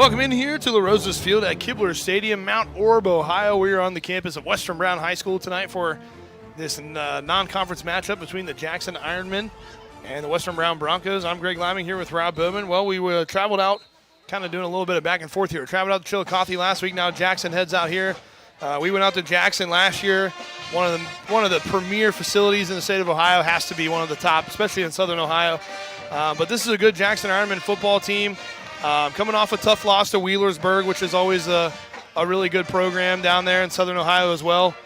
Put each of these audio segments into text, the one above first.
Welcome in here to La Rosa's Field at Kibler Stadium, Mount Orab, Ohio. We are on the campus of Western Brown High School tonight for this non-conference matchup between the Jackson Ironmen and the Western Brown Broncos. I'm Greg Liming here with Rob Bowman. Well, we traveled out, kind of doing a little bit of back and forth here. Traveled out to Chillicothe last week. Now Jackson heads out here. We went out to Jackson last year. One of the premier facilities in the state of Ohio, has to be one of the top, especially in Southern Ohio. But this is a good Jackson Ironman football team. Coming off a tough loss to Wheelersburg, which is always a really good program down there in Southern Ohio as well.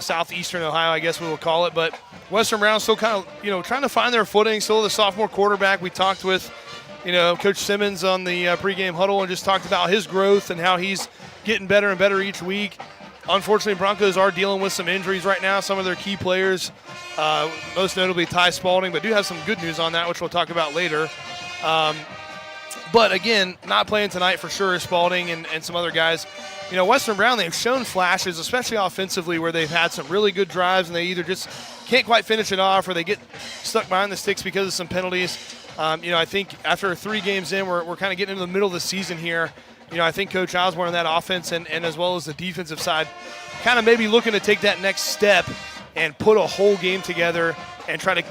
Southeastern Ohio, I guess we will call it. But Western Brown still kind of, trying to find their footing. Still the sophomore quarterback. We talked with, Coach Simmons on the pregame huddle and just talked about his growth and how he's getting better and better each week. Unfortunately, Broncos are dealing with some injuries right now. Some of their key players, most notably Ty Spalding, but do have some good news on that, which we'll talk about later. But again, not playing tonight for sure is Spalding and some other guys. Western Brown, they've shown flashes, especially offensively, where they've had some really good drives and they either just can't quite finish it off or they get stuck behind the sticks because of some penalties. I think after 3 games in, we're kind of getting into the middle of the season here. I think Coach Osborne on that offense and as well as the defensive side kind of maybe looking to take that next step and put a whole game together and try to,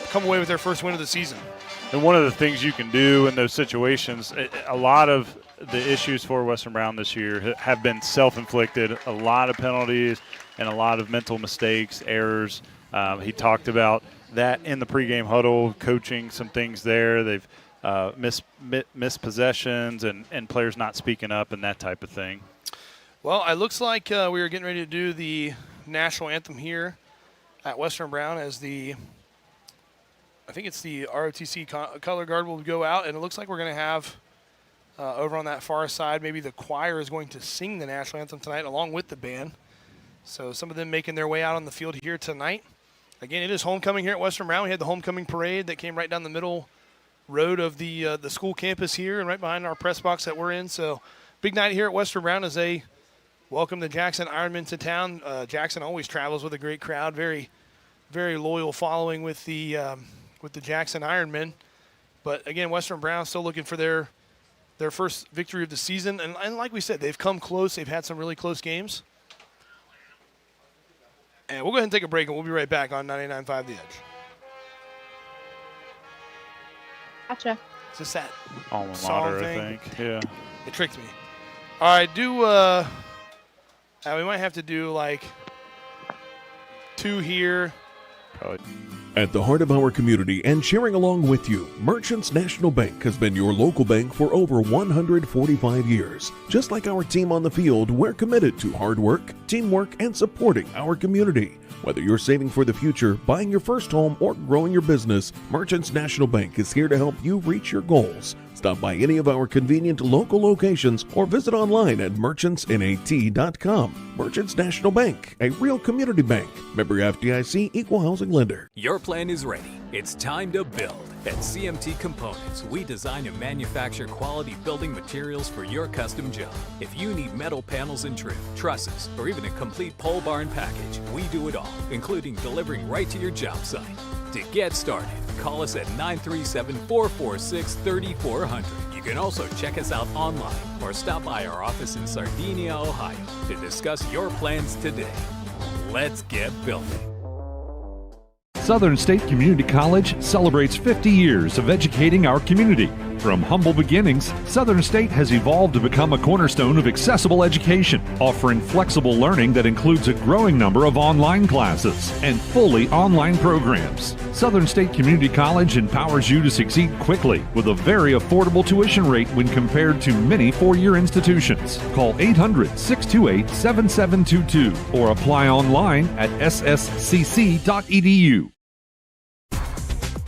come away with their first win of the season. And one of the things you can do in those situations, a lot of the issues for Western Brown this year have been self-inflicted, a lot of penalties and a lot of mental mistakes, errors. He talked about that in the pregame huddle, coaching some things there. They've missed possessions and players not speaking up and that type of thing. Well, it looks like we are getting ready to do the national anthem here at Western Brown as I think it's the ROTC color guard will go out, and it looks like we're going to have over on that far side, maybe the choir is going to sing the national anthem tonight along with the band. So some of them making their way out on the field here tonight. Again, it is homecoming here at Western Brown. We had the homecoming parade that came right down the middle road of the school campus here and right behind our press box that we're in. So big night here at Western Brown as they welcome the Jackson Ironmen to town. Jackson always travels with a great crowd, very, very loyal following with the Jackson Ironmen. But again, Western Brown still looking for their first victory of the season. And like we said, they've come close. They've had some really close games. And we'll go ahead and take a break, and we'll be right back on 99.5 The Edge. Gotcha. Is this that Alma song mater, thing? I think. Yeah. It tricked me. All right, we might have to do like 2 here. Probably. At the heart of our community and cheering along with you, Merchants National Bank has been your local bank for over 145 years. Just like our team on the field, we're committed to hard work, teamwork, and supporting our community. Whether you're saving for the future, buying your first home, or growing your business, Merchants National Bank is here to help you reach your goals. Stop by any of our convenient local locations or visit online at merchantsnat.com. Merchants National Bank, a real community bank. Member FDIC, equal housing lender. Your plan is ready. It's time to build. At CMT Components, we design and manufacture quality building materials for your custom job. If you need metal panels and trim, trusses, or even a complete pole barn package, we do it all, including delivering right to your job site. To get started, call us at 937-446-3400. You can also check us out online or stop by our office in Sardinia, Ohio to discuss your plans today. Let's get building. Southern State Community College celebrates 50 years of educating our community. From humble beginnings, Southern State has evolved to become a cornerstone of accessible education, offering flexible learning that includes a growing number of online classes and fully online programs. Southern State Community College empowers you to succeed quickly with a very affordable tuition rate when compared to many four-year institutions. Call 800-628-7722 or apply online at sscc.edu.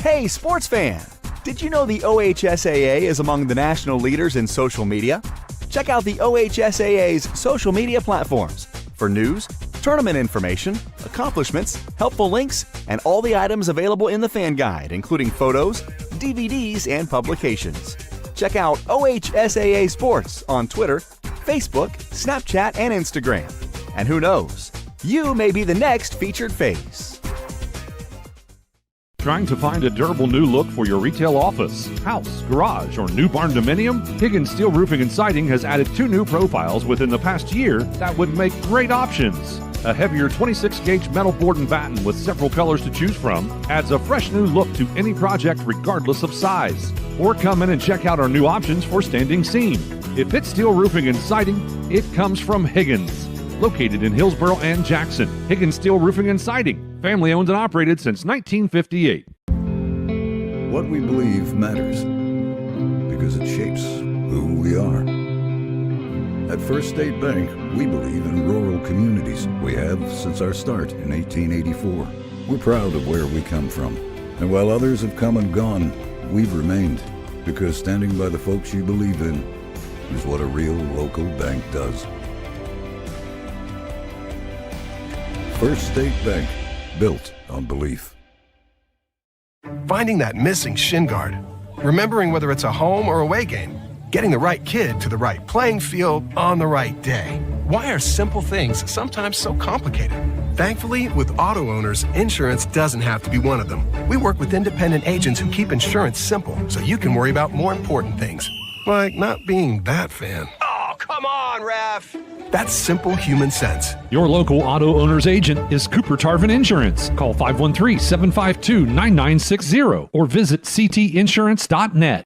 Hey, sports fan! Did you know the OHSAA is among the national leaders in social media? Check out the OHSAA's social media platforms for news, tournament information, accomplishments, helpful links, and all the items available in the fan guide, including photos, DVDs, and publications. Check out OHSAA Sports on Twitter, Facebook, Snapchat, and Instagram. And who knows, you may be the next featured face. Trying to find a durable new look for your retail office, house, garage, or new barn dominium? Higgins Steel Roofing and Siding has added 2 new profiles within the past year that would make great options. A heavier 26-gauge metal board and batten with several colors to choose from adds a fresh new look to any project regardless of size. Or come in and check out our new options for standing seam. If it's steel roofing and siding, it comes from Higgins. Located in Hillsboro and Jackson, Higgins Steel Roofing and Siding, family owned and operated since 1958. What we believe matters because it shapes who we are. At First State Bank, we believe in rural communities. We have since our start in 1884. We're proud of where we come from. And while others have come and gone, we've remained because standing by the folks you believe in is what a real local bank does. First State Bank, built on belief. Finding that missing shin guard, remembering whether it's a home or away game, getting the right kid to the right playing field on the right day. Why are simple things sometimes so complicated? Thankfully, with auto owners, insurance doesn't have to be one of them. We work with independent agents who keep insurance simple so you can worry about more important things, like not being that fan. Oh, come on, ref! That's simple human sense. Your local auto owner's agent is Cooper Tarvin Insurance. Call 513-752-9960 or visit ctinsurance.net.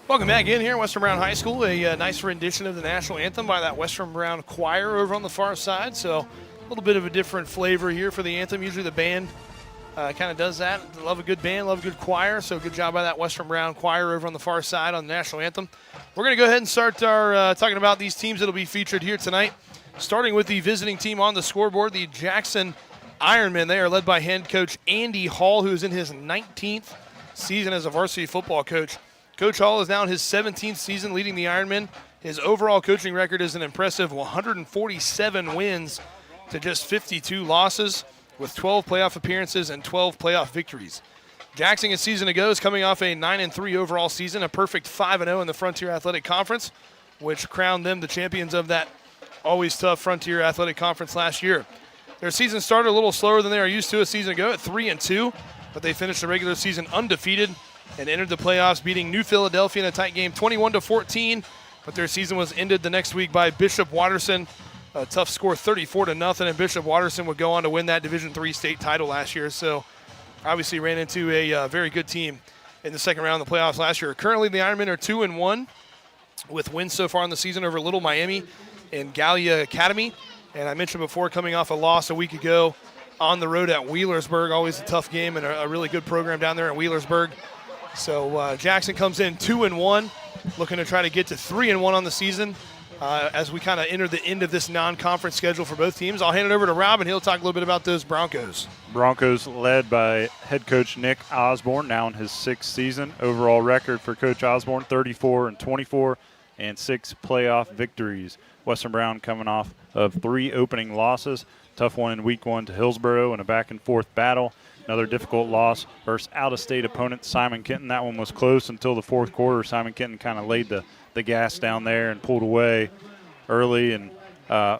Welcome back in here at Western Brown High School. A nice rendition of the national anthem by that Western Brown choir over on the far side. So a little bit of a different flavor here for the anthem. Usually the band kind of does that. Love a good band, love a good choir. So good job by that Western Brown choir over on the far side on the national anthem. We're going to go ahead and start our talking about these teams that will be featured here tonight. Starting with the visiting team on the scoreboard, the Jackson Ironmen. They are led by head coach Andy Hall, who is in his 19th season as a varsity football coach. Coach Hall is now in his 17th season leading the Ironmen. His overall coaching record is an impressive 147 wins to just 52 losses, with 12 playoff appearances and 12 playoff victories. Jackson a season ago is coming off a 9-3 overall season, a perfect 5-0 in the Frontier Athletic Conference, which crowned them the champions of that always tough Frontier Athletic Conference last year. Their season started a little slower than they are used to a season ago at 3-2, but they finished the regular season undefeated and entered the playoffs, beating New Philadelphia in a tight game 21-14, but their season was ended the next week by Bishop Watterson, a tough score 34-0, and Bishop Watterson would go on to win that Division III state title last year. So obviously ran into a very good team in the second round of the playoffs last year. Currently the Ironmen are 2-1 with wins so far in the season over Little Miami and Gallia Academy. And I mentioned before, coming off a loss a week ago on the road at Wheelersburg, always a tough game and a really good program down there in Wheelersburg. So Jackson comes in 2-1, looking to try to get to 3-1 on the season as we kind of enter the end of this non-conference schedule for both teams. I'll hand it over to Rob, and he'll talk a little bit about those Broncos. Broncos led by head coach Nick Osborne, now in his 6th season. Overall record for Coach Osborne, 34-24 and 6 playoff victories. Western Brown coming off of 3 opening losses. Tough one in week 1 to Hillsboro in a back-and-forth battle. Another difficult loss versus out-of-state opponent Simon Kenton. That one was close until the 4th quarter. Simon Kenton kind of laid the gas down there and pulled away early. And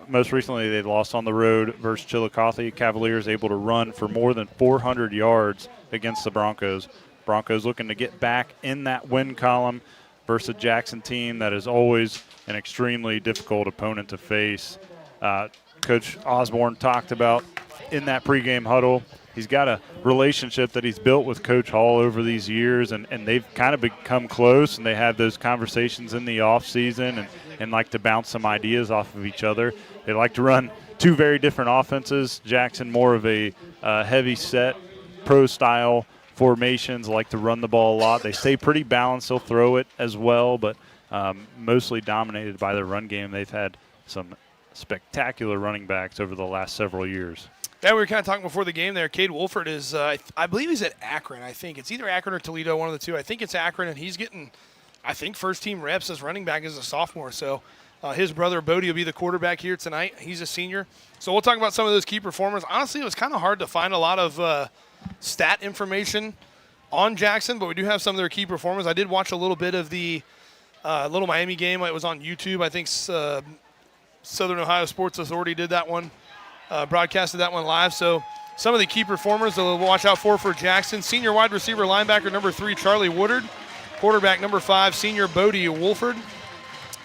most recently they lost on the road versus Chillicothe. Cavaliers able to run for more than 400 yards against the Broncos. Broncos looking to get back in that win column versus a Jackson team that is always an extremely difficult opponent to face. Coach Osborne talked about in that pregame huddle, he's got a relationship that he's built with Coach Hall over these years, and they've kind of become close, and they have those conversations in the offseason and like to bounce some ideas off of each other. They like to run 2 very different offenses. Jackson more of a heavy set, pro-style formations, like to run the ball a lot. They stay pretty balanced. They'll throw it as well, but mostly dominated by their run game. They've had some spectacular running backs over the last several years. Yeah, we were kind of talking before the game there. Cade Wolford is, I believe he's at Akron, I think. It's either Akron or Toledo, one of the two. I think it's Akron, and he's getting, I think, first-team reps as running back as a sophomore. So His brother Bodie will be the quarterback here tonight. He's a senior. So we'll talk about some of those key performers. Honestly, it was kind of hard to find a lot of stat information on Jackson, but we do have some of their key performers. I did watch a little bit of the Little Miami game. It was on YouTube. I think Southern Ohio Sports Authority did that one, broadcasted that one live. So some of the key performers that we'll watch out for Jackson. Senior wide receiver linebacker number 3, Charlie Woodard. Quarterback number 5, senior Bodie Wolford.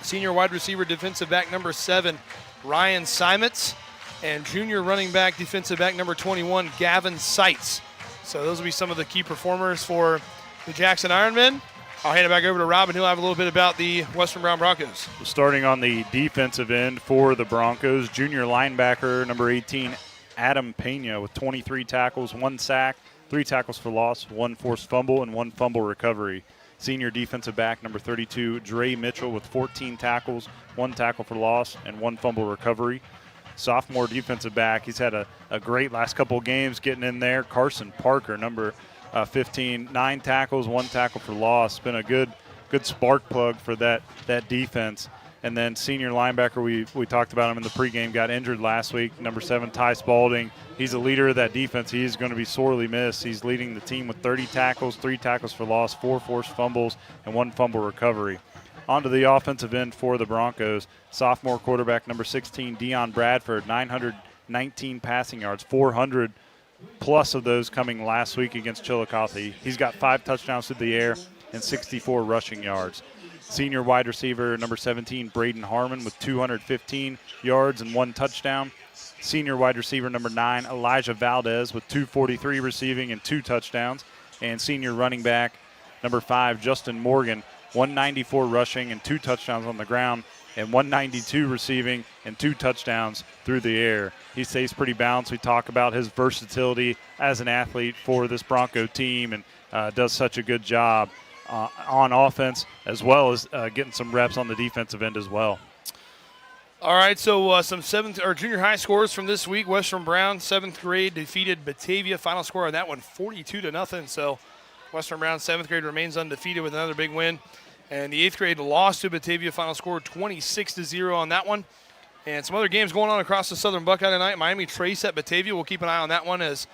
Senior wide receiver defensive back number 7, Ryan Simons. And junior running back defensive back number 21, Gavin Seitz. So those will be some of the key performers for the Jackson Ironmen. I'll hand it back over to Rob, and he'll have a little bit about the Western Brown Broncos. Starting on the defensive end for the Broncos, junior linebacker number 18, Adam Pena, with 23 tackles, 1 sack, 3 tackles for loss, 1 forced fumble, and 1 fumble recovery. Senior defensive back number 32, Dre Mitchell, with 14 tackles, 1 tackle for loss, and 1 fumble recovery. Sophomore defensive back, he's had a great last couple of games getting in there. Carson Parker, number 15, 9 tackles, 1 tackle for loss. Been a good spark plug for that defense. And then senior linebacker, we talked about him in the pregame, got injured last week. Number 7, Ty Spalding. He's a leader of that defense. He is going to be sorely missed. He's leading the team with 30 tackles, 3 tackles for loss, 4 forced fumbles, and 1 fumble recovery. Onto the offensive end for the Broncos, sophomore quarterback number 16, Deion Bradford, 919 passing yards, 400 plus of those coming last week against Chillicothe. He's got 5 touchdowns through the air and 64 rushing yards. Senior wide receiver number 17, Braden Harmon, with 215 yards and 1 touchdown. Senior wide receiver number 9, Elijah Valdez, with 243 receiving and 2 touchdowns. And senior running back number 5, Justin Morgan, 194 rushing and 2 touchdowns on the ground, and 192 receiving and 2 touchdowns through the air. He stays pretty balanced. We talk about his versatility as an athlete for this Bronco team, and does such a good job on offense, as well as getting some reps on the defensive end as well. All right, so some junior high scores from this week. Western Brown, 7th grade, defeated Batavia. Final score on that one, 42-0. So Western Brown, 7th grade, remains undefeated with another big win. And the 8th grade lost to Batavia. Final score 26-0 on that one. And some other games going on across the Southern Buckeye tonight. Miami Trace at Batavia. We'll keep an eye on that one, as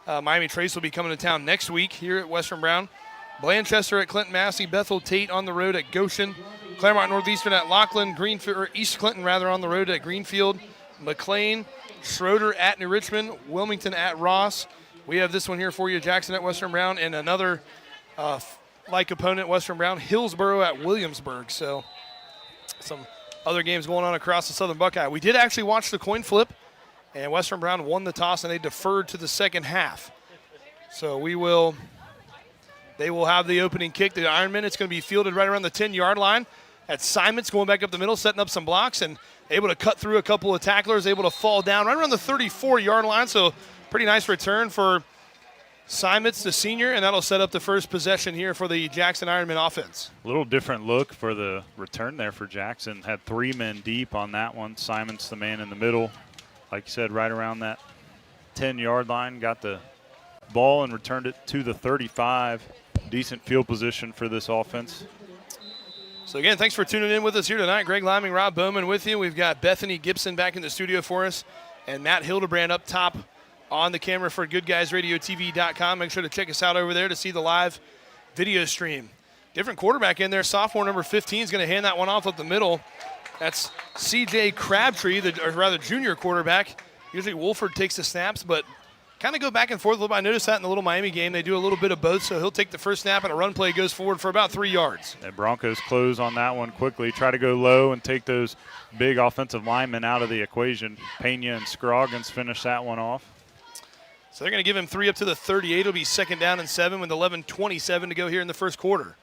Miami Trace will be coming to town next week here at Western Brown. Blanchester at Clinton Massey. Bethel Tate on the road at Goshen. Claremont Northeastern at Lockland. East Clinton on the road at Greenfield. McLean, Schroeder at New Richmond. Wilmington at Ross. We have this one here for you, Jackson at Western Brown, and another like opponent, Western Brown, Hillsboro at Williamsburg. So some other games going on across the Southern Buckeye. We did actually watch the coin flip, and Western Brown won the toss, and they deferred to the second half. So they will have the opening kick. The Ironmen, it's going to be fielded right around the 10-yard line. That's Simons going back up the middle, setting up some blocks, and able to cut through a couple of tacklers, able to fall down right around the 34-yard line. So pretty nice return for Simons, the senior, and that'll set up the first possession here for the Jackson Ironman offense. A little different look for the return there for Jackson. Had 3 men deep on that one. Simons, the man in the middle, like you said, right around that 10-yard line. Got the ball and returned it to the 35. Decent field position for this offense. So, again, thanks for tuning in with us here tonight. Greg Liming, Rob Bowman with you. We've got Bethany Gibson back in the studio for us, and Matt Hildebrand up top on the camera for GoodGuysRadioTV.com. Make sure to check us out over there to see the live video stream. Different quarterback in there. Sophomore number 15 is going to hand that one off up the middle. That's C.J. Crabtree, or rather junior quarterback. Usually Wolford takes the snaps, but kind of go back and forth a little bit. I noticed that in the Little Miami game. They do a little bit of both, so he'll take the first snap, and a run play goes forward for about 3 yards. And Broncos close on that one quickly. Try to go low and take those big offensive linemen out of the equation. Pena and Scroggins finish that one off. So they're going to give him 3 up to the 38. It'll be 2nd down and 7 with 11:27 to go here in the first quarter.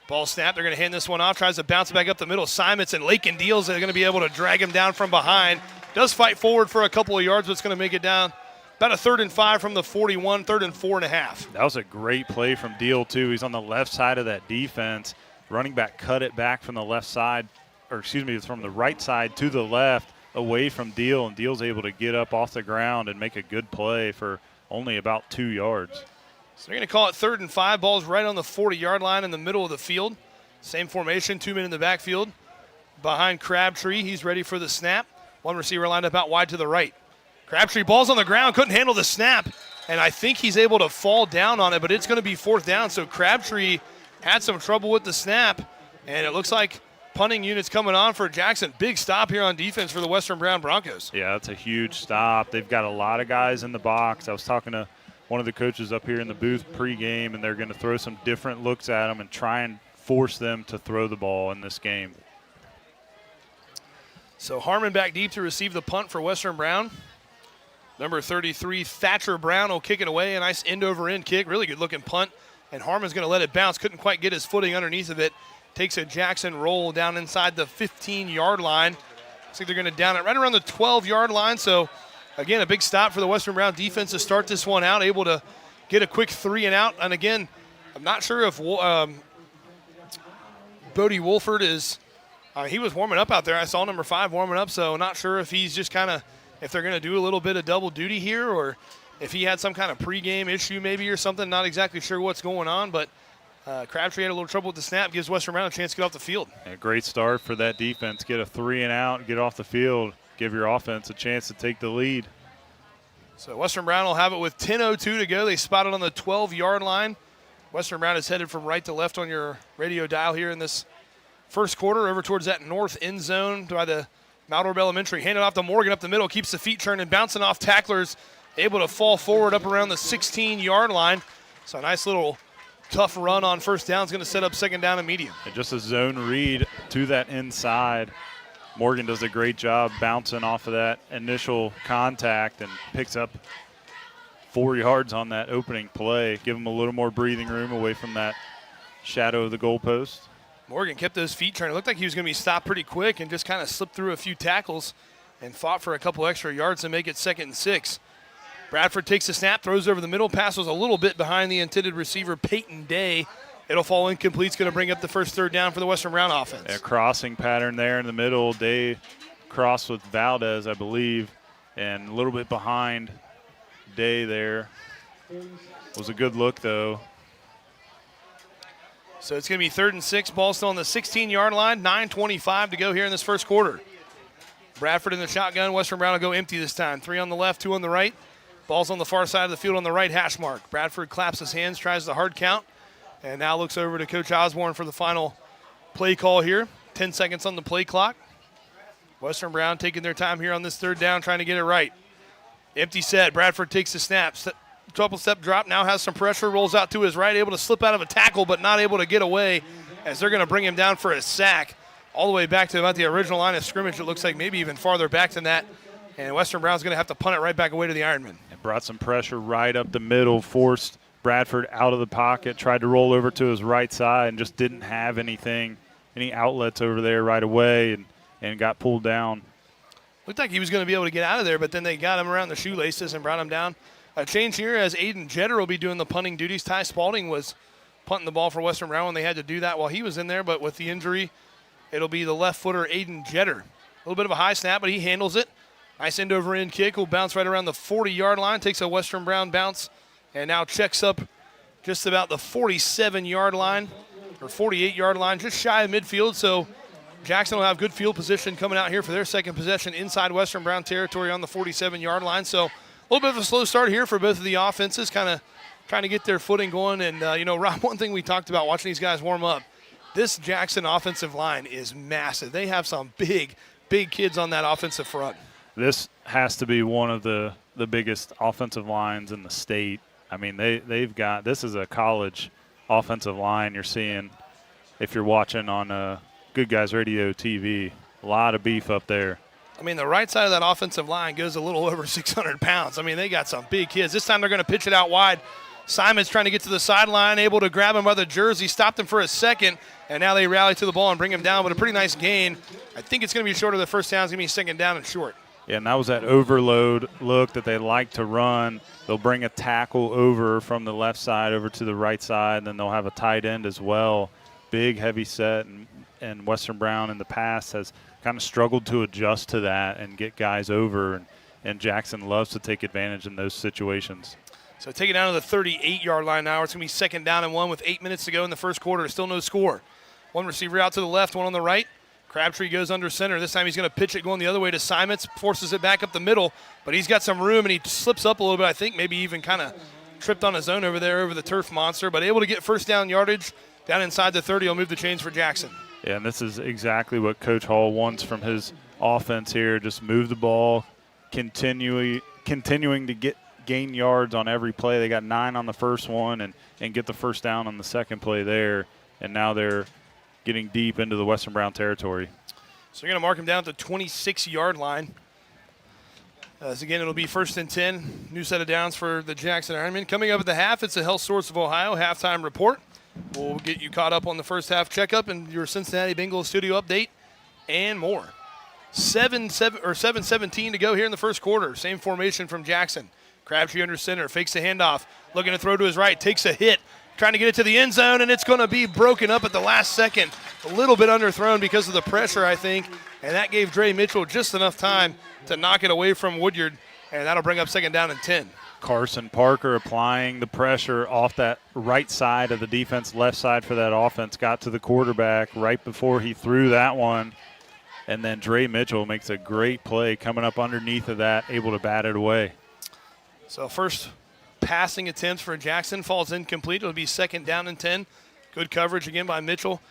Ball snap. They're going to hand this one off. Tries to bounce back up the middle. Simons and Lakin Deals are going to be able to drag him down from behind. Does fight forward for a couple of yards, but it's going to make it down about a 3rd and 5 from the 41, 3rd and 4.5. That was a great play from Deal, too. He's on the left side of that defense. Running back cut it back from the left side, from the right side to the left, away from Deal, and Deal's able to get up off the ground and make a good play for only about 2 yards. So they're going to call it 3rd and 5. Ball's right on the 40-yard line in the middle of the field. Same formation, 2 men in the backfield. behind Crabtree. He's ready for the snap. One receiver lined up out wide to the right. Crabtree, ball's on the ground, couldn't handle the snap, and I think he's able to fall down on it, but it's going to be 4th down, so Crabtree had some trouble with the snap, and it looks like punting units coming on for Jackson. Big stop here on defense for the Western Brown Broncos. Yeah, that's a huge stop. They've got a lot of guys in the box. I was talking to one of the coaches up here in the booth pregame, and they're going to throw some different looks at them and try and force them to throw the ball in this game. So Harmon back deep to receive the punt for Western Brown. Number 33, Thatcher Brown will kick it away. A nice end-over-end kick. Really good-looking punt. And Harmon's going to let it bounce. Couldn't quite get his footing underneath of it. Takes a Jackson roll down inside the 15-yard line. Looks like they're going to down it right around the 12-yard line. So, again, a big stop for the Western Brown defense to start this one out. Able to get a quick 3 and out. And, again, I'm not sure if Bodie Wolford is he was warming up out there. I saw number 5 warming up, so not sure if he's just kind of – if they're going to do a little bit of double duty here or if he had some kind of pregame issue maybe or something. Not exactly sure what's going on, but Crabtree had a little trouble with the snap. Gives Western Brown a chance to get off the field. A great start for that defense. Get a 3 and out, get off the field, give your offense a chance to take the lead. So Western Brown will have it with 10:02 to go. They spotted on the 12-yard line. Western Brown is headed from right to left on your radio dial here in this first quarter over towards that north end zone by the Mount Orb Elementary. Handed off to Morgan up the middle, keeps the feet turning, bouncing off tacklers, able to fall forward up around the 16-yard line. So a nice little tough run on first down is going to set up second down and medium. And just a zone read to that inside. Morgan does a great job bouncing off of that initial contact and picks up 4 yards on that opening play. Give him a little more breathing room away from that shadow of the goalpost. Morgan kept those feet turning. It looked like he was going to be stopped pretty quick and just kind of slipped through a few tackles and fought for a couple extra yards to make it 2nd and 6. Bradford takes the snap, throws over the middle. Pass was a little bit behind the intended receiver, Peyton Day. It'll fall incomplete. It's going to bring up the first 3rd down for the Western Brown offense. A crossing pattern there in the middle. Day crossed with Valdez, I believe, and a little bit behind Day there. Was a good look, though. So it's going to be 3rd and 6. Ball still on the 16-yard line. 9:25 to go here in this first quarter. Bradford in the shotgun. Western Brown will go empty this time. 3 on the left, 2 on the right. Ball's on the far side of the field on the right hash mark. Bradford claps his hands, tries the hard count, and now looks over to Coach Osborne for the final play call here. 10 seconds on the play clock. Western Brown taking their time here on this 3rd down, trying to get it right. Empty set. Bradford takes the snap. Double step drop, now has some pressure, rolls out to his right, able to slip out of a tackle, but not able to get away as they're going to bring him down for a sack all the way back to about the original line of scrimmage. It looks like maybe even farther back than that. And Western Brown's going to have to punt it right back away to the Ironmen. It brought some pressure right up the middle, forced Bradford out of the pocket, tried to roll over to his right side and just didn't have any outlets over there right away and got pulled down. Looked like he was going to be able to get out of there, but then they got him around the shoelaces and brought him down. A change here as Aiden Jetter will be doing the punting duties. Ty Spalding was punting the ball for Western Brown when they had to do that while he was in there, but with the injury, it'll be the left footer Aiden Jetter. A little bit of a high snap, but he handles it. Nice end-over-end kick. Will bounce right around the 40-yard line. Takes a Western Brown bounce and now checks up just about the 47-yard line or 48-yard line, just shy of midfield. So Jackson will have good field position coming out here for their second possession inside Western Brown territory on the 47-yard line. So a little bit of a slow start here for both of the offenses, kind of trying to get their footing going. And, Rob, one thing we talked about watching these guys warm up, this Jackson offensive line is massive. They have some big kids on that offensive front. This has to be one of the biggest offensive lines in the state. I mean, they've got – this is a college offensive line you're seeing if you're watching on Good Guys Radio TV. A lot of beef up there. I mean, the right side of that offensive line goes a little over 600 pounds. I mean, they got some big kids. This time they're going to pitch it out wide. Simon's trying to get to the sideline, able to grab him by the jersey, stopped him for a second, and now they rally to the ball and bring him down, but a pretty nice gain. I think it's going to be short of the first down. It's going to be second down and short. Yeah, and that was that overload look that they like to run. They'll bring a tackle over from the left side over to the right side, and then they'll have a tight end as well. Big, heavy set, and Western Brown in the past has kind of struggled to adjust to that and get guys over, and Jackson loves to take advantage in those situations. So take it down to the 38-yard line now. It's going to be second down and 1 with 8 minutes to go in the first quarter. Still no score. One receiver out to the left, one on the right. Crabtree goes under center. This time he's going to pitch it going the other way to Simons, forces it back up the middle, but he's got some room and he slips up a little bit. I think maybe even kind of tripped on his own over there over the turf monster, but able to get first down yardage down inside the 30. He'll move the chains for Jackson. Yeah, and this is exactly what Coach Hall wants from his offense here. Just move the ball, continuing to gain yards on every play. They got 9 on the first one and get the first down on the second play there, and now they're getting deep into the Western Brown territory. So you're going to mark him down at the 26-yard line. As again, it'll be 1st and 10. New set of downs for the Jackson Ironmen. Coming up at the half, it's the Health Source of Ohio halftime report. We'll get you caught up on the first half checkup and your Cincinnati Bengals studio update and more. 7:17 to go here in the first quarter. Same formation from Jackson. Crabtree under center, fakes the handoff, looking to throw to his right, takes a hit, trying to get it to the end zone, and it's going to be broken up at the last second. A little bit underthrown because of the pressure, I think, and that gave Dre Mitchell just enough time to knock it away from Woodyard, and that'll bring up 2nd down and 10. Carson Parker applying the pressure off that right side of the defense, left side for that offense, got to the quarterback right before he threw that one, and then Dre Mitchell makes a great play coming up underneath of that, able to bat it away. So first passing attempts for Jackson falls incomplete. It'll be 2nd down and 10. Good coverage again by Mitchell.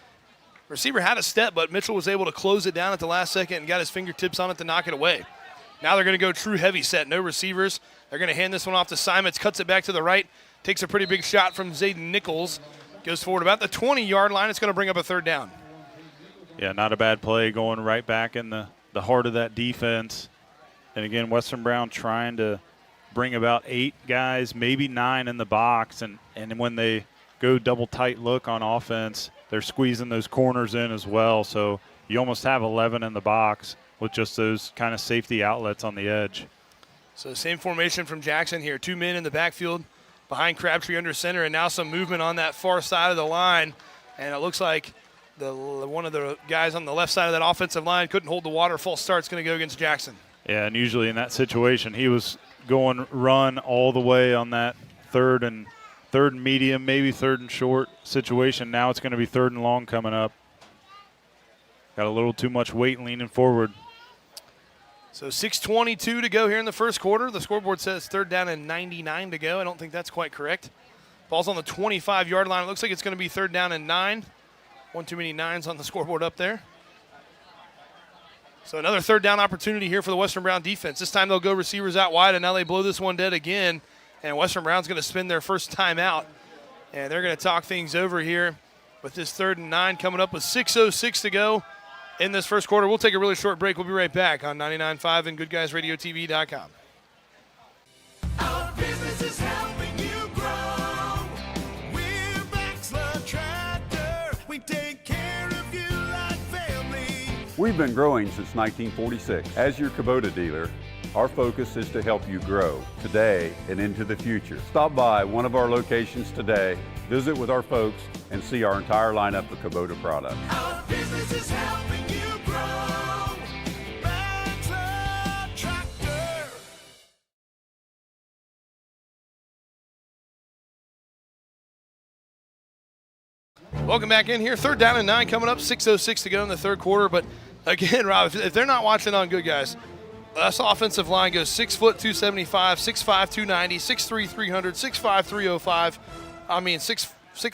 Receiver had a step, but Mitchell was able to close it down at the last second and got his fingertips on it to knock it away. Now they're going to go true heavy set, no receivers. They're going to hand this one off to Simons, cuts it back to the right, takes a pretty big shot from Zayden Nichols, goes forward about the 20-yard line. It's going to bring up a 3rd down. Yeah, not a bad play, going right back in the heart of that defense. And again, Western Brown trying to bring about 8 guys, maybe 9 in the box, and when they go double tight look on offense, they're squeezing those corners in as well. So you almost have 11 in the box with just those kind of safety outlets on the edge. So same formation from Jackson here. 2 men in the backfield behind Crabtree under center, and now some movement on that far side of the line. And it looks like one of the guys on the left side of that offensive line couldn't hold the water. False start's going to go against Jackson. Yeah, and usually in that situation, he was going run all the way on that third and medium, maybe 3rd and short situation. Now it's going to be 3rd and long coming up. Got a little too much weight leaning forward. So 6:22 to go here in the first quarter. The scoreboard says 3rd down and 99 to go. I don't think that's quite correct. Ball's on the 25-yard line. It looks like it's going to be 3rd down and 9. One too many 9s on the scoreboard up there. So another 3rd down opportunity here for the Western Brown defense. This time they'll go receivers out wide, and now they blow this one dead again. And Western Brown's going to spin their first time out. And they're going to talk things over here with this 3rd and 9 coming up with 6:06 to go in this first quarter. We'll take a really short break. We'll be right back on 99.5 and GoodGuysRadioTV.com. Our business is helping you grow. We're Baxter Tractor. We take care of you like family. We've been growing since 1946. As your Kubota dealer, our focus is to help you grow today and into the future. Stop by one of our locations today, visit with our folks, and see our entire lineup of Kubota products. Our business is helping you grow. Baxter Tractor. Welcome back in here. 3rd down and 9 coming up. 6:06 to go in the third quarter. But again, Rob, if they're not watching on Good Guys, this offensive line goes 6 foot 275, 6'5", 290, 6'3", 300, 6'5", 305. I mean, 6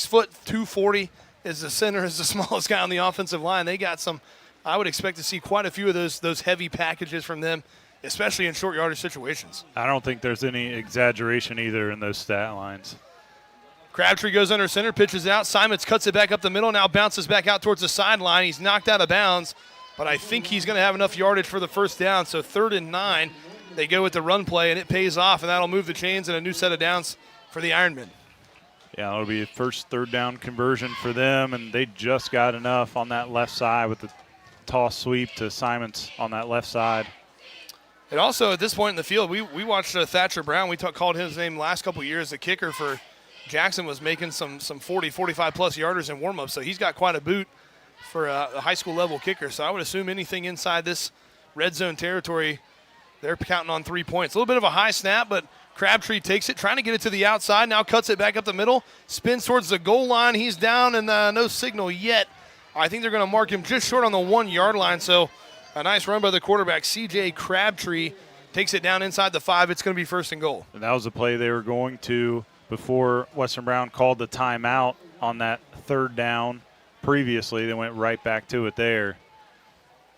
foot 240 is the center, is the smallest guy on the offensive line. They got some. I would expect to see quite a few of those heavy packages from them, especially in short yardage situations. I don't think there's any exaggeration either in those stat lines. Crabtree goes under center, pitches out. Simons cuts it back up the middle, now bounces back out towards the sideline. He's knocked out of bounds, but I think he's going to have enough yardage for the first down. So 3rd and 9, they go with the run play, and it pays off, and that'll move the chains and a new set of downs for the Ironmen. Yeah, it'll be a first 3rd down conversion for them, and they just got enough on that left side with the toss sweep to Simons on that left side. And also at this point in the field, we watched Thatcher Brown. We called his name last couple of years. The kicker for Jackson was making some 40, 45-plus yarders in warm-up, so he's got quite a boot for a high school level kicker. So I would assume anything inside this red zone territory, they're counting on 3 points. A little bit of a high snap, but Crabtree takes it, trying to get it to the outside, now cuts it back up the middle, spins towards the goal line. He's down, and no signal yet. I think they're going to mark him just short on the 1 yard line. So a nice run by the quarterback, C.J. Crabtree, takes it down inside the 5. It's going to be 1st and goal. And that was the play they were going to before Western Brown called the timeout on that 3rd down. Previously, they went right back to it there.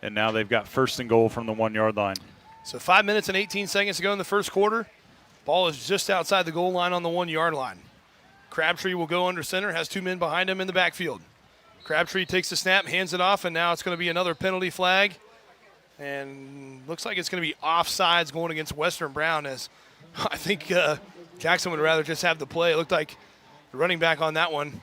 And now they've got 1st and goal from the 1 yard line. So 5 minutes and 18 seconds to go in the first quarter. Ball is just outside the goal line on the 1 yard line. Crabtree will go under center, has 2 men behind him in the backfield. Crabtree takes the snap, hands it off, and now it's going to be another penalty flag. And looks like it's going to be offsides going against Western Brown, as I think Jackson would rather just have the play. It looked like the running back on that one,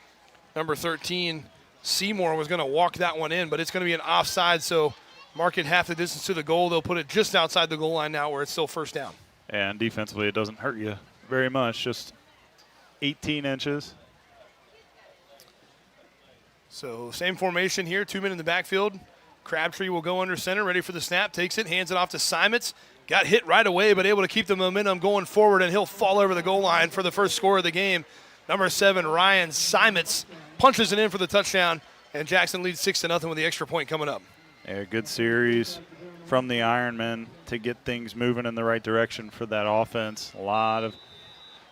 number 13, Seymour, was going to walk that one in, but it's going to be an offside, so mark it half the distance to the goal. They'll put it just outside the goal line now where it's still 1st down. And defensively, it doesn't hurt you very much, just 18 inches. So same formation here, 2 men in the backfield. Crabtree will go under center, ready for the snap, takes it, hands it off to Simons. Got hit right away, but able to keep the momentum going forward, and he'll fall over the goal line for the first score of the game. Number 7, Ryan Simons, punches it in for the touchdown, and Jackson leads 6-0 with the extra point coming up. A good series from the Ironmen to get things moving in the right direction for that offense. A lot of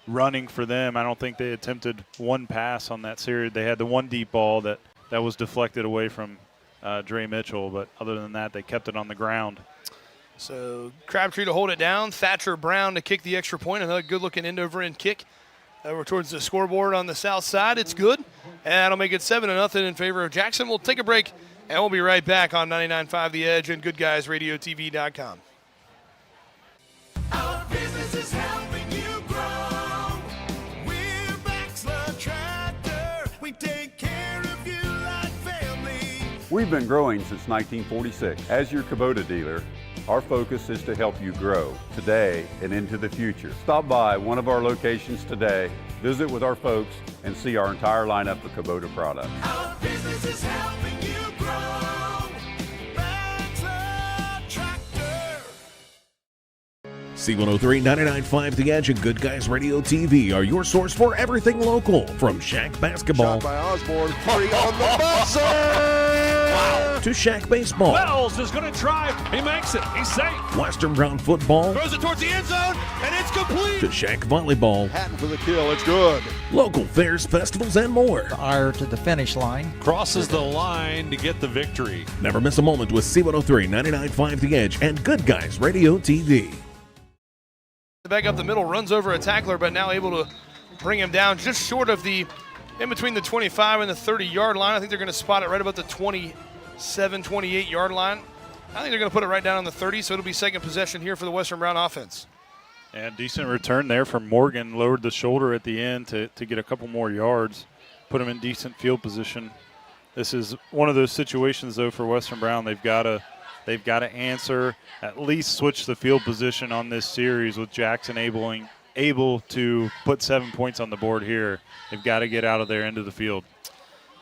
running for them. I don't think they attempted one pass on that series. They had the one deep ball that was deflected away from Dre Mitchell, but other than that, they kept it on the ground. So Crabtree to hold it down, Thatcher Brown to kick the extra point. Another good-looking end-over-end kick over towards the scoreboard on the south side. It's good, and that'll make it 7-0 in favor of Jackson. We'll take a break, and we'll be right back on 99.5 The Edge and GoodGuysRadioTV.com. Our business is helping you grow. We're Baxler Tractor. We take care of you like family. We've been growing since 1946. As your Kubota dealer, our focus is to help you grow today and into the future. Stop by one of our locations today, visit with our folks, and see our entire lineup of Kubota products. Our business is helping you grow. Baxter Tractor. C103, 99.5 The Edge, and Good Guys Radio TV are your source for everything local. From Shack basketball Shot by Osborne, 3 on the buzzer! to Shack baseball, Wells is going to drive. He makes it. He's safe. Western Brown football Throws it towards the end zone, and it's complete. to Shack volleyball, Hatton for the kill, it's good. local fairs, festivals, and more. Ire to the finish line. Crosses the line to get the victory. Never miss a moment with C103, 99.5 The Edge, and Good Guys Radio TV. Back up the middle, runs over a tackler, but now able to bring him down just short of the, in between the 25 and the 30-yard line. I think they're going to spot it right about the 27, 28-yard line. I think they're going to put it right down on the 30, so it'll be second possession here for the Western Brown offense. And decent return there from Morgan. Lowered the shoulder at the end to get a couple more yards. Put him in decent field position. This is one of those situations, though, for Western Brown. They've got to answer, at least switch the field position on this series with Jackson able to put 7 points on the board here. They've got to get out of their end of the field.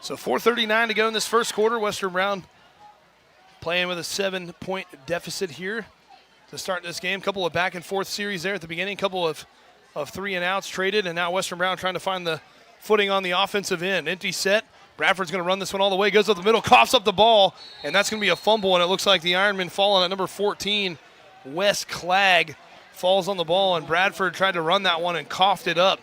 So 4:39 to go in this first quarter. Western Brown playing with a 7-point deficit here to start this game. Couple of back and forth series there at the beginning. Couple of 3-and-outs traded, and now Western Brown trying to find the footing on the offensive end. Empty set. Bradford's going to run this one all the way. Goes up the middle, coughs up the ball, and that's going to be a fumble, and it looks like the Ironman falling at number 14, Wes Clegg, falls on the ball, and Bradford tried to run that one and coughed it up.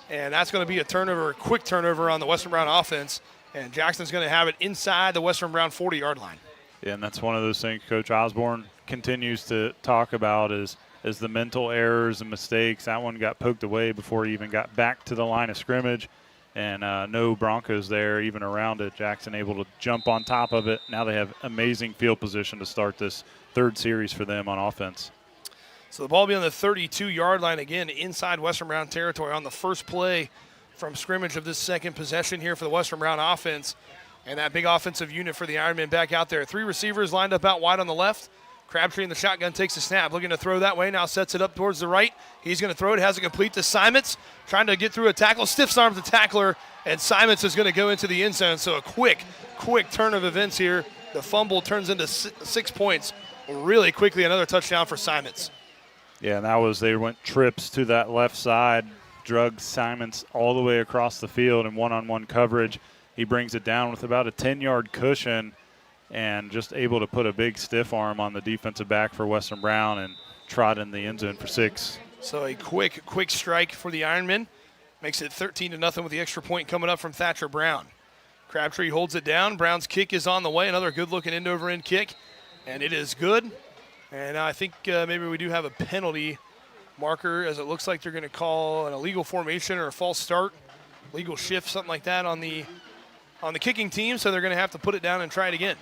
And that's going to be a turnover, a quick turnover on the Western Brown offense, and Jackson's going to have it inside the Western Brown 40-yard line. Yeah, and that's one of those things Coach Osborne continues to talk about is the mental errors and mistakes. That one got poked away before he even got back to the line of scrimmage, and no Broncos there even around it. Jackson able to jump on top of it. Now they have amazing field position to start this third series for them on offense. So the ball will be on the 32-yard line again, inside Western Brown territory on the first play from scrimmage of this second possession here for the Western Brown offense. And that big offensive unit for the Ironmen back out there. 3 receivers lined up out wide on the left. Crabtree in the shotgun takes a snap, looking to throw that way, now sets it up towards the right. He's going to throw it, has it complete to Simons, trying to get through a tackle, stiffs arms the tackler, and Simons is going to go into the end zone. So a quick turn of events here. The fumble turns into 6 points really quickly, another touchdown for Simons. Yeah, and that was, they went trips to that left side, drug Simons all the way across the field in one-on-one coverage. he brings it down with about a 10-yard cushion and just able to put a big stiff arm on the defensive back for Western Brown and trot in the end zone for 6. So a quick strike for the Ironmen. Makes it 13-0 with the extra point coming up from Thatcher Brown. Crabtree holds it down. Brown's kick is on the way. Another good-looking end-over-end kick, and it is good. And I think maybe we do have a penalty marker, as it looks like they're going to call an illegal formation or a false start, legal shift, something like that on the kicking team. So they're going to have to put it down and try it again.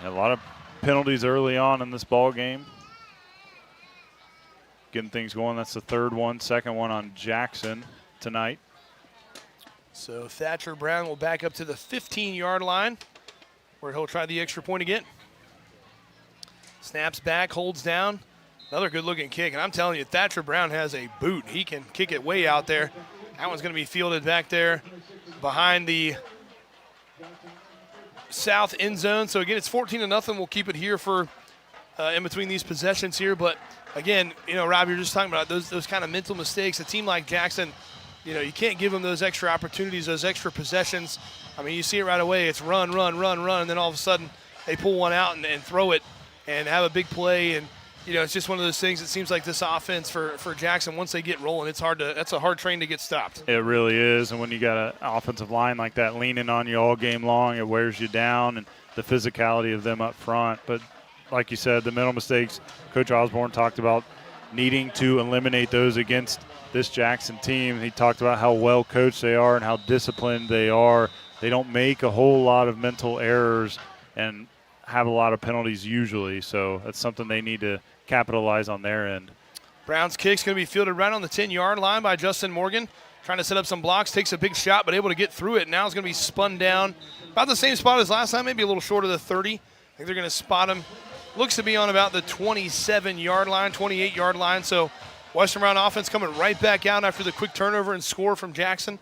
A lot of penalties early on in this ball game. Getting things going. That's the third one. Second one on Jackson tonight. So Thatcher Brown will back up to the 15-yard line, where he'll try the extra point again. Snaps back, holds down. Another good-looking kick. And I'm telling you, Thatcher Brown has a boot. He can kick it way out there. That one's going to be fielded back there behind the south end zone. So, again, it's 14-0. We'll keep it here for in between these possessions here. But, again, you know, Rob, you're just talking about those kind of mental mistakes. A team like Jackson, you know, you can't give them those extra opportunities, those extra possessions. I mean, you see it right away. It's run, and then all of a sudden they pull one out and throw it and have a big play. And, you know, it's just one of those things. It seems like this offense for Jackson, once they get rolling, that's a hard train to get stopped. It really is. And when you got an offensive line like that leaning on you all game long, it wears you down, and the physicality of them up front. But like you said, the mental mistakes, Coach Osborne talked about needing to eliminate those against this Jackson team. He talked about how well coached they are and how disciplined they are. They don't make a whole lot of mental errors and have a lot of penalties usually. So that's something they need to capitalize on their end. Brown's kick's going to be fielded right on the 10-yard line by Justin Morgan. Trying to set up some blocks, takes a big shot, but able to get through it. Now it's going to be spun down about the same spot as last time, maybe a little short of the 30. I think they're going to spot him. Looks to be on about the 27-yard line, 28-yard line. So Western Brown offense coming right back out after the quick turnover and score from Jackson.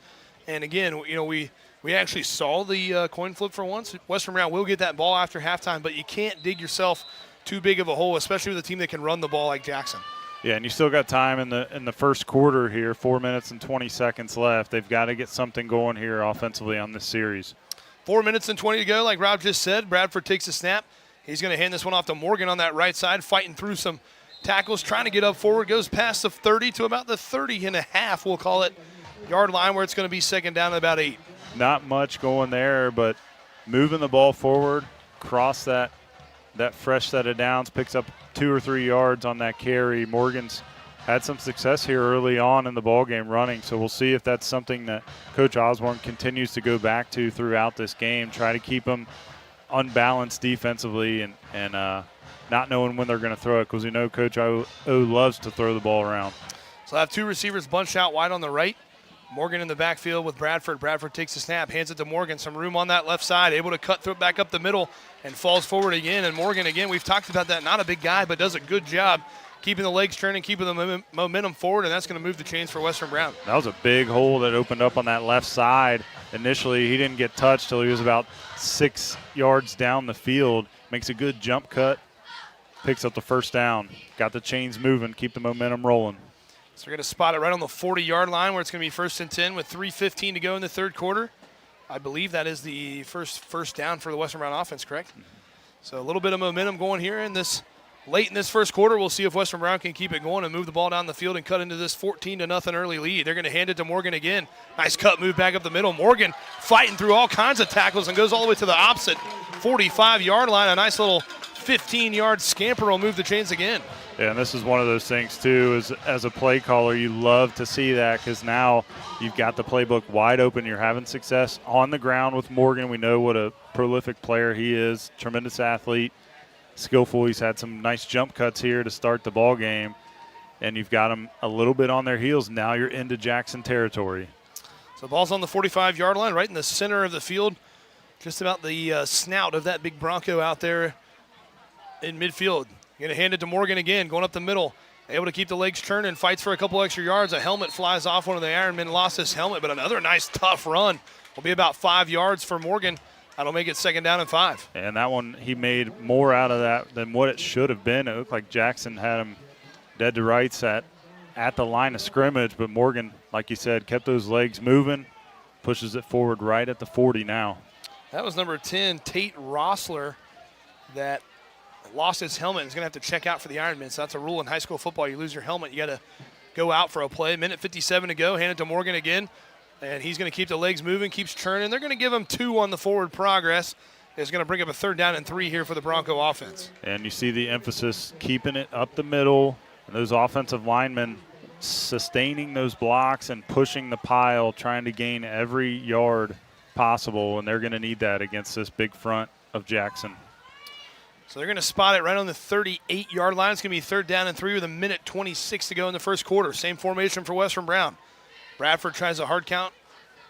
And again, you know, we actually saw the coin flip for once. Western Brown will get that ball after halftime, but you can't dig yourself too big of a hole, especially with a team that can run the ball like Jackson. Yeah, and you still got time in the first quarter here, 4 minutes and 20 seconds left. They've got to get something going here offensively on this series. 4 minutes and 20 to go, like Rob just said. Bradford takes a snap. He's going to hand this one off to Morgan on that right side, fighting through some tackles, trying to get up forward. Goes past the 30 to about the 30.5, we'll call it, yard line, where it's going to be second down at about 8. Not much going there, but moving the ball forward, cross that fresh set of downs, picks up 2 or 3 yards on that carry. Morgan's had some success here early on in the ballgame running, so we'll see if that's something that Coach Osborne continues to go back to throughout this game, try to keep them unbalanced defensively and not knowing when they're going to throw it, because we know Coach O loves to throw the ball around. So I have 2 receivers bunched out wide on the right. Morgan in the backfield with Bradford. Bradford takes the snap, hands it to Morgan. Some room on that left side, able to cut through back up the middle and falls forward again. And Morgan, again, we've talked about that, not a big guy, but does a good job keeping the legs turning, keeping the momentum forward, and that's going to move the chains for Western Brown. That was a big hole that opened up on that left side. Initially, he didn't get touched till he was about 6 yards down the field. Makes a good jump cut, picks up the first down. Got the chains moving, keep the momentum rolling. So we're going to spot it right on the 40-yard line, where it's going to be 1st and 10 with 3:15 to go in the third quarter. I believe that is the first down for the Western Brown offense, correct? So a little bit of momentum going here in this late in this first quarter. We'll see if Western Brown can keep it going and move the ball down the field and cut into this 14-0 early lead. They're going to hand it to Morgan again. Nice cut move back up the middle. Morgan fighting through all kinds of tackles and goes all the way to the opposite 45-yard line. A nice little 15-yard scamper will move the chains again. Yeah, and this is one of those things, too, is as a play caller, you love to see that, because now you've got the playbook wide open. You're having success on the ground with Morgan. We know what a prolific player he is, tremendous athlete, skillful. He's had some nice jump cuts here to start the ball game, and you've got them a little bit on their heels. Now you're into Jackson territory. So the ball's on the 45-yard line, right in the center of the field, just about the snout of that big Bronco out there in midfield. Going to hand it to Morgan again, going up the middle. Able to keep the legs turning, fights for a couple extra yards. A helmet flies off. One of the Ironmen lost his helmet, but another nice, tough run. Will be about 5 yards for Morgan. That'll make it second down and 5. And that one, he made more out of that than what it should have been. It looked like Jackson had him dead to rights at the line of scrimmage, but Morgan, like you said, kept those legs moving, pushes it forward right at the 40 now. That was number 10, Tate Rossler, that lost his helmet and is going to have to check out for the Ironmen. So that's a rule in high school football. You lose your helmet, you got to go out for a play. Minute 57 to go. Hand it to Morgan again. And he's going to keep the legs moving, keeps churning. They're going to give him 2 on the forward progress. It's going to bring up a 3rd down and 3 here for the Bronco offense. And you see the emphasis keeping it up the middle. And those offensive linemen sustaining those blocks and pushing the pile, trying to gain every yard possible. And they're going to need that against this big front of Jackson. So they're going to spot it right on the 38-yard line. It's going to be 3rd down and 3 with a minute 26 to go in the first quarter. Same formation for Western Brown. Bradford tries a hard count.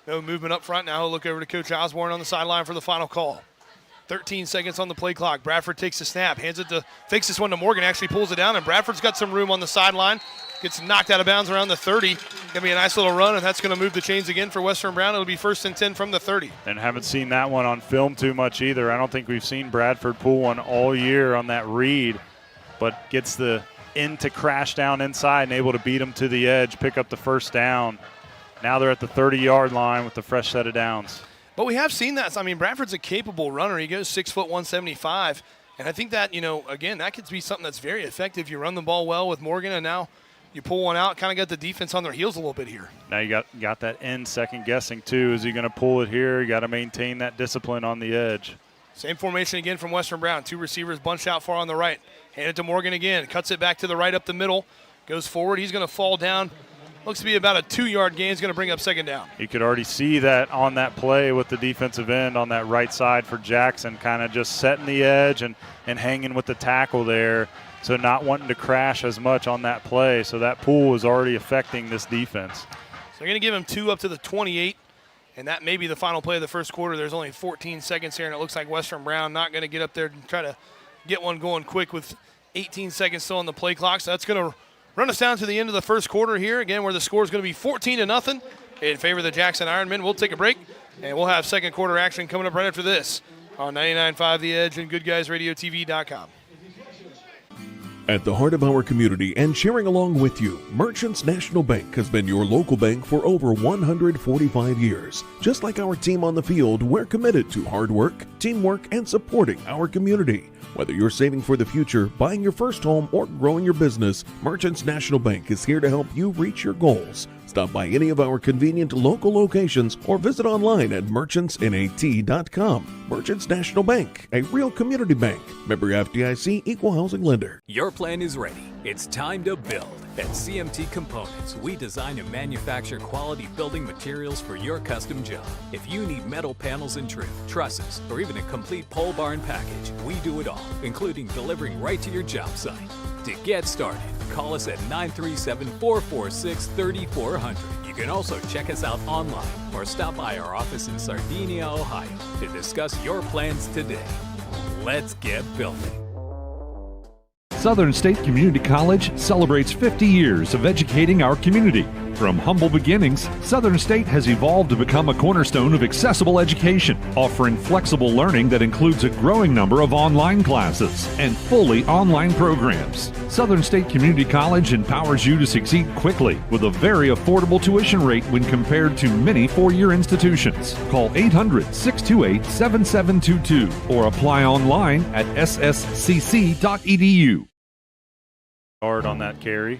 No movement up front. Now he'll look over to Coach Osborne on the sideline for the final call. 13 seconds on the play clock. Bradford takes the snap, fakes this one to Morgan, actually pulls it down, and Bradford's got some room on the sideline. Gets knocked out of bounds around the 30. Going to be a nice little run, and that's going to move the chains again for Western Brown. It'll be 1st and 10 from the 30. And haven't seen that one on film too much either. I don't think we've seen Bradford pull one all year on that read, but gets the end to crash down inside and able to beat them to the edge, pick up the 1st down. Now they're at the 30-yard line with the fresh set of downs. But we have seen that. I mean, Bradford's a capable runner. He goes 6 foot 175. And I think that, again, that could be something that's very effective. You run the ball well with Morgan, and now you pull one out, kind of got the defense on their heels a little bit here. Now you got that end second guessing too. Is he going to pull it here? You got to maintain that discipline on the edge. Same formation again from Western Brown. 2 receivers bunched out far on the right. Hand it to Morgan again. Cuts it back to the right up the middle. Goes forward. He's going to fall down. Looks to be about a 2-yard gain. He's going to bring up 2nd down. You could already see that on that play with the defensive end on that right side for Jackson, kind of just setting the edge and hanging with the tackle there. So not wanting to crash as much on that play. So that pull was already affecting this defense. So they're going to give him 2 up to the 28, and that may be the final play of the first quarter. There's only 14 seconds here, and it looks like Western Brown not going to get up there and try to get one going quick with 18 seconds still on the play clock. So that's going to run us down to the end of the first quarter here, again, where the score is going to be 14-0 in favor of the Jackson Ironmen. We'll take a break, and we'll have second quarter action coming up right after this on 99.5 The Edge and GoodGuysRadioTV.com. At the heart of our community and cheering along with you, Merchants National Bank has been your local bank for over 145 years. Just like our team on the field, we're committed to hard work, teamwork, and supporting our community. Whether you're saving for the future, buying your first home, or growing your business, Merchants National Bank is here to help you reach your goals. Stop by any of our convenient local locations or visit online at merchantsnat.com. Merchants National Bank, a real community bank. Member FDIC, equal housing lender. Your plan is ready. It's time to build. At CMT Components, we design and manufacture quality building materials for your custom job. If you need metal panels and trim, trusses, or even a complete pole barn package, we do it all, including delivering right to your job site. To get started, call us at 937-446-3400. You can also check us out online or stop by our office in Sardinia, Ohio to discuss your plans today. Let's get building. Southern State Community College celebrates 50 years of educating our community. From humble beginnings, Southern State has evolved to become a cornerstone of accessible education, offering flexible learning that includes a growing number of online classes and fully online programs. Southern State Community College empowers you to succeed quickly with a very affordable tuition rate when compared to many four-year institutions. Call 800-628-7722 or apply online at sscc.edu. Hard on that carry.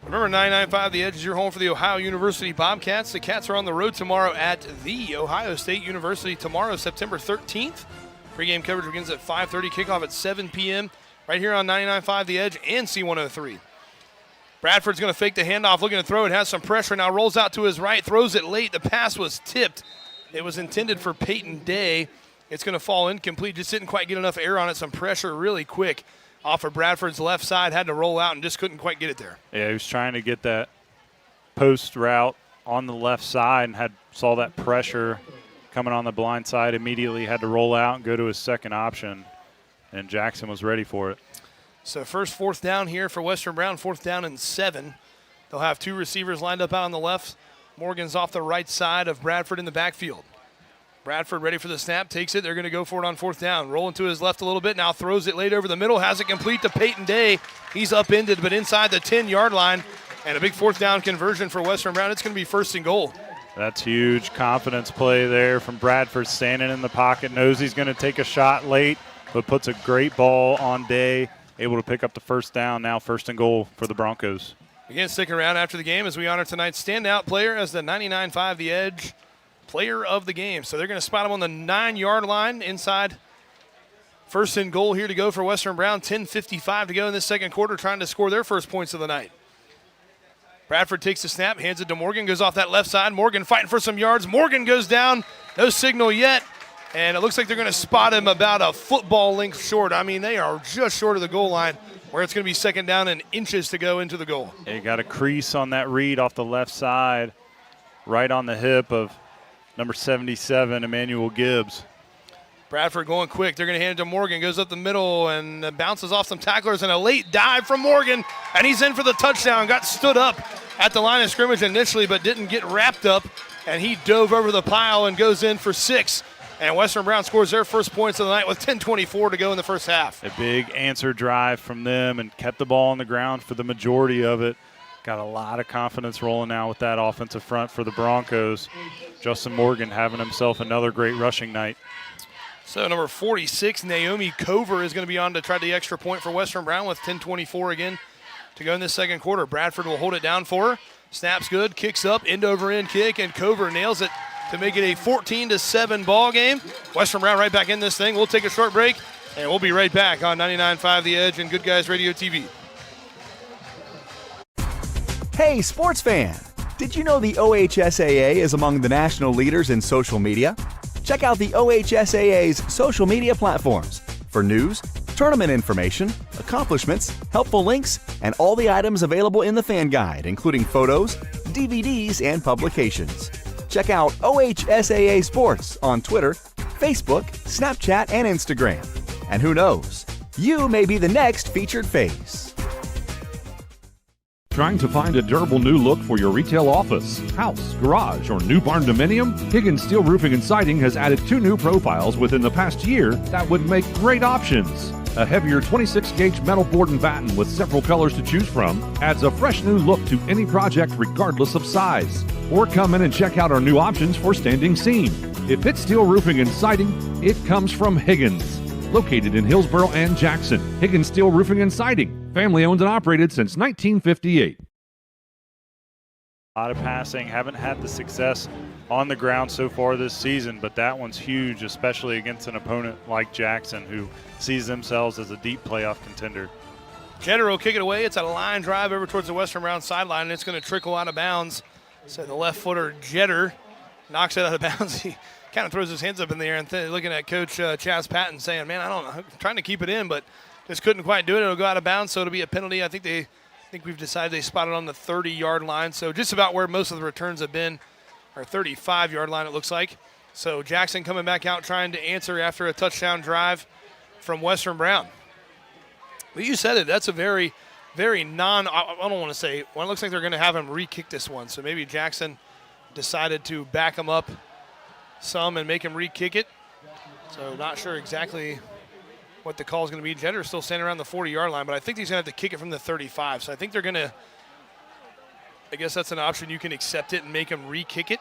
Remember, 99.5 The Edge is your home for the Ohio University Bobcats. The Cats are on the road tomorrow at The Ohio State University tomorrow, September 13th. Pregame coverage begins at 5:30, kickoff at 7 p.m. right here on 99.5 The Edge and C103. Bradford's going to fake the handoff, looking to throw it, has some pressure, now rolls out to his right, throws it late. The pass was tipped. It was intended for Peyton Day. It's going to fall incomplete, just didn't quite get enough air on it, some pressure really quick. Off of Bradford's left side, had to roll out and just couldn't quite get it there. Yeah, he was trying to get that post route on the left side and saw that pressure coming on the blind side, immediately had to roll out and go to his second option, and Jackson was ready for it. So first 4th down here for Western Brown, 4th down and 7. They'll have 2 receivers lined up out on the left. Morgan's off the right side of Bradford in the backfield. Bradford ready for the snap, takes it. They're going to go for it on 4th down. Rolling to his left a little bit, now throws it late over the middle, has it complete to Peyton Day. He's upended, but inside the 10-yard line. And a big 4th down conversion for Western Brown. It's going to be 1st and goal. That's huge confidence play there from Bradford, standing in the pocket, knows he's going to take a shot late, but puts a great ball on Day, able to pick up the first down, now 1st and goal for the Broncos. Again, sticking around after the game as we honor tonight's standout player as the 99.5 The Edge player of the game. So they're going to spot him on the 9-yard line inside. 1st and goal here to go for Western Brown. 10:55 to go in this second quarter, trying to score their first points of the night. Bradford takes the snap, hands it to Morgan, goes off that left side. Morgan fighting for some yards. Morgan goes down. No signal yet. And it looks like they're going to spot him about a football length short. I mean, they are just short of the goal line where it's going to be second down and inches to go into the goal. They got a crease on that read off the left side, right on the hip of number 77, Emmanuel Gibbs. Bradford going quick. They're going to hand it to Morgan. Goes up the middle and bounces off some tacklers, and a late dive from Morgan. And he's in for the touchdown. Got stood up at the line of scrimmage initially, but didn't get wrapped up. And he dove over the pile and goes in for 6. And Western Brown scores their first points of the night with 10:24 to go in the first half. A big answer drive from them and kept the ball on the ground for the majority of it. Got a lot of confidence rolling now with that offensive front for the Broncos. Justin Morgan having himself another great rushing night. So number 46, Naomi Cover, is going to be on to try the extra point for Western Brown with 10:24 again to go in this second quarter. Bradford will hold it down for her. Snaps good, kicks up, end-over-end kick, and Cover nails it to make it a 14-7 ball game. Western Brown right back in this thing. We'll take a short break, and we'll be right back on 99.5 The Edge and Good Guys Radio TV. Hey, sports fan! Did you know the OHSAA is among the national leaders in social media? Check out the OHSAA's social media platforms for news, tournament information, accomplishments, helpful links, and all the items available in the fan guide, including photos, DVDs, and publications. Check out OHSAA Sports on Twitter, Facebook, Snapchat, and Instagram. And who knows, you may be the next featured face. Trying to find a durable new look for your retail office, house, garage, or new barn dominium? Higgins Steel Roofing and Siding has added 2 new profiles within the past year that would make great options. A heavier 26-gauge metal board and batten with several colors to choose from adds a fresh new look to any project regardless of size. Or come in and check out our new options for standing seam. If it's steel roofing and siding, it comes from Higgins. Located in Hillsboro and Jackson, Higgins Steel Roofing and Siding. Family owned and operated since 1958. A lot of passing, haven't had the success on the ground so far this season, but that one's huge, especially against an opponent like Jackson, who sees themselves as a deep playoff contender. Jetter will kick it away. It's a line drive over towards the Western Brown sideline, and it's going to trickle out of bounds. So the left footer, Jetter, knocks it out of bounds. He kind of throws his hands up in the air and looking at Coach Chaz Patton saying, man, I don't know, I'm trying to keep it in, but just couldn't quite do it. It'll go out of bounds, so it'll be a penalty. I think we've decided they spotted on the 30-yard line, so just about where most of the returns have been, or 35-yard line it looks like. So Jackson coming back out trying to answer after a touchdown drive from Western Brown. Well, you said it. That's a very, very I don't want to say, well, it looks like they're going to have him re-kick this one, so maybe Jackson decided to back him up some and make him re-kick it. So not sure exactly what the call is going to be. Jetter's still standing around the 40-yard line, but I think he's going to have to kick it from the 35. So I think they're going to, I guess that's an option. You can accept it and make him re-kick it.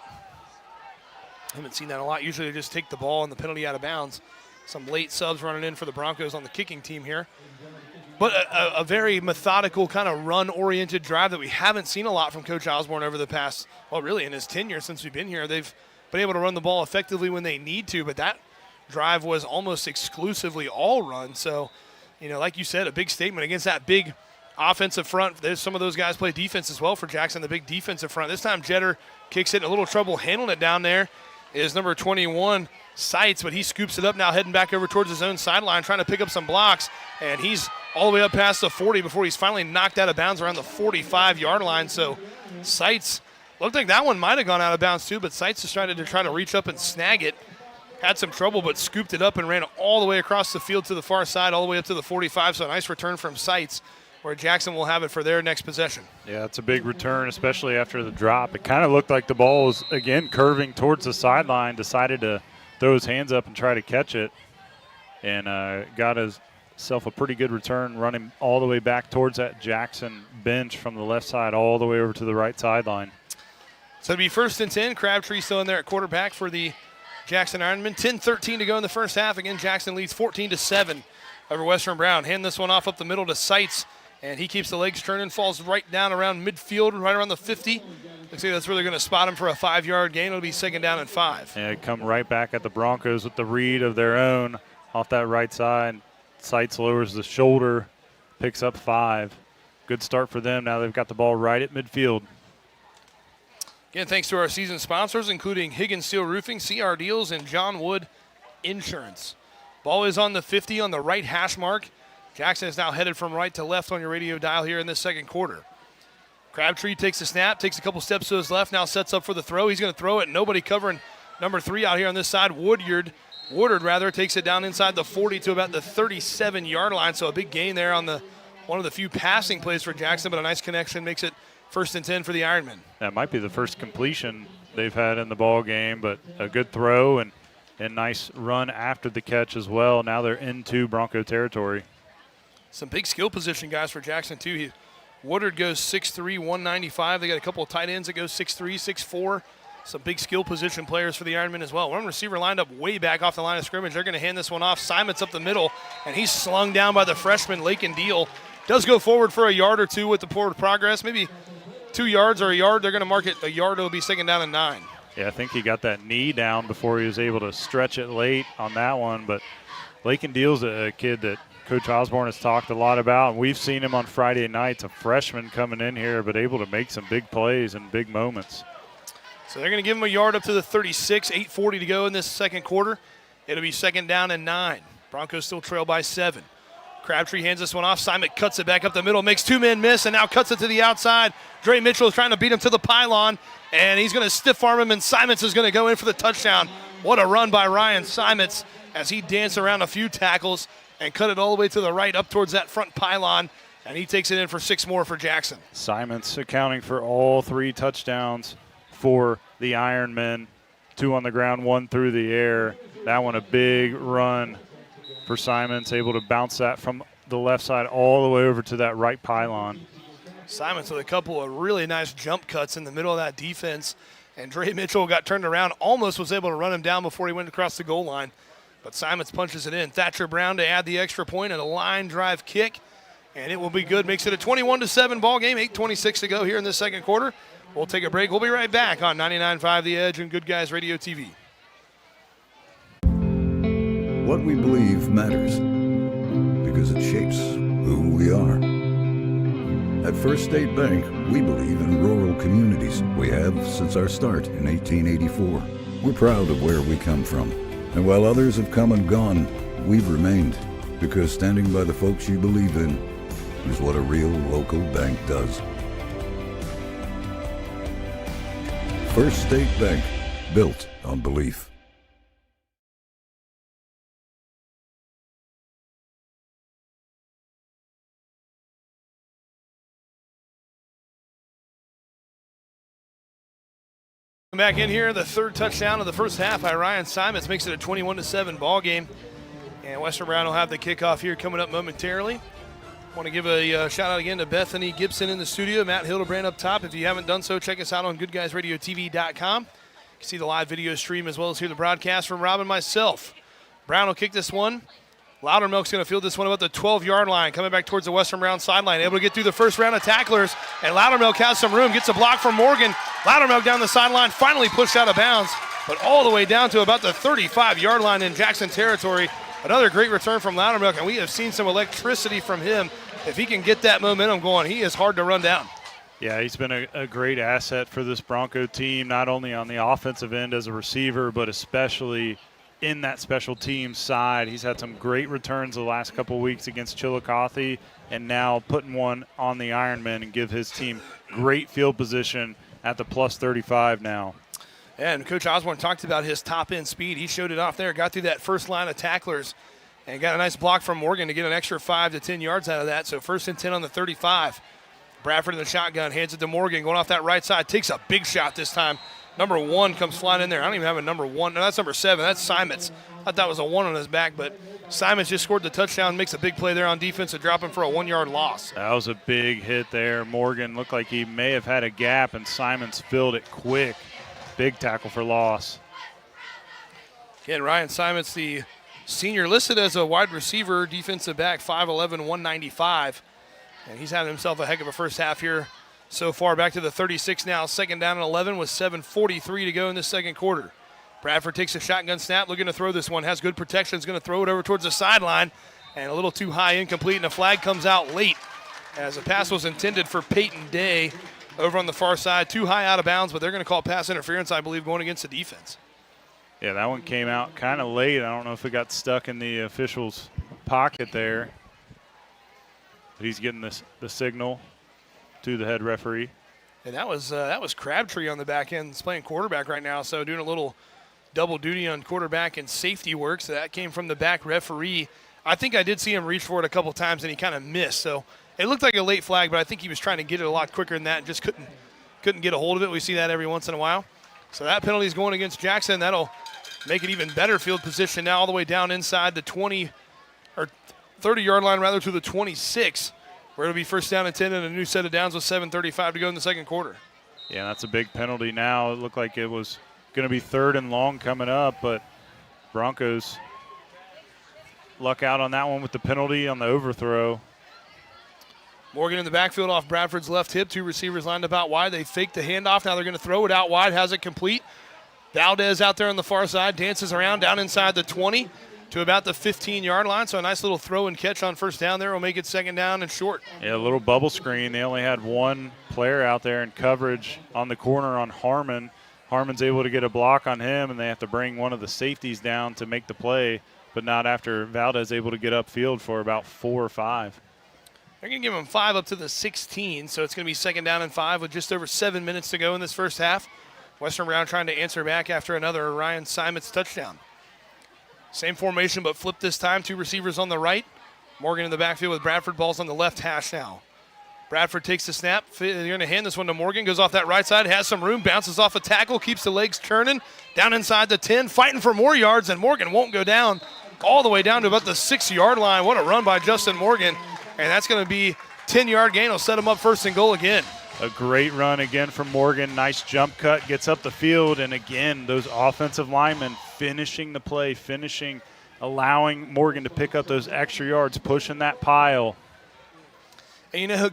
I haven't seen that a lot. Usually they just take the ball and the penalty out of bounds. Some late subs running in for the Broncos on the kicking team here. But a very methodical kind of run-oriented drive that we haven't seen a lot from Coach Osborne over the past, well, really in his tenure since we've been here. They've been able to run the ball effectively when they need to, but that drive was almost exclusively all run. So, like you said, a big statement against that big offensive front. There's some of those guys play defense as well for Jackson, the big defensive front. This time Jetter kicks it in a little trouble handling it down there. Is number 21, Seitz, but he scoops it up now, heading back over towards his own sideline, trying to pick up some blocks, and he's all the way up past the 40 before he's finally knocked out of bounds around the 45-yard line. So Seitz, looked like that one might have gone out of bounds too, but Seitz decided to try to reach up and snag it. Had some trouble, but scooped it up and ran it all the way across the field to the far side, all the way up to the 45. So a nice return from Seitz, where Jackson will have it for their next possession. Yeah, it's a big return, especially after the drop. It kind of looked like the ball was, again, curving towards the sideline, decided to throw his hands up and try to catch it, and got himself a pretty good return, running all the way back towards that Jackson bench from the left side all the way over to the right sideline. So it'll be 1st and 10. Crabtree still in there at quarterback for the Jackson Ironmen. 10-13 to go in the first half. Again, Jackson leads 14-7 over Western Brown. Hand this one off up the middle to Seitz, and he keeps the legs turning, falls right down around midfield, right around the 50. Looks like that's where they're going to spot him for a 5-yard gain. It'll be 2nd down and 5. And come right back at the Broncos with the read of their own off that right side. Seitz lowers the shoulder, picks up 5. Good start for them. Now they've got the ball right at midfield. Again, thanks to our season sponsors, including Higgins Steel Roofing, CR Deals, and John Wood Insurance. Ball is on the 50 on the right hash mark. Jackson is now headed from right to left on your radio dial here in this second quarter. Crabtree takes the snap, takes a couple steps to his left, now sets up for the throw. He's going to throw it. Nobody covering number 3 out here on this side. Woodard takes it down inside the 40 to about the 37-yard line. So a big gain there on the one of the few passing plays for Jackson, but a nice connection makes it 1st and 10 for the Ironmen. That might be the first completion they've had in the ball game, but a good throw and nice run after the catch as well. Now they're into Bronco territory. Some big skill position guys for Jackson, too. Woodard goes 6'3", 195. They got a couple of tight ends that go 6'3", 6'4". Some big skill position players for the Ironmen as well. One receiver lined up way back off the line of scrimmage. They're going to hand this one off. Simon's up the middle, and he's slung down by the freshman, Lakin Deal. Does go forward for a yard or two with the forward progress. Maybe 2 yards or a yard. They're going to mark it a yard. It'll be 2nd down and 9. Yeah, I think he got that knee down before he was able to stretch it late on that one. But Lakin Deal's a kid that Coach Osborne has talked a lot about, and we've seen him on Friday nights, a freshman coming in here, but able to make some big plays and big moments. So they're going to give him a yard up to the 36, 8:40 to go in this second quarter. It'll be 2nd down and 9. Broncos still trail by 7. Crabtree hands this one off. Simon cuts it back up the middle, makes 2 men miss, and now cuts it to the outside. Dre Mitchell is trying to beat him to the pylon, and he's going to stiff arm him, and Simons is going to go in for the touchdown. What a run by Ryan Simons as he danced around a few tackles and cut it all the way to the right up towards that front pylon, and he takes it in for 6 more for Jackson. Simons accounting for all 3 touchdowns for the Ironmen. 2 on the ground, 1 through the air. That one a big run for Simons, able to bounce that from the left side all the way over to that right pylon. Simons with a couple of really nice jump cuts in the middle of that defense, and Dre Mitchell got turned around, almost was able to run him down before he went across the goal line, but Simons punches it in. Thatcher Brown to add the extra point and a line drive kick, and it will be good. Makes it a 21-7 ball game, 8:26 to go here in the second quarter. We'll take a break. We'll be right back on 99.5 The Edge and Good Guys Radio TV. What we believe matters because it shapes who we are. At First State Bank, we believe in rural communities. We have since our start in 1884. We're proud of where we come from. And while others have come and gone, we've remained because standing by the folks you believe in is what a real local bank does. First State Bank, built on belief. Back in here, the third touchdown of the first half by Ryan Simons makes it a 21-7 ball game. And Western Brown will have the kickoff here coming up momentarily. Want to give a shout out again to Bethany Gibson in the studio, Matt Hildebrand up top. If you haven't done so, check us out on goodguysradiotv.com. You can see the live video stream as well as hear the broadcast from Rob and myself. Brown will kick this one. Loudermilk's going to field this one about the 12-yard line, coming back towards the Western Brown sideline. Able to get through the first round of tacklers, and Loudermilk has some room. Gets a block from Morgan. Loudermilk down the sideline, finally pushed out of bounds, but all the way down to about the 35-yard line in Jackson territory. Another great return from Loudermilk, and we have seen some electricity from him. If he can get that momentum going, he is hard to run down. Yeah, he's been a great asset for this Bronco team, not only on the offensive end as a receiver, but especially in that special team side. He's had some great returns the last couple weeks against Chillicothe, and now putting one on the Ironmen and give his team great field position at the plus 35 now. And Coach Osborne talked about his top-end speed. He showed it off there, got through that first line of tacklers, and got a nice block from Morgan to get an extra 5 to 10 yards out of that. So 1st and 10 on the 35. Bradford in the shotgun, hands it to Morgan, going off that right side, takes a big shot this time. Number 1 comes flying in there. I don't even have a number 1. No, that's number 7. That's Simons. I thought that was a 1 on his back, but Simons just scored the touchdown, makes a big play there on defense to drop him for a 1-yard loss. That was a big hit there. Morgan looked like he may have had a gap, and Simons filled it quick. Big tackle for loss. Again, Ryan Simons, the senior, listed as a wide receiver, defensive back, 5'11", 195. And he's having himself a heck of a first half here so far. Back to the 36 now, second down and 11 with 7:43 to go in this second quarter. Bradford takes a shotgun snap, looking to throw this one. Has good protection, is going to throw it over towards the sideline. And a little too high, incomplete, and a flag comes out late as the pass was intended for Peyton Day over on the far side. Too high out of bounds, but they're going to call pass interference, I believe, going against the defense. Yeah, that one came out kind of late. I don't know if it got stuck in the official's pocket there. But he's getting the signal to the head referee. And that was Crabtree on the back end. He's playing quarterback right now, so doing a little double duty on quarterback and safety work. So that came from the back referee. I think I did see him reach for it a couple times, and he kind of missed. So it looked like a late flag, but I think he was trying to get it a lot quicker than that and just couldn't get a hold of it. We see that every once in a while. So that penalty is going against Jackson. That'll make it even better field position now all the way down inside the 20 or 30-yard line, rather, to the 26, where it'll be first down and 10 and a new set of downs with 7:35 to go in the second quarter. Yeah, that's a big penalty now. It looked like it was going to be third and long coming up, but Broncos luck out on that one with the penalty on the overthrow. Morgan in the backfield off Bradford's left hip. Two receivers lined up out wide. They faked the handoff. Now they're going to throw it out wide. Has it complete. Valdez out there on the far side. Dances around down inside the 20 to about the 15-yard line. So a nice little throw and catch on first down there will make it second down and short. Yeah, a little bubble screen. They only had one player out there in coverage on the corner on Harmon. Harmon's able to get a block on him, and they have to bring one of the safeties down to make the play, but not after Valdez able to get upfield for about 4 or 5. They're going to give him 5 up to the 16, so it's going to be second down and 5 with just over 7 minutes to go in this first half. Western Brown trying to answer back after another Ryan Simons touchdown. Same formation, but flipped this time. Two receivers on the right. Morgan in the backfield with Bradford. Ball's on the left hash now. Bradford takes the snap. They're going to hand this one to Morgan. Goes off that right side. Has some room. Bounces off a tackle. Keeps the legs churning. Down inside the 10. Fighting for more yards, and Morgan won't go down. All the way down to about the 6-yard line. What a run by Justin Morgan. And that's going to be 10-yard gain. Will set him up first and goal again. A great run again from Morgan. Nice jump cut. Gets up the field. And again, those offensive linemen finishing the play. Allowing Morgan to pick up those extra yards. Pushing that pile. And, you know,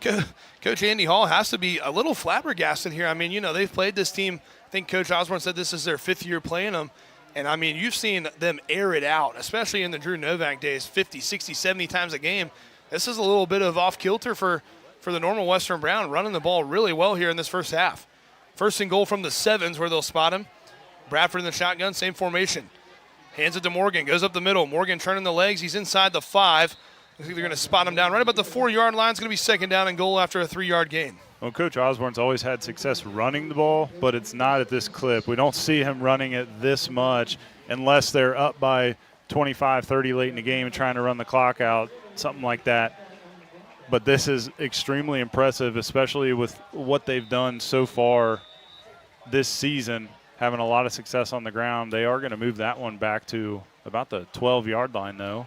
Coach Andy Hall has to be a little flabbergasted here. I mean, you know, they've played this team. I think Coach Osborne said this is their 5th year playing them. And, I mean, you've seen them air it out, especially in the Drew Novak days, 50, 60, 70 times a game. This is a little bit of off-kilter for the normal Western Brown, running the ball really well here in this first half. First and goal from the 7s where they'll spot him. Bradford in the shotgun, same formation. Hands it to Morgan, goes up the middle. Morgan turning the legs. He's inside the 5. I think they're going to spot him down right about the 4-yard line. It's going to be second down and goal after a 3-yard gain. Well, Coach Osborne's always had success running the ball, but it's not at this clip. We don't see him running it this much unless they're up by 25, 30 late in the game and trying to run the clock out, something like that. But this is extremely impressive, especially with what they've done so far this season, having a lot of success on the ground. They are going to move that one back to about the 12-yard line, though.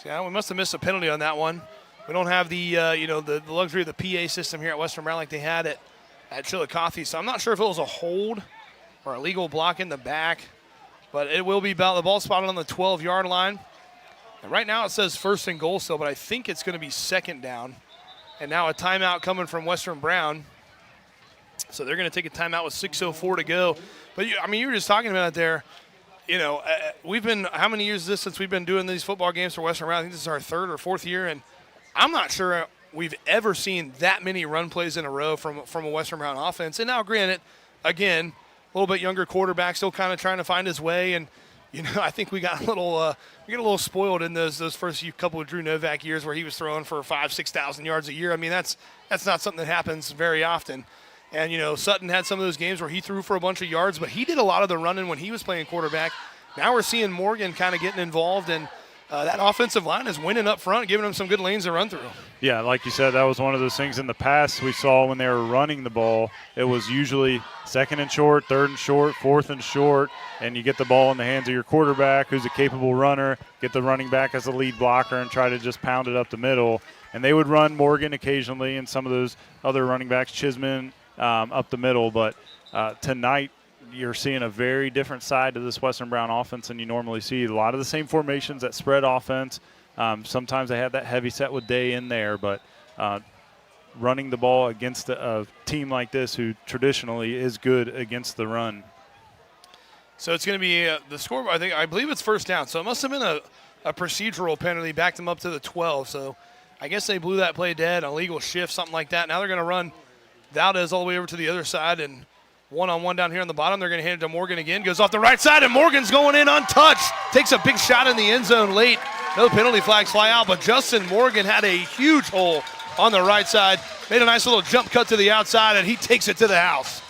Yeah, we must have missed a penalty on that one. We don't have the the luxury of the PA system here at Western Brown like they had at Chillicothe. So I'm not sure if it was a hold or a legal block in the back, but it will be about the ball spotted on the 12-yard line. And right now it says first and goal still, but I think it's going to be second down. And now a timeout coming from Western Brown. So they're going to take a timeout with 6:04 to go. But you were just talking about it there. You know, we've been, how many years is this since we've been doing these football games for Western Brown? I think this is our 3rd or 4th year, and I'm not sure we've ever seen that many run plays in a row from a Western Brown offense. And now, granted, again, a little bit younger quarterback, still kind of trying to find his way. And, you know, I think we got a little spoiled in those first couple of Drew Novak years where he was throwing for 5,000, 6,000 yards a year. I mean, that's not something that happens very often. And, you know, Sutton had some of those games where he threw for a bunch of yards, but he did a lot of the running when he was playing quarterback. Now we're seeing Morgan kind of getting involved, and, that offensive line is winning up front, giving them some good lanes to run through. Yeah, like you said, that was one of those things in the past we saw when they were running the ball. It was usually 2nd and short, 3rd and short, 4th and short, and you get the ball in the hands of your quarterback, who's a capable runner, get the running back as a lead blocker and try to just pound it up the middle. And they would run Morgan occasionally and some of those other running backs, Chisman, up the middle. But tonight you're seeing a very different side to this Western Brown offense than you normally see. A lot of the same formations, that spread offense. Sometimes they had that heavy set with Day in there, but running the ball against a team like this who traditionally is good against the run. So it's going to be the score, I believe it's first down. So it must have been a procedural penalty, backed them up to the 12. So I guess they blew that play dead, a legal shift, something like that. Now they're going to run Valdez all the way over to the other side, and one-on-one down here on the bottom. They're going to hand it to Morgan again. Goes off the right side, and Morgan's going in untouched. Takes a big shot in the end zone late. No penalty flags fly out, but Justin Morgan had a huge hole on the right side. Made a nice little jump cut to the outside, and he takes it to the house.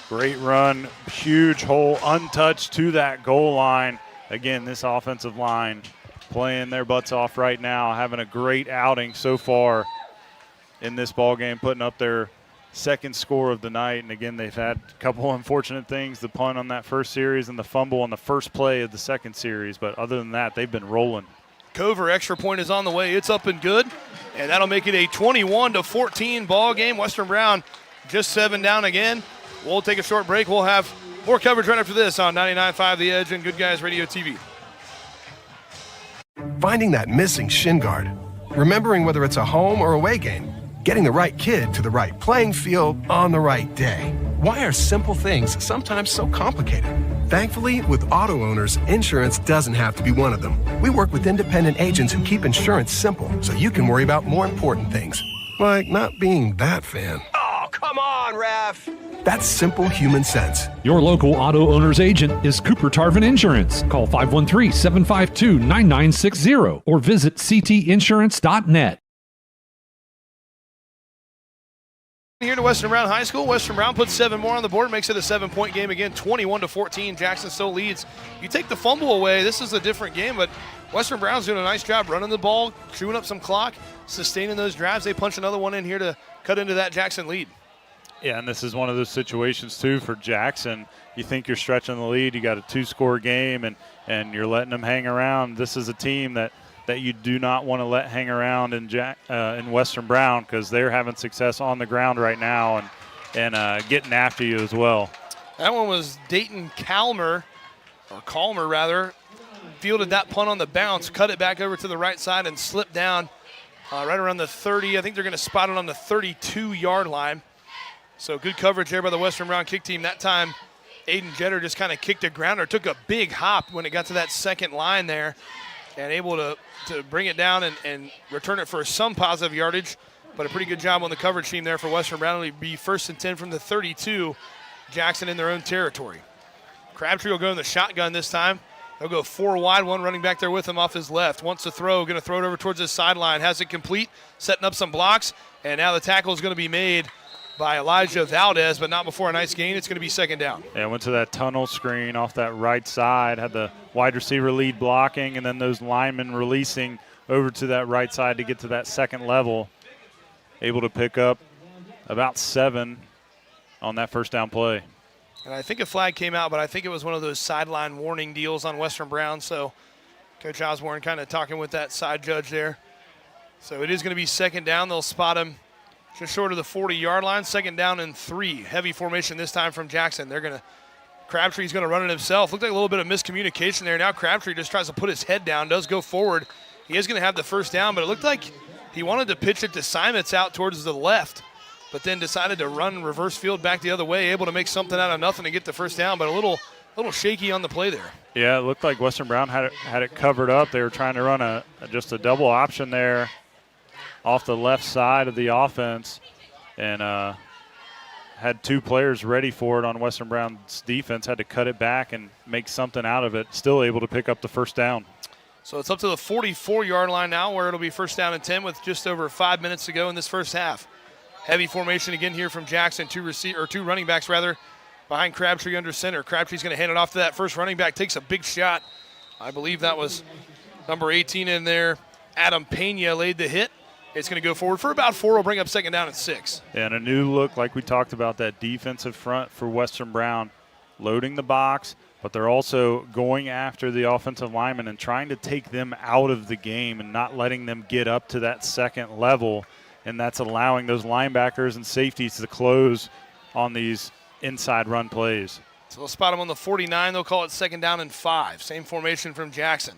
Great run, huge hole, untouched to that goal line. Again, this offensive line playing their butts off right now, having a great outing so far in this ball game, putting up their second score of the night. And again, they've had a couple unfortunate things, the punt on that first series and the fumble on the first play of the second series. But other than that, they've been rolling. Cover extra point is on the way. It's up and good, and that'll make it a 21-14 ball game. Western Brown just 7 down again. We'll take a short break. We'll have more coverage right after this on 99.5 The Edge and Good Guys Radio TV. Finding that missing shin guard, remembering whether it's a home or away game, getting the right kid to the right playing field on the right day. Why are simple things sometimes so complicated? Thankfully, with auto owners, insurance doesn't have to be one of them. We work with independent agents who keep insurance simple so you can worry about more important things, like not being that fan. Oh, come on, ref. That's simple human sense. Your local auto owner's agent is Cooper Tarvin Insurance. Call 513-752-9960 or visit ctinsurance.net. Here to Western Brown High School. Western Brown puts 7 more on the board, makes it a 7-point game again, 21-14. Jackson still leads. You take the fumble away, this is a different game, but Western Brown's doing a nice job running the ball, chewing up some clock, sustaining those drives. They punch another one in here to cut into that Jackson lead. Yeah, and this is one of those situations, too, for Jackson. You think you're stretching the lead, you got a 2-score game, and you're letting them hang around. This is a team that you do not want to let hang around in Western Brown, because they're having success on the ground right now and getting after you as well. That one was Dayton Calmer, fielded that punt on the bounce, cut it back over to the right side and slipped down right around the 30. I think they're going to spot it on the 32-yard line. So good coverage there by the Western Brown kick team. That time, Aiden Jetter just kind of kicked a grounder, took a big hop when it got to that second line there, and able to bring it down and return it for some positive yardage. But a pretty good job on the coverage team there for Western Brown. It'll be 1st and 10 from the 32. Jackson in their own territory. Crabtree will go in the shotgun this time. They'll go 4 wide, one running back there with him off his left. Wants to throw, going to throw it over towards his sideline. Has it complete, setting up some blocks. And now the tackle is going to be made by Elijah Valdez, but not before a nice gain. It's going to be 2nd down. Yeah, went to that tunnel screen off that right side, had the wide receiver lead blocking, and then those linemen releasing over to that right side to get to that second level. Able to pick up about 7 on that first down play. And I think a flag came out, but I think it was one of those sideline warning deals on Western Brown. So Coach Osborne kind of talking with that side judge there. So it is going to be 2nd down. They'll spot him just short of the 40-yard line. 2nd down and 3. Heavy formation this time from Jackson. Crabtree's going to run it himself. Looked like a little bit of miscommunication there. Now Crabtree just tries to put his head down, does go forward. He is going to have the first down, but it looked like he wanted to pitch it to Simons out towards the left, but then decided to run reverse field back the other way, able to make something out of nothing to get the first down, but a little shaky on the play there. Yeah, it looked like Western Brown had it covered up. They were trying to run just a double option there off the left side of the offense, and had 2 players ready for it on Western Brown's defense, had to cut it back and make something out of it, still able to pick up the first down. So it's up to the 44-yard line now, where it'll be 1st down and 10 with just over 5 minutes to go in this first half. Heavy formation again here from Jackson, 2 running backs behind Crabtree under center. Crabtree's going to hand it off to that first running back, takes a big shot. I believe that was Number 18 in there, Adam Pena laid the hit. It's going to go forward for about 4. We'll bring up second down and 6. And a new look, like we talked about, that defensive front for Western Brown, loading the box, but they're also going after the offensive linemen and trying to take them out of the game and not letting them get up to that second level. And that's allowing those linebackers and safeties to close on these inside run plays. So they'll spot him on the 49. They'll call it second down and 5. Same formation from Jackson.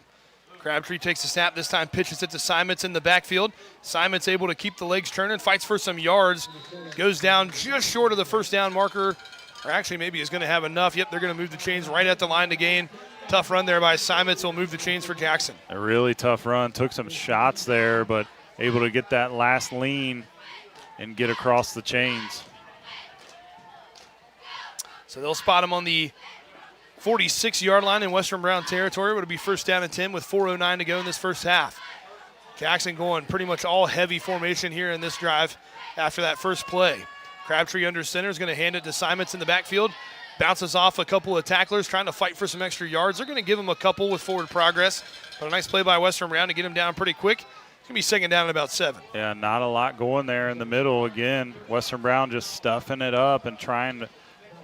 Crabtree takes the snap. This time pitches it to Simons in the backfield. Simons able to keep the legs turning, fights for some yards, goes down just short of the first down marker, or actually maybe is going to have enough. Yep, they're going to move the chains right at the line to gain. Tough run there by Simons. Will move the chains for Jackson. A really tough run. Took some shots there, but able to get that last lean and get across the chains. So they'll spot him on the 46-yard line in Western Brown territory. It'll be first down and 10 with 4:09 to go in this first half. Jackson going pretty much all heavy formation here in this drive after that first play. Crabtree under center is going to hand it to Simons in the backfield. Bounces off a couple of tacklers trying to fight for some extra yards. They're going to give him a couple with forward progress. But a nice play by Western Brown to get him down pretty quick. It's going to be second down at about 7. Yeah, not a lot going there in the middle. Again, Western Brown just stuffing it up and trying to.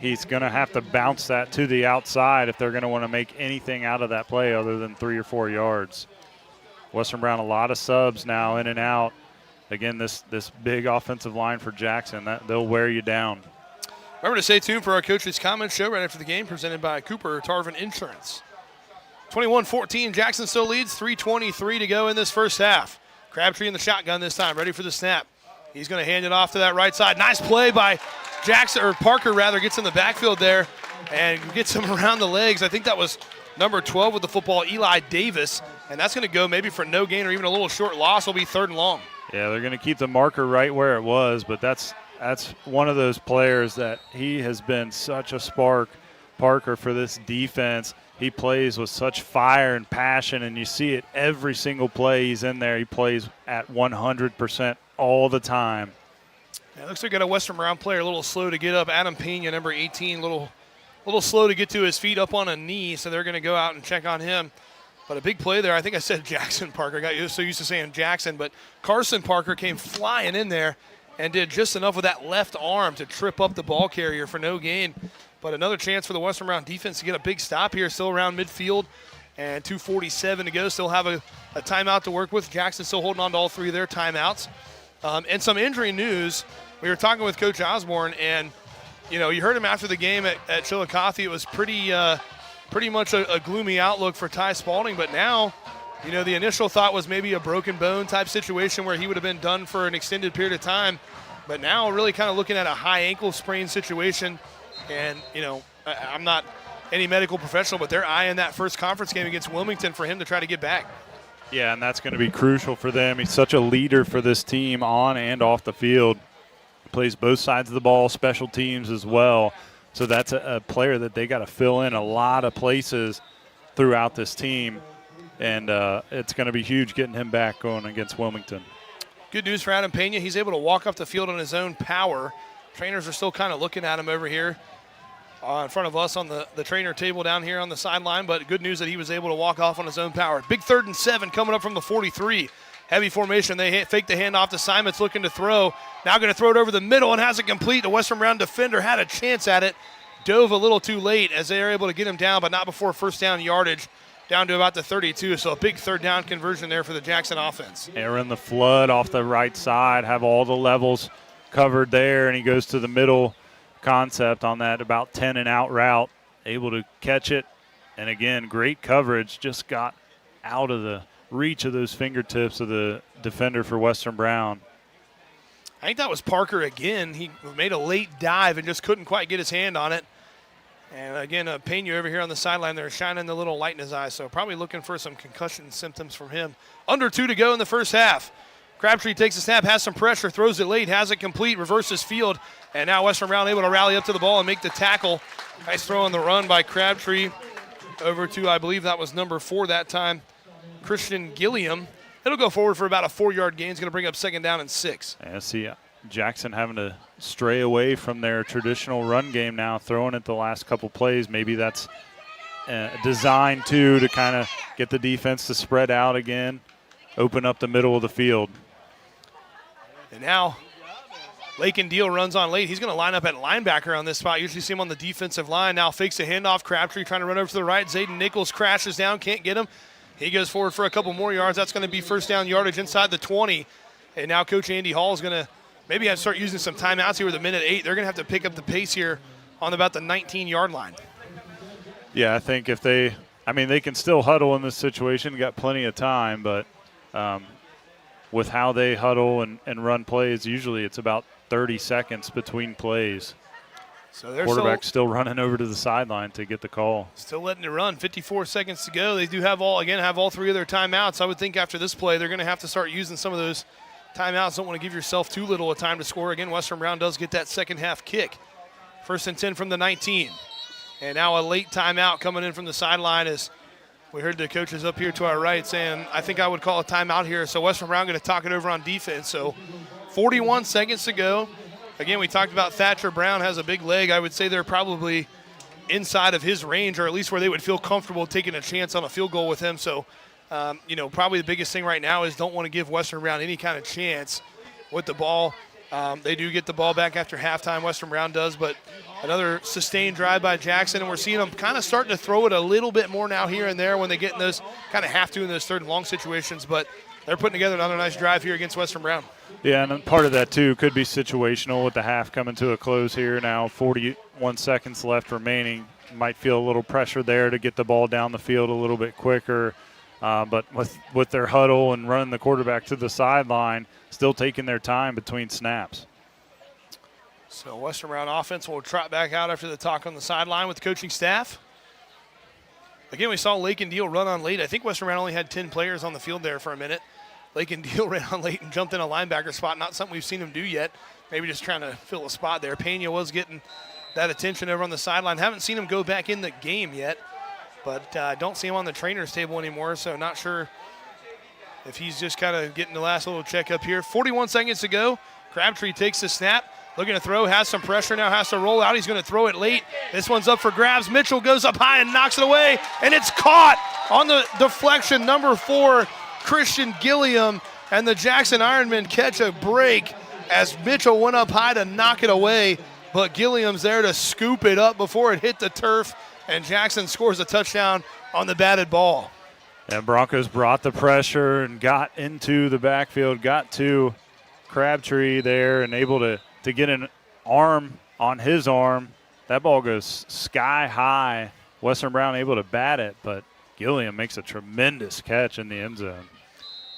He's going to have to bounce that to the outside if they're going to want to make anything out of that play other than 3 or 4 yards. Western Brown, a lot of subs now in and out. Again, this big offensive line for Jackson, they'll wear you down. Remember to stay tuned for our coach's comments show right after the game, presented by Cooper Tarvin Insurance. 21-14, Jackson still leads, 3:23 to go in this first half. Crabtree in the shotgun this time, ready for the snap. He's going to hand it off to that right side. Nice play by Jackson, or Parker rather, gets in the backfield there and gets him around the legs. I think that was number 12 with the football, Eli Davis, and that's going to go maybe for no gain or even a little short loss. Will be 3rd and long. Yeah, they're going to keep the marker right where it was, but that's one of those players that he has been such a spark, Parker, for this defense. He plays with such fire and passion, and you see it every single play he's in there. He plays at 100% all the time. Yeah, looks like we got a Western Brown player a little slow to get up. Adam Pena, number 18, a little slow to get to his feet, up on a knee, so they're going to go out and check on him. But a big play there. I think I said Jackson Parker. I got so used to saying Jackson, but Carson Parker came flying in there and did just enough with that left arm to trip up the ball carrier for no gain. But another chance for the Western Brown defense to get a big stop here, still around midfield, and 2:47 to go. Still have a timeout to work with. Jackson still holding on to all 3 of their timeouts. And some injury news. We were talking with Coach Osborne, and you heard him after the game at Chillicothe. It was pretty much a gloomy outlook for Ty Spalding. But now, the initial thought was maybe a broken bone type situation where he would have been done for an extended period of time. But now really kind of looking at a high ankle sprain situation. And, I'm not any medical professional, but they're eyeing that first conference game against Wilmington for him to try to get back. Yeah, and that's going to be crucial for them. He's such a leader for this team on and off the field. Plays both sides of the ball, special teams as well. So that's a player that they got to fill in a lot of places throughout this team. And it's going to be huge getting him back going against Wilmington. Good news for Adam Pena. He's able to walk off the field on his own power. Trainers are still kind of looking at him over here in front of us on the trainer table down here on the sideline. But good news that he was able to walk off on his own power. Big 3rd and 7 coming up from the 43. Heavy formation. They fake the handoff to Simons, looking to throw. Now going to throw it over the middle and has it complete. The Western Brown defender had a chance at it. Dove a little too late as they were able to get him down, but not before first down yardage, down to about the 32. So a big 3rd down conversion there for the Jackson offense. Aaron the flood off the right side, have all the levels covered there, and he goes to the middle concept on that about 10 and out route, able to catch it. And again, great coverage, just got out of the reach of those fingertips of the defender for Western Brown. I think that was Parker again. He made a late dive and just couldn't quite get his hand on it. And again, Pena over here on the sideline there, shining the little light in his eye, so probably looking for some concussion symptoms from him. Under 2 to go in the first half. Crabtree takes a snap, has some pressure, throws it late, has it complete, reverses field, and now Western Brown able to rally up to the ball and make the tackle. Nice throw on the run by Crabtree over to, I believe that was number 4 that time, Christian Gilliam. It'll go forward for about a 4-yard gain. It's going to bring up second down and 6. I see Jackson having to stray away from their traditional run game now, throwing it the last couple plays. Maybe that's designed to kind of get the defense to spread out again, open up the middle of the field. And now Lakin Deal runs on late. He's going to line up at linebacker on this spot. Usually see him on the defensive line. Now fakes a handoff. Crabtree trying to run over to the right. Zayden Nichols crashes down, can't get him. He goes forward for a couple more yards. That's going to be first down yardage inside the 20. And now Coach Andy Hall is going to maybe have to start using some timeouts here with a minute 8. They're going to have to pick up the pace here on about the 19-yard line. Yeah, I think if they can still huddle in this situation, got plenty of time, but with how they huddle and run plays, usually it's about 30 seconds between plays. So they're quarterback's still running over to the sideline to get the call. Still letting it run. 54 seconds to go. They do have all three of their timeouts. I would think after this play they're going to have to start using some of those timeouts. Don't want to give yourself too little a time to score. Again, Western Brown does get that second half kick. First and 10 from the 19. And now a late timeout coming in from the sideline as we heard the coaches up here to our right saying, I think I would call a timeout here. So Western Brown going to talk it over on defense. So 41 seconds to go. Again, we talked about Thatcher Brown has a big leg. I would say they're probably inside of his range, or at least where they would feel comfortable taking a chance on a field goal with him. So, probably the biggest thing right now is don't want to give Western Brown any kind of chance with the ball. They do get the ball back after halftime, Western Brown does, but another sustained drive by Jackson, and we're seeing them kind of starting to throw it a little bit more now here and there when they get in those, kind of have to in those third and long situations, but they're putting together another nice drive here against Western Brown. Yeah, and then part of that, too, could be situational with the half coming to a close here now. 41 seconds left remaining. Might feel a little pressure there to get the ball down the field a little bit quicker. But with their huddle and running the quarterback to the sideline, still taking their time between snaps. So Western Brown offense will trot back out after the talk on the sideline with the coaching staff. Again, we saw Lakin Deal run on late. I think Western Brown only had 10 players on the field there for a minute. Lakin Deal ran on late and jumped in a linebacker spot. Not something we've seen him do yet. Maybe just trying to fill a spot there. Pena was getting that attention over on the sideline. Haven't seen him go back in the game yet, but don't see him on the trainer's table anymore, so not sure if he's just kind of getting the last little check up here. 41 seconds to go. Crabtree takes the snap. Looking to throw, has some pressure now, has to roll out. He's going to throw it late. This one's up for grabs. Mitchell goes up high and knocks it away, and it's caught on the deflection. Number 4, Christian Gilliam, and the Jackson Ironmen catch a break as Mitchell went up high to knock it away, but Gilliam's there to scoop it up before it hit the turf, and Jackson scores a touchdown on the batted ball. And Broncos brought the pressure and got into the backfield, got to Crabtree there and able to get an arm on his arm. That ball goes sky high. Western Brown able to bat it, but Gilliam makes a tremendous catch in the end zone.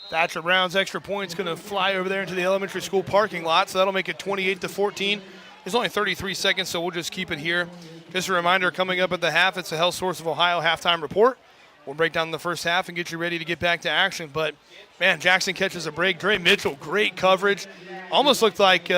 Thatcher Brown's extra point's going to fly over there into the elementary school parking lot, so that'll make it 28-14. There's only 33 seconds, so we'll just keep it here. Just a reminder, coming up at the half, it's the Health Source of Ohio halftime report. We'll break down the first half and get you ready to get back to action. But, man, Jackson catches a break. Dre Mitchell, great coverage. Almost looked like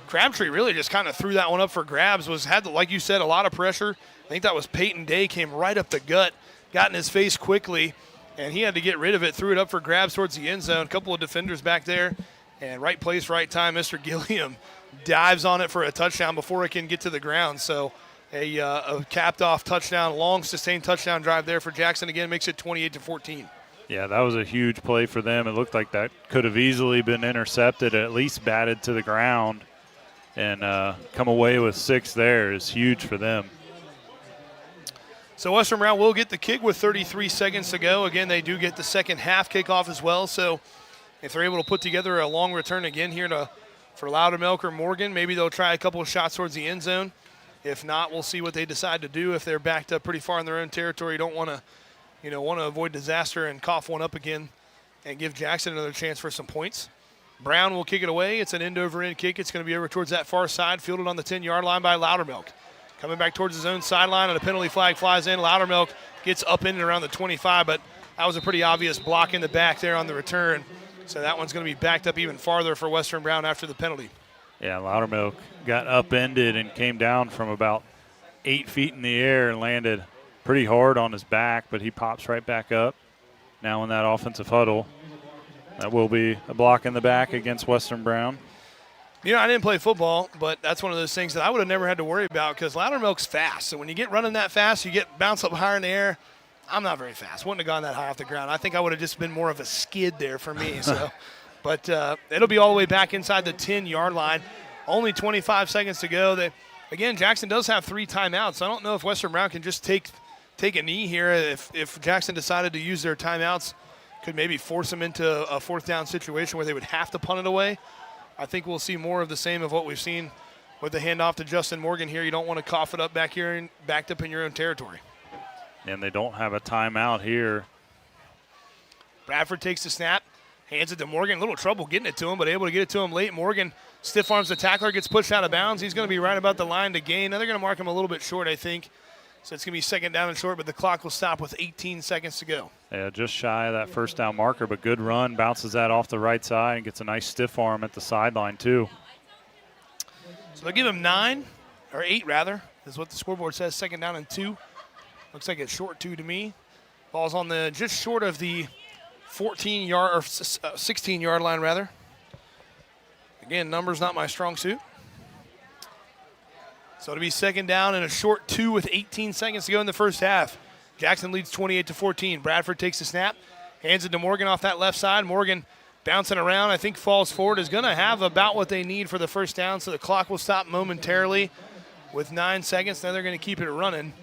Crabtree really just kind of threw that one up for grabs. Had, like you said, a lot of pressure. I think that was Peyton Day, came right up the gut, got in his face quickly, and he had to get rid of it, threw it up for grabs towards the end zone. A couple of defenders back there, and right place, right time. Mr. Gilliam dives on it for a touchdown before it can get to the ground. So a capped-off touchdown, long sustained touchdown drive there for Jackson. Again, makes it 28-14. Yeah, that was a huge play for them. It looked like that could have easily been intercepted, at least batted to the ground. And come away with 6 there is huge for them. So Western Brown will get the kick with 33 seconds to go. Again, they do get the second half kickoff as well. So if they're able to put together a long return again here for Loudermilk or Morgan, maybe they'll try a couple of shots towards the end zone. If not, we'll see what they decide to do. If they're backed up pretty far in their own territory, don't want to avoid disaster and cough one up again and give Jackson another chance for some points. Brown will kick it away. It's an end-over-end kick. It's going to be over towards that far side, fielded on the 10-yard line by Loudermilk. Coming back towards his own sideline, and a penalty flag flies in. Loudermilk gets up in and around the 25, but that was a pretty obvious block in the back there on the return. So that one's going to be backed up even farther for Western Brown after the penalty. Yeah, Loudermilk got upended and came down from about 8 feet in the air and landed pretty hard on his back, but he pops right back up now in that offensive huddle. That will be a block in the back against Western Brown. You know, I didn't play football, but that's one of those things that I would have never had to worry about because Loudermilk's fast. So when you get running that fast, you get bounce up higher in the air. I'm not very fast. Wouldn't have gone that high off the ground. I think I would have just been more of a skid there for me. So, but it'll be all the way back inside the 10-yard line. Only 25 seconds to go. Again, Jackson does have 3 timeouts. I don't know if Western Brown can just take a knee here. If Jackson decided to use their timeouts, could maybe force them into a 4th down situation where they would have to punt it away. I think we'll see more of the same of what we've seen with the handoff to Justin Morgan here. You don't want to cough it up back here and backed up in your own territory. And they don't have a timeout here. Bradford takes the snap, hands it to Morgan. A little trouble getting it to him, but able to get it to him late. Morgan stiff arms the tackler, gets pushed out of bounds. He's going to be right about the line to gain. Now they're going to mark him a little bit short, I think. So it's going to be 2nd down and short, but the clock will stop with 18 seconds to go. Yeah, just shy of that 1st down marker, but good run. Bounces that off the right side and gets a nice stiff arm at the sideline, too. So they'll give him 9, or 8 rather, is what the scoreboard says. 2nd down and 2. Looks like it's short 2 to me. Ball's on the just short of the 14-yard or 16-yard line rather. Again, numbers not my strong suit. So it'll be 2nd down and a short 2 with 18 seconds to go in the first half. Jackson leads 28-14. Bradford takes the snap, hands it to Morgan off that left side. Morgan bouncing around, I think falls forward, is going to have about what they need for the 1st down, so the clock will stop momentarily with 9 seconds. Now they're going to keep it running.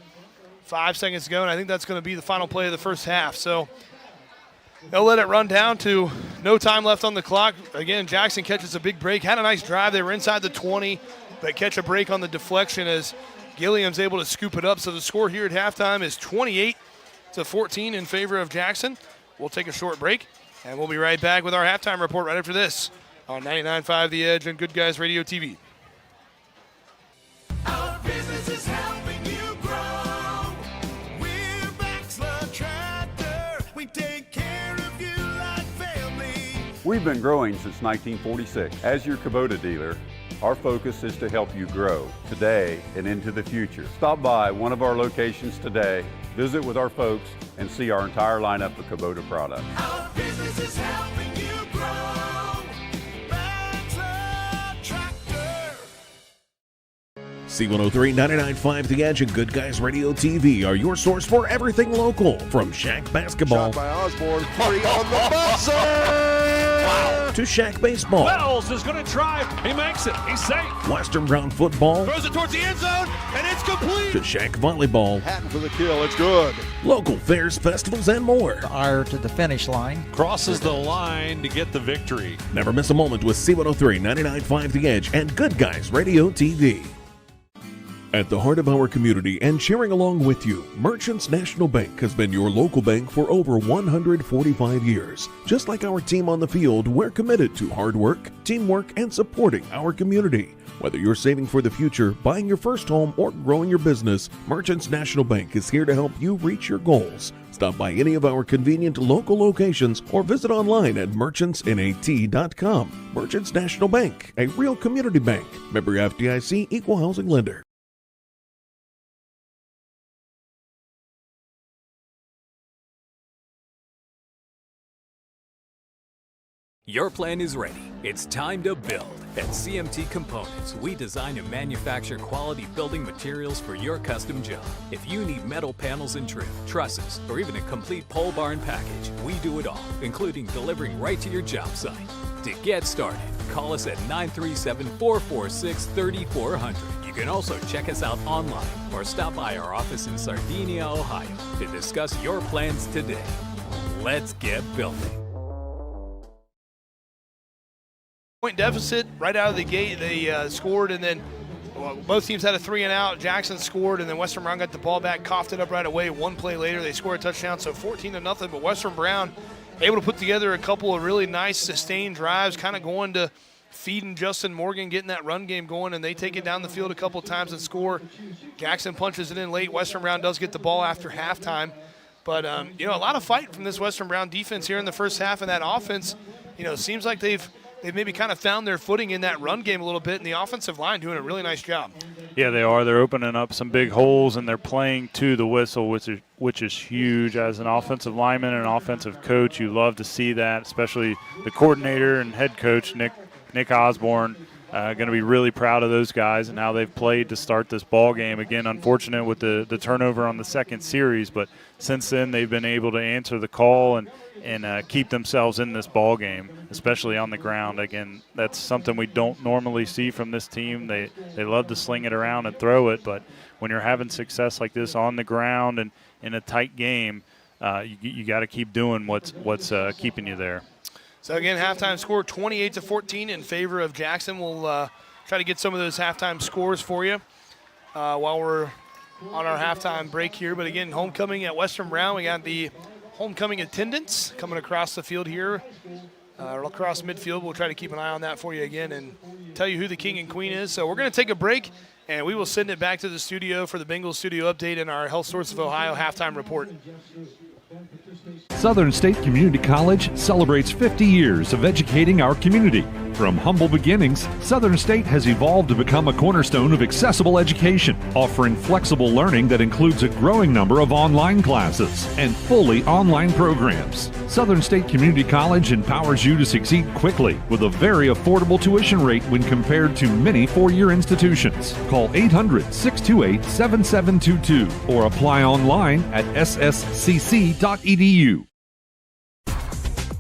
5 seconds to go, and I think that's going to be the final play of the first half. So they'll let it run down to no time left on the clock. Again, Jackson catches a big break. Had a nice drive. They were inside the 20, but catch a break on the deflection as Gilliam's able to scoop it up. So the score here at halftime is 28-14 in favor of Jackson. We'll take a short break, and we'll be right back with our halftime report right after this on 99.5 The Edge and Good Guys Radio TV. Our business is helping you grow. We're Baxler Tractor. We take care of you like family. We've been growing since 1946. As your Kubota dealer, our focus is to help you grow today and into the future. Stop by one of our locations today, visit with our folks, and see our entire lineup of Kubota products. Our business is helping you grow. Baxter Tractor. C103, 99.5 The Edge and Good Guys Radio TV are your source for everything local. From Shack basketball Shot by Osborne, 3 on the buzzer! to Shack baseball, Wells is going to drive. He makes it. He's safe. Western Brown football, Throws it towards the end zone, and it's complete. to Shack volleyball, Hatton for the kill, it's good. local fairs, festivals, and more. Ire to the finish line. Crosses the line to get the victory. Never miss a moment with C103, 99.5 The Edge and Good Guys Radio TV. At the heart of our community and cheering along with you, Merchants National Bank has been your local bank for over 145 years. Just like our team on the field, we're committed to hard work, teamwork, and supporting our community. Whether you're saving for the future, buying your first home, or growing your business, Merchants National Bank is here to help you reach your goals. Stop by any of our convenient local locations or visit online at merchantsnat.com. Merchants National Bank, a real community bank. Member FDIC, equal housing lender. Your plan is ready. It's time to build. At CMT Components, we design and manufacture quality building materials for your custom job. If you need metal panels and trim, trusses, or even a complete pole barn package, we do it all, including delivering right to your job site. To get started, call us at 937-446-3400. You can also check us out online or stop by our office in Sardinia, Ohio to discuss your plans today. Let's get building. Point deficit right out of the gate. They scored, and then both teams had a 3 and out. Jackson scored, and then Western Brown got the ball back, coughed it up right away. One play later, they scored a touchdown, so 14-0. But Western Brown able to put together a couple of really nice sustained drives, kind of going to feeding Justin Morgan, getting that run game going, and they take it down the field a couple of times and score. Jackson punches it in late. Western Brown does get the ball after halftime. But, a lot of fight from this Western Brown defense here in the first half, and that offense, seems like they've maybe kind of found their footing in that run game a little bit, and the offensive line doing a really nice job. Yeah, they are. They're opening up some big holes, and they're playing to the whistle, which is huge. As an offensive lineman and an offensive coach, you love to see that, especially the coordinator and head coach, Nick Osborne, Going to be really proud of those guys and how they've played to start this ball game. Again, unfortunate with the turnover on the second series, but since then they've been able to answer the call and keep themselves in this ball game, especially on the ground. Again, that's something we don't normally see from this team. They love to sling it around and throw it, but when you're having success like this on the ground and in a tight game, you got to keep doing what's keeping you there. So again, halftime score 28-14 in favor of Jackson. We'll try to get some of those halftime scores for you while we're on our halftime break here. But again, homecoming at Western Brown. We got the homecoming attendance coming across the field here, across midfield. We'll try to keep an eye on that for you again and tell you who the king and queen is. So we're going to take a break, and we will send it back to the studio for the Bengals studio update and our Health Source of Ohio halftime report. Southern State Community College celebrates 50 years of educating our community. From humble beginnings, Southern State has evolved to become a cornerstone of accessible education, offering flexible learning that includes a growing number of online classes and fully online programs. Southern State Community College empowers you to succeed quickly with a very affordable tuition rate when compared to many four-year institutions. Call 800-628-7722 or apply online at sscc.edu.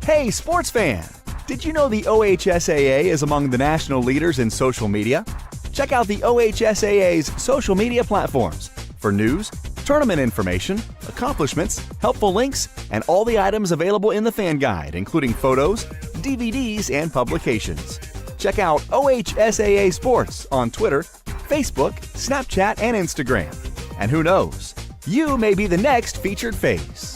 Hey, sports fan! Did you know the OHSAA is among the national leaders in social media? Check out the OHSAA's social media platforms for news, tournament information, accomplishments, helpful links, and all the items available in the fan guide, including photos, DVDs, and publications. Check out OHSAA Sports on Twitter, Facebook, Snapchat, and Instagram. And who knows, you may be the next featured face.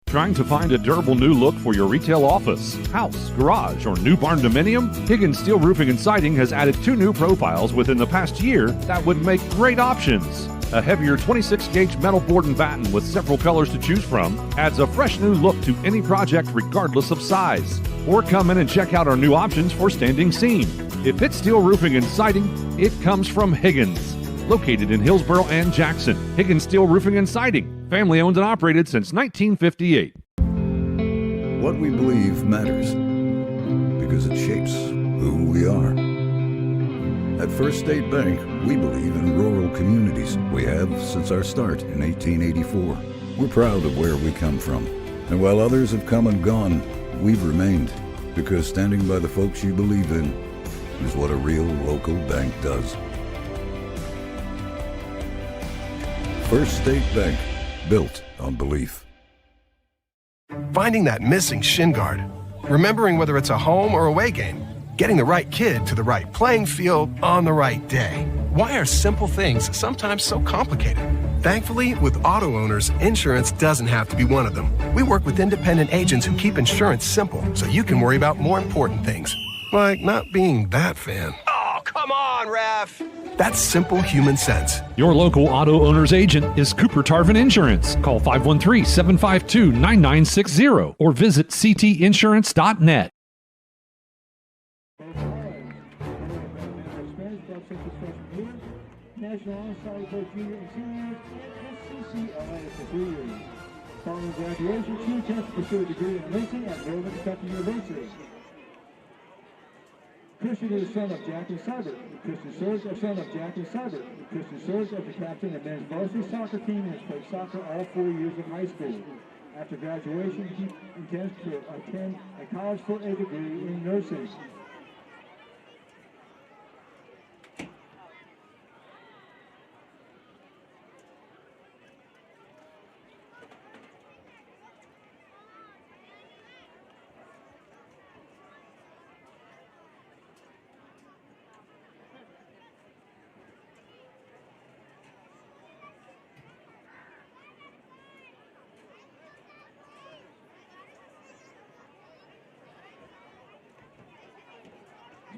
Trying to find a durable new look for your retail office, house, garage, or new barn dominium? Higgins Steel Roofing and Siding has added 2 new profiles within the past year that would make great options. A heavier 26-gauge metal board and batten with several colors to choose from adds a fresh new look to any project regardless of size. Or come in and check out our new options for standing seam. If it's steel roofing and siding, it comes from Higgins. Located in Hillsboro and Jackson, Higgins Steel Roofing and Siding. Family owned and operated since 1958. What we believe matters because it shapes who we are. At First State Bank, we believe in rural communities. We have since our start in 1884. We're proud of where we come from. And while others have come and gone, we've remained because standing by the folks you believe in is what a real local bank does. First State Bank, built on belief. Finding that missing shin guard, remembering whether it's a home or away game, getting the right kid to the right playing field on the right day. Why are simple things sometimes so complicated? Thankfully, with auto owners, insurance doesn't have to be one of them. We work with independent agents who keep insurance simple so you can worry about more important things, like not being that fan. Oh, come on, ref! That's simple human sense. Your local auto owner's agent is Cooper Tarvin Insurance. Call 513-752-9960 or visit ctinsurance.net. National All-Star Coach Junior and Seniors at SCCLA for 3 years. Following graduation, she intends to pursue a degree in nursing at Northern Kentucky University. Christian is the son of Jackie Seibert. Christian serves as son of Jackie Seibert. Christian serves as the captain of the men's varsity soccer team and has played soccer all 4 years of high school. After graduation, he intends to attend a college for a degree in nursing.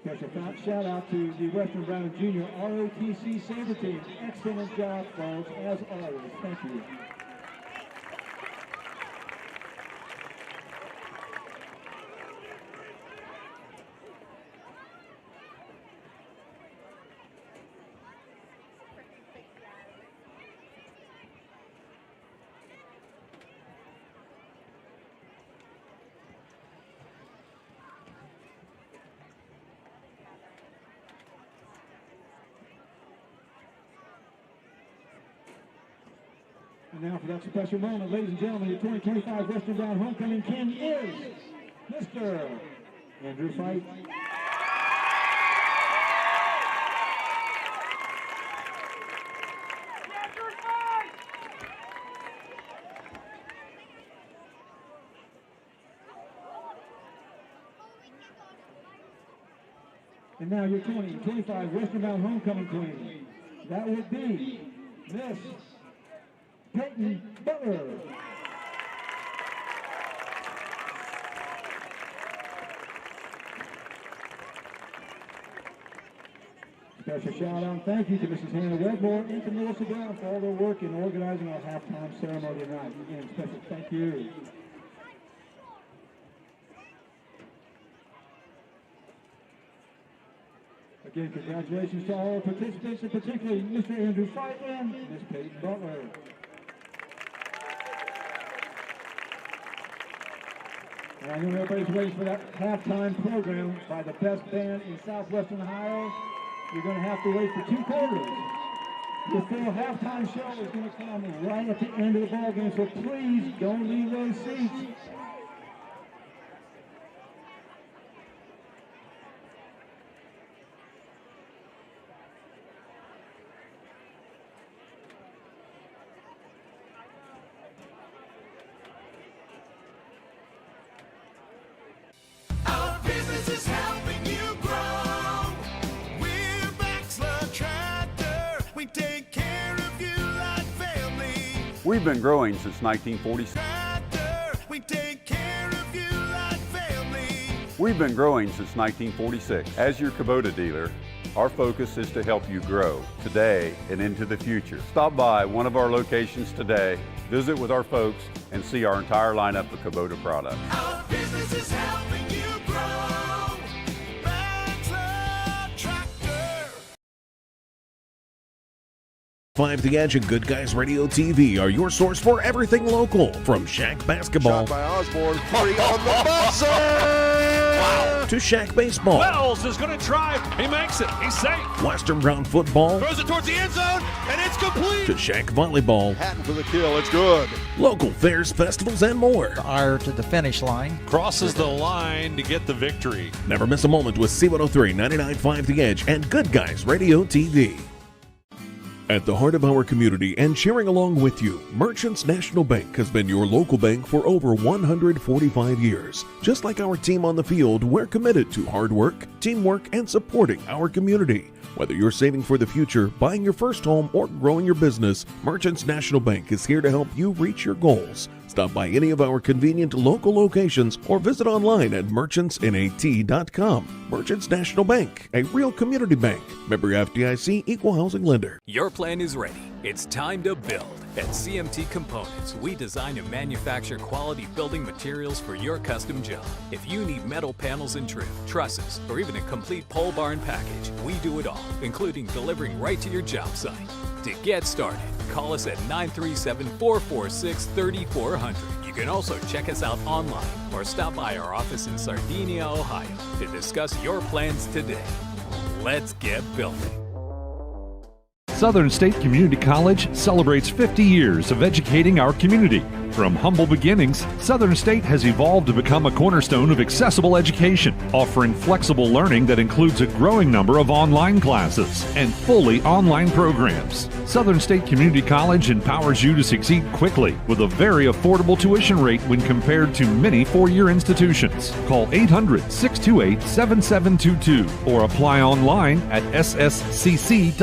Special shout out to the Western Brown Junior ROTC Sabre team. Excellent job, folks, as always. Thank you. And now for that special moment, ladies and gentlemen, your 2025 Western Brown Homecoming King is Mr. Andrew Fight. And now your 2025 Western Bound Homecoming Queen. That would be Miss Peyton Butler. Special shout out and thank you to Mrs. Hannah Wedmore and to Melissa Brown for all their work in organizing our halftime ceremony tonight. Again, special thank you. Again, congratulations to all participants, and particularly Mr. Andrew Fight and Miss Peyton Butler. And I know everybody's waiting for that halftime program by the best band in Southwestern Ohio. You're going to have to wait for 2 quarters. The full halftime show is going to come right at the end of the ballgame, so please don't leave those seats. Our business is helping you grow. We're Baxter Tractor. We take care of you like family. We've been growing since 1946. Tractor. We take care of you like family. We've been growing since 1946. As your Kubota dealer, our focus is to help you grow today and into the future. Stop by one of our locations today, visit with our folks, and see our entire lineup of Kubota products. Our business is helping you grow. Baxter Tractor. 5 The Edge and Good Guys Radio TV are your source for everything local, from Shack basketball Shot by Osborne, 3 on the buzzer! to Shack baseball, Wells is going to drive. He makes it. He's safe. Western Brown football Throws it towards the end zone, and it's complete! to Shack volleyball, Hatton for the kill, it's good. local fairs, festivals, and more. Ire to the finish line. Crosses the line to get the victory. Never miss a moment with C103, 99.5 The Edge, and Good Guys Radio TV. At the heart of our community and cheering along with you, Merchants National Bank has been your local bank for over 145 years. Just like our team on the field, we're committed to hard work, teamwork, and supporting our community. Whether you're saving for the future, buying your first home, or growing your business, Merchants National Bank is here to help you reach your goals. Stop by any of our convenient local locations or visit online at merchantsnat.com. Merchants National Bank, a real community bank. Member FDIC, equal housing lender. Your plan is ready. It's time to build. At CMT Components, we design and manufacture quality building materials for your custom job. If you need metal panels and trim, trusses, or even a complete pole barn package, we do it all, including delivering right to your job site. To get started, call us at 937-446-3400. You can also check us out online or stop by our office in Sardinia, Ohio to discuss your plans today. Let's get building. Southern State Community College celebrates 50 years of educating our community. From humble beginnings, Southern State has evolved to become a cornerstone of accessible education, offering flexible learning that includes a growing number of online classes and fully online programs. Southern State Community College empowers you to succeed quickly with a very affordable tuition rate when compared to many four-year institutions. Call 800-628-7722 or apply online at sscc.edu.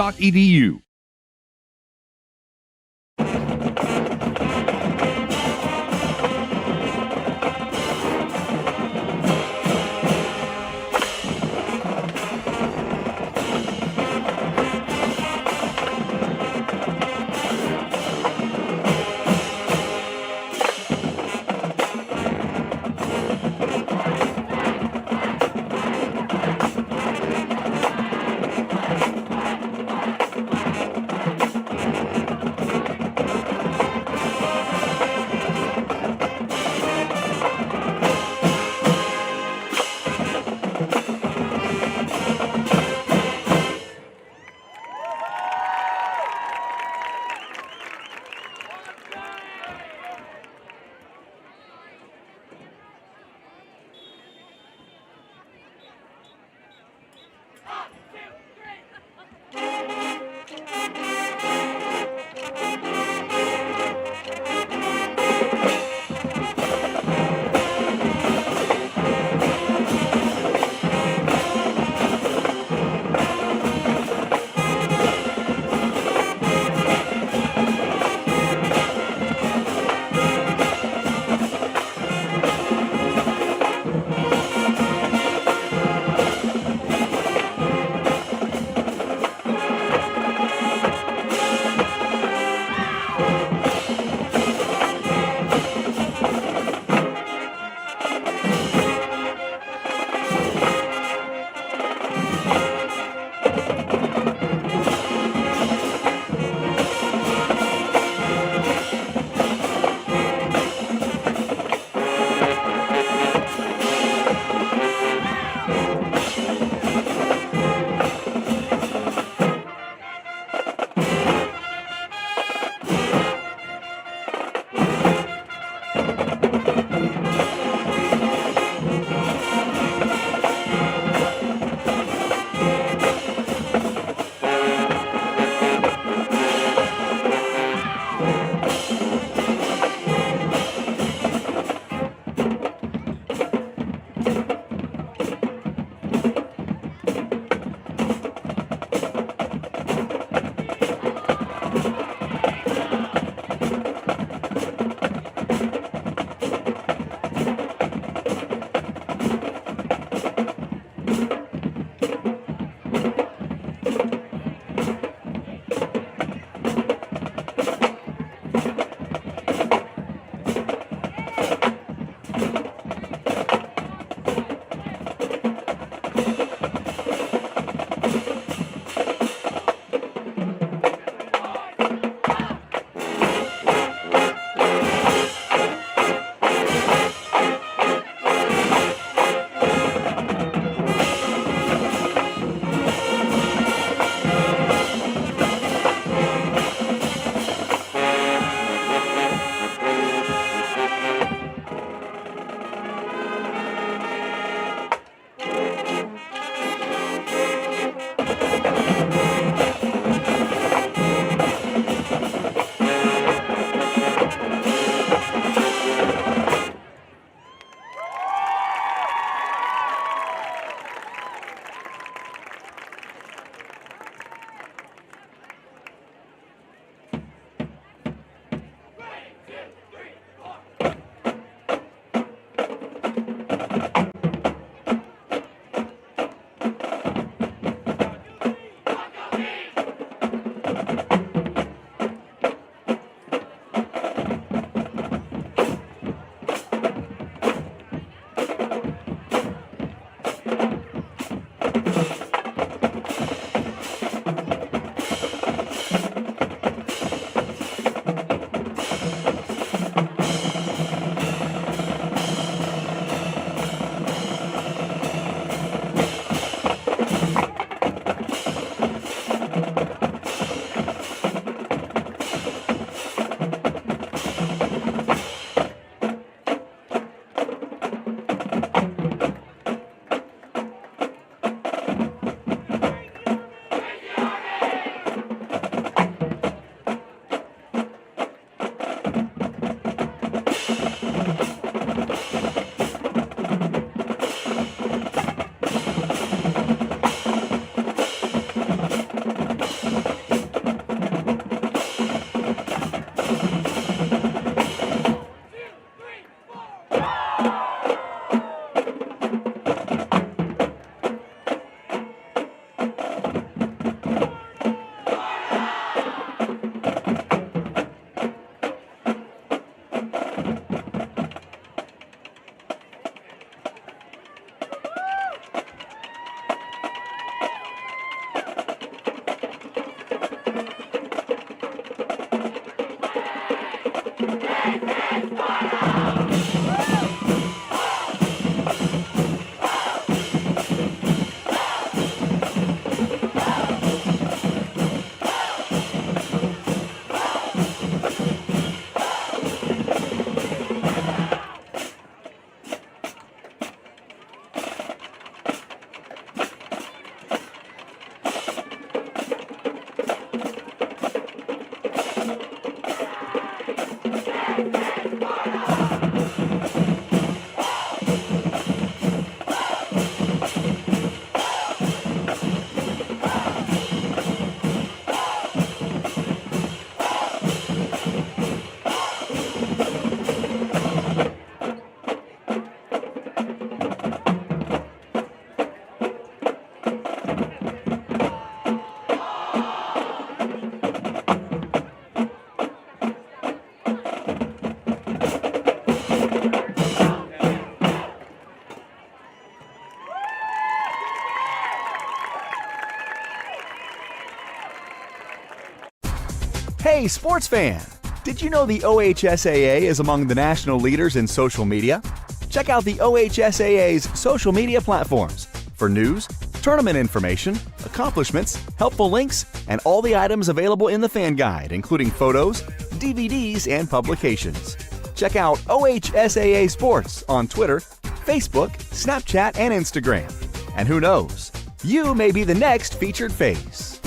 Hey, sports fan! Did you know the OHSAA is among the national leaders in social media? Check out the OHSAA's social media platforms for news, tournament information, accomplishments, helpful links, and all the items available in the fan guide, including photos, DVDs, and publications. Check out OHSAA Sports on Twitter, Facebook, Snapchat, and Instagram. And who knows, you may be the next featured face.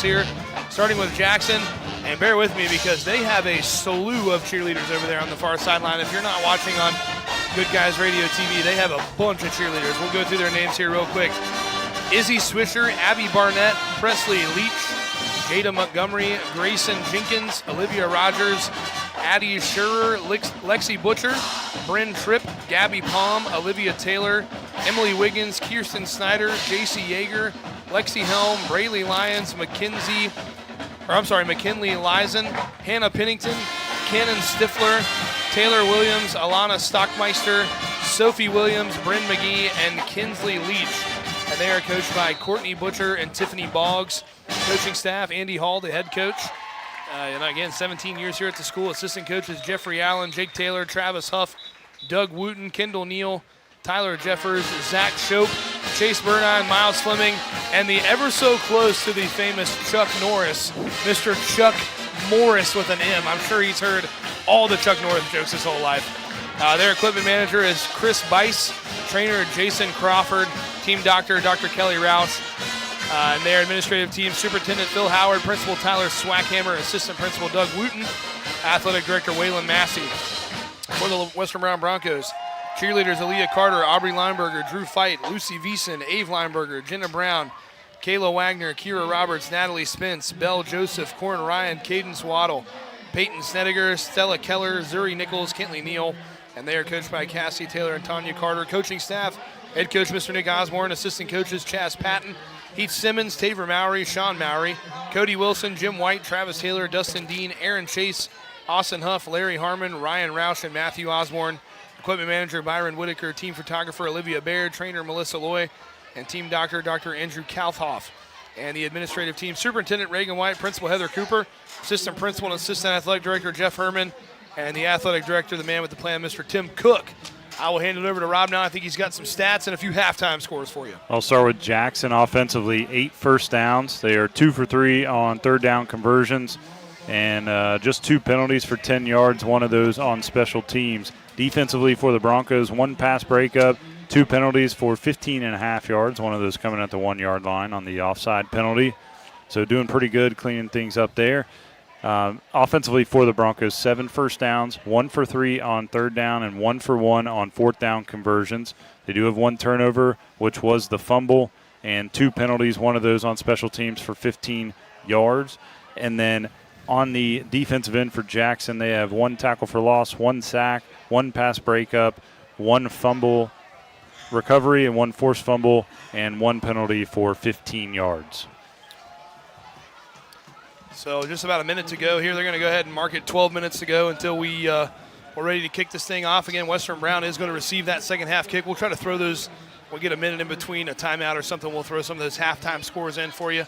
Here, starting with Jackson, and bear with me because they have a slew of cheerleaders over there on the far sideline. If you're not watching on Good Guys Radio TV, they have a bunch of cheerleaders. We'll go through their names here real quick. Izzy Swisher, Abby Barnett, Presley Leach, Jada Montgomery, Grayson Jenkins, Olivia Rogers, Addie Schurer, Lexi Butcher, Bryn Tripp, Gabby Palm, Olivia Taylor, Emily Wiggins, Kirsten Snyder, JC Yeager, Lexi Helm, Braylee Lyons, McKinley Lyson, Hannah Pennington, Cannon Stifler, Taylor Williams, Alana Stockmeister, Sophie Williams, Bryn McGee, and Kinsley Leach. And they are coached by Courtney Butcher and Tiffany Boggs. Coaching staff, Andy Hall, the head coach. And again, 17 years here at the school. Assistant coaches, Jeffrey Allen, Jake Taylor, Travis Huff, Doug Wooten, Kendall Neal, Tyler Jeffers, Zach Shope, Chase Burnine, Miles Fleming, and the ever so close to the famous Chuck Norris, Mr. Chuck Morris with an M. I'm sure he's heard all the Chuck Norris jokes his whole life. Their equipment manager is Chris Bice, trainer Jason Crawford, team doctor Dr. Kelly Roush, and their administrative team, Superintendent Phil Howard, Principal Tyler Swackhammer, Assistant Principal Doug Wooten, Athletic Director Waylon Massey. For the Western Brown Broncos, cheerleaders Aaliyah Carter, Aubrey Lineberger, Drew Fight, Lucy Veason, Ave Lineberger, Jenna Brown, Kayla Wagner, Kira Roberts, Natalie Spence, Belle Joseph, Corin Ryan, Cadence Waddle, Peyton Snediger, Stella Keller, Zuri Nichols, Kentley Neal, and they are coached by Cassie Taylor and Tanya Carter. Coaching staff, head coach Mr. Nick Osborne, assistant coaches Chaz Patton, Heath Simmons, Taver Mowry, Sean Mowry, Cody Wilson, Jim White, Travis Taylor, Dustin Dean, Aaron Chase, Austin Huff, Larry Harmon, Ryan Roush, and Matthew Osborne. Equipment manager Byron Whitaker, team photographer Olivia Baird, trainer Melissa Loy, and team doctor Dr. Andrew Kaufhoff. And the administrative team, Superintendent Reagan White, Principal Heather Cooper, Assistant Principal and Assistant Athletic Director Jeff Herman, and the Athletic Director, the man with the plan, Mr. Tim Cook. I will hand it over to Rob now. I think he's got some stats and a few halftime scores for you. I'll start with Jackson offensively, 8 first downs. They are 2 for 3 on third down conversions, and just 2 penalties for 10 yards, one of those on special teams. Defensively for the Broncos, 1 pass breakup, 2 penalties for 15.5 yards, one of those coming at the 1-yard line on the offside penalty. So doing pretty good, cleaning things up there. Offensively for the Broncos, 7 first downs, 1 for 3 on third down, and 1 for 1 on fourth down conversions. They do have 1 turnover, which was the fumble, and 2 penalties, one of those on special teams for 15 yards. And then on the defensive end for Jackson, they have 1 tackle for loss, 1 sack, 1 pass breakup, 1 fumble recovery, and 1 forced fumble, and 1 penalty for 15 yards. So just about a minute to go here. They're going to go ahead and mark it 12 minutes to go until we're ready to kick this thing off. Again, Western Brown is going to receive that second half kick. We'll try to throw those. We'll get a minute in between a timeout or something. We'll throw some of those halftime scores in for you.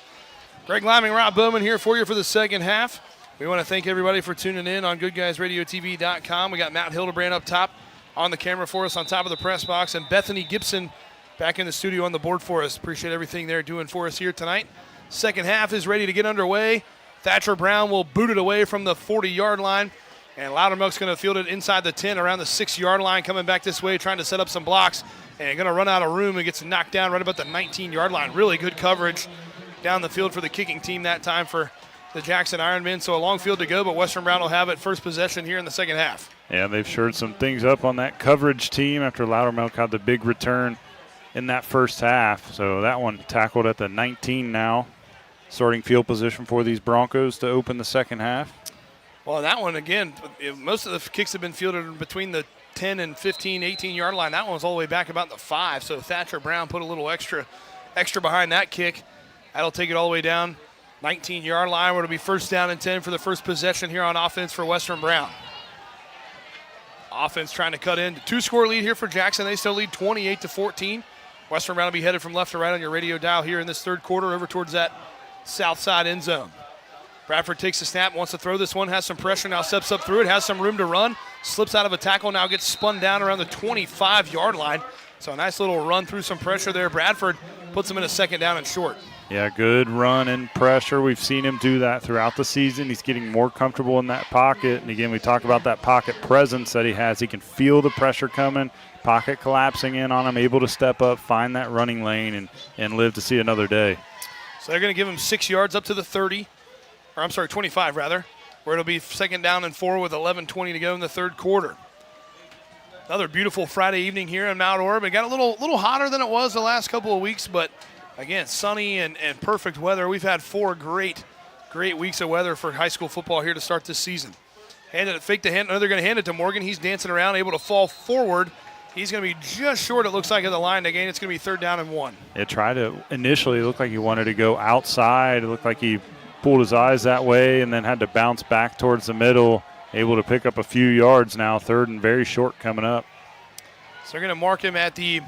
Greg Liming, Rob Bowman here for you for the second half. We want to thank everybody for tuning in on GoodGuysRadioTV.com. We got Matt Hildebrand up top on the camera for us on top of the press box, and Bethany Gibson back in the studio on the board for us. Appreciate everything they're doing for us here tonight. Second half is ready to get underway. Thatcher Brown will boot it away from the 40-yard line, and Loudermilk's going to field it inside the 10 around the 6-yard line, coming back this way, trying to set up some blocks, and going to run out of room and gets knocked down right about the 19-yard line. Really good coverage down the field for the kicking team that time for the Jackson Ironmen. So a long field to go, but Western Brown will have it first possession here in the second half. Yeah, they've shored some things up on that coverage team after Loudermilk had the big return in that first half. So that one tackled at the 19 now. Starting field position for these Broncos to open the second half. Well, that one, again, most of the kicks have been fielded between the 10 and 15, 18-yard line. That one was all the way back about the 5. So Thatcher Brown put a little extra behind that kick. That'll take it all the way down 19-yard line, where it'll be first down and 10 for the first possession here on offense for Western Brown. Offense trying to cut in. 2-score lead here for Jackson. They still lead 28-14. Western Brown will be headed from left to right on your radio dial here in this third quarter over towards that south side end zone. Bradford takes the snap, wants to throw this one, has some pressure, now steps up through it, has some room to run, slips out of a tackle, now gets spun down around the 25-yard line. So a nice little run through some pressure there. Bradford puts him in a second down and short. Yeah, good run and pressure. We've seen him do that throughout the season. He's getting more comfortable in that pocket. And, again, we talk about that pocket presence that he has. He can feel the pressure coming, pocket collapsing in on him, able to step up, find that running lane, and live to see another day. So they're going to give him 6 yards up to the 30. Or I'm sorry, 25 rather, where it'll be second down and 4 with 11:20 to go in the third quarter. Another beautiful Friday evening here in Mount Orab. It got a little hotter than it was the last couple of weeks, but again, sunny and perfect weather. We've had 4 great weeks of weather for high school football here to start this season. Handed it, fake the hand. They're going to hand it to Morgan. He's dancing around, able to fall forward. He's going to be just short, it looks like, of the line again. It's going to be third down and 1. It tried to initially look like he wanted to go outside. It looked like he pulled his eyes that way and then had to bounce back towards the middle, able to pick up a few yards now, third and very short coming up. So they're going to mark him at the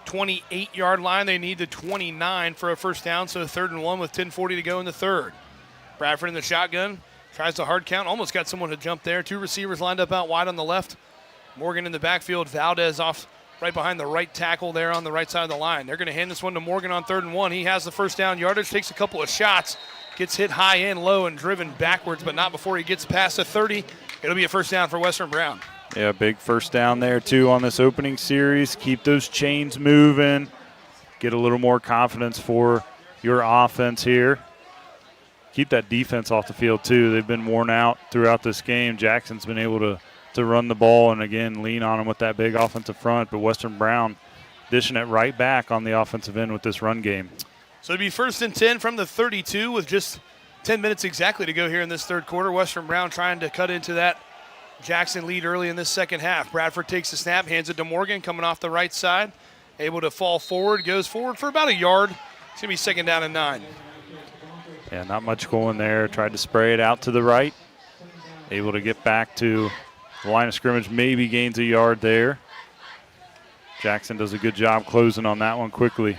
28-yard line. They need the 29 for a first down, so third and 1 with 10:40 to go in the third. Bradford in the shotgun, tries to hard count, almost got someone to jump there. 2 receivers lined up out wide on the left. Morgan in the backfield, Valdez off right behind the right tackle there on the right side of the line. They're going to hand this one to Morgan on third and 1. He has the first down yardage, takes a couple of shots, gets hit high and low and driven backwards, but not before he gets past the 30. It'll be a first down for Western Brown. Yeah, big first down there, too, on this opening series. Keep those chains moving. Get a little more confidence for your offense here. Keep that defense off the field, too. They've been worn out throughout this game. Jackson's been able to run the ball and, again, lean on them with that big offensive front. But Western Brown dishing it right back on the offensive end with this run game. So it'll be first and 10 from the 32 with just 10 minutes exactly to go here in this third quarter. Western Brown trying to cut into that Jackson lead early in this second half. Bradford takes the snap, hands it to Morgan, coming off the right side. Able to fall forward, goes forward for about a yard. It's going to be second down and 9. Yeah, not much going there. Tried to spray it out to the right. Able to get back to the line of scrimmage, maybe gains a yard there. Jackson does a good job closing on that one quickly.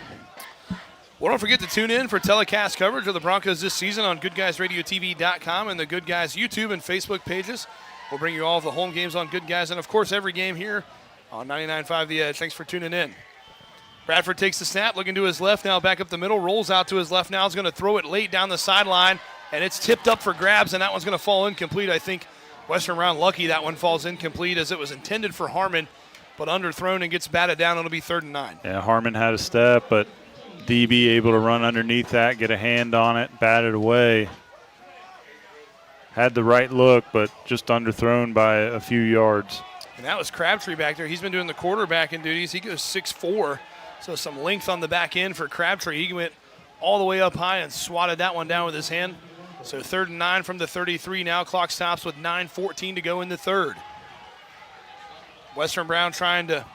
Well, don't forget to tune in for telecast coverage of the Broncos this season on GoodGuysRadioTV.com and the Good Guys YouTube and Facebook pages. We'll bring you all of the home games on Good Guys and, of course, every game here on 99.5 The Edge. Thanks for tuning in. Bradford takes the snap, looking to his left now, back up the middle, rolls out to his left now. Is going to throw it late down the sideline, and it's tipped up for grabs, and that one's going to fall incomplete. I think Western Brown lucky that one falls incomplete as it was intended for Harmon, but underthrown and gets batted down. It'll be third and 9. Yeah, Harmon had a step, but DB able to run underneath that, get a hand on it, bat it away. Had the right look, but just underthrown by a few yards. And that was Crabtree back there. He's been doing the quarterbacking duties. He goes 6'4", so some length on the back end for Crabtree. He went all the way up high and swatted that one down with his hand. So third and 9 from the 33 now. Clock stops with 9:14 to go in the third. Western Brown trying to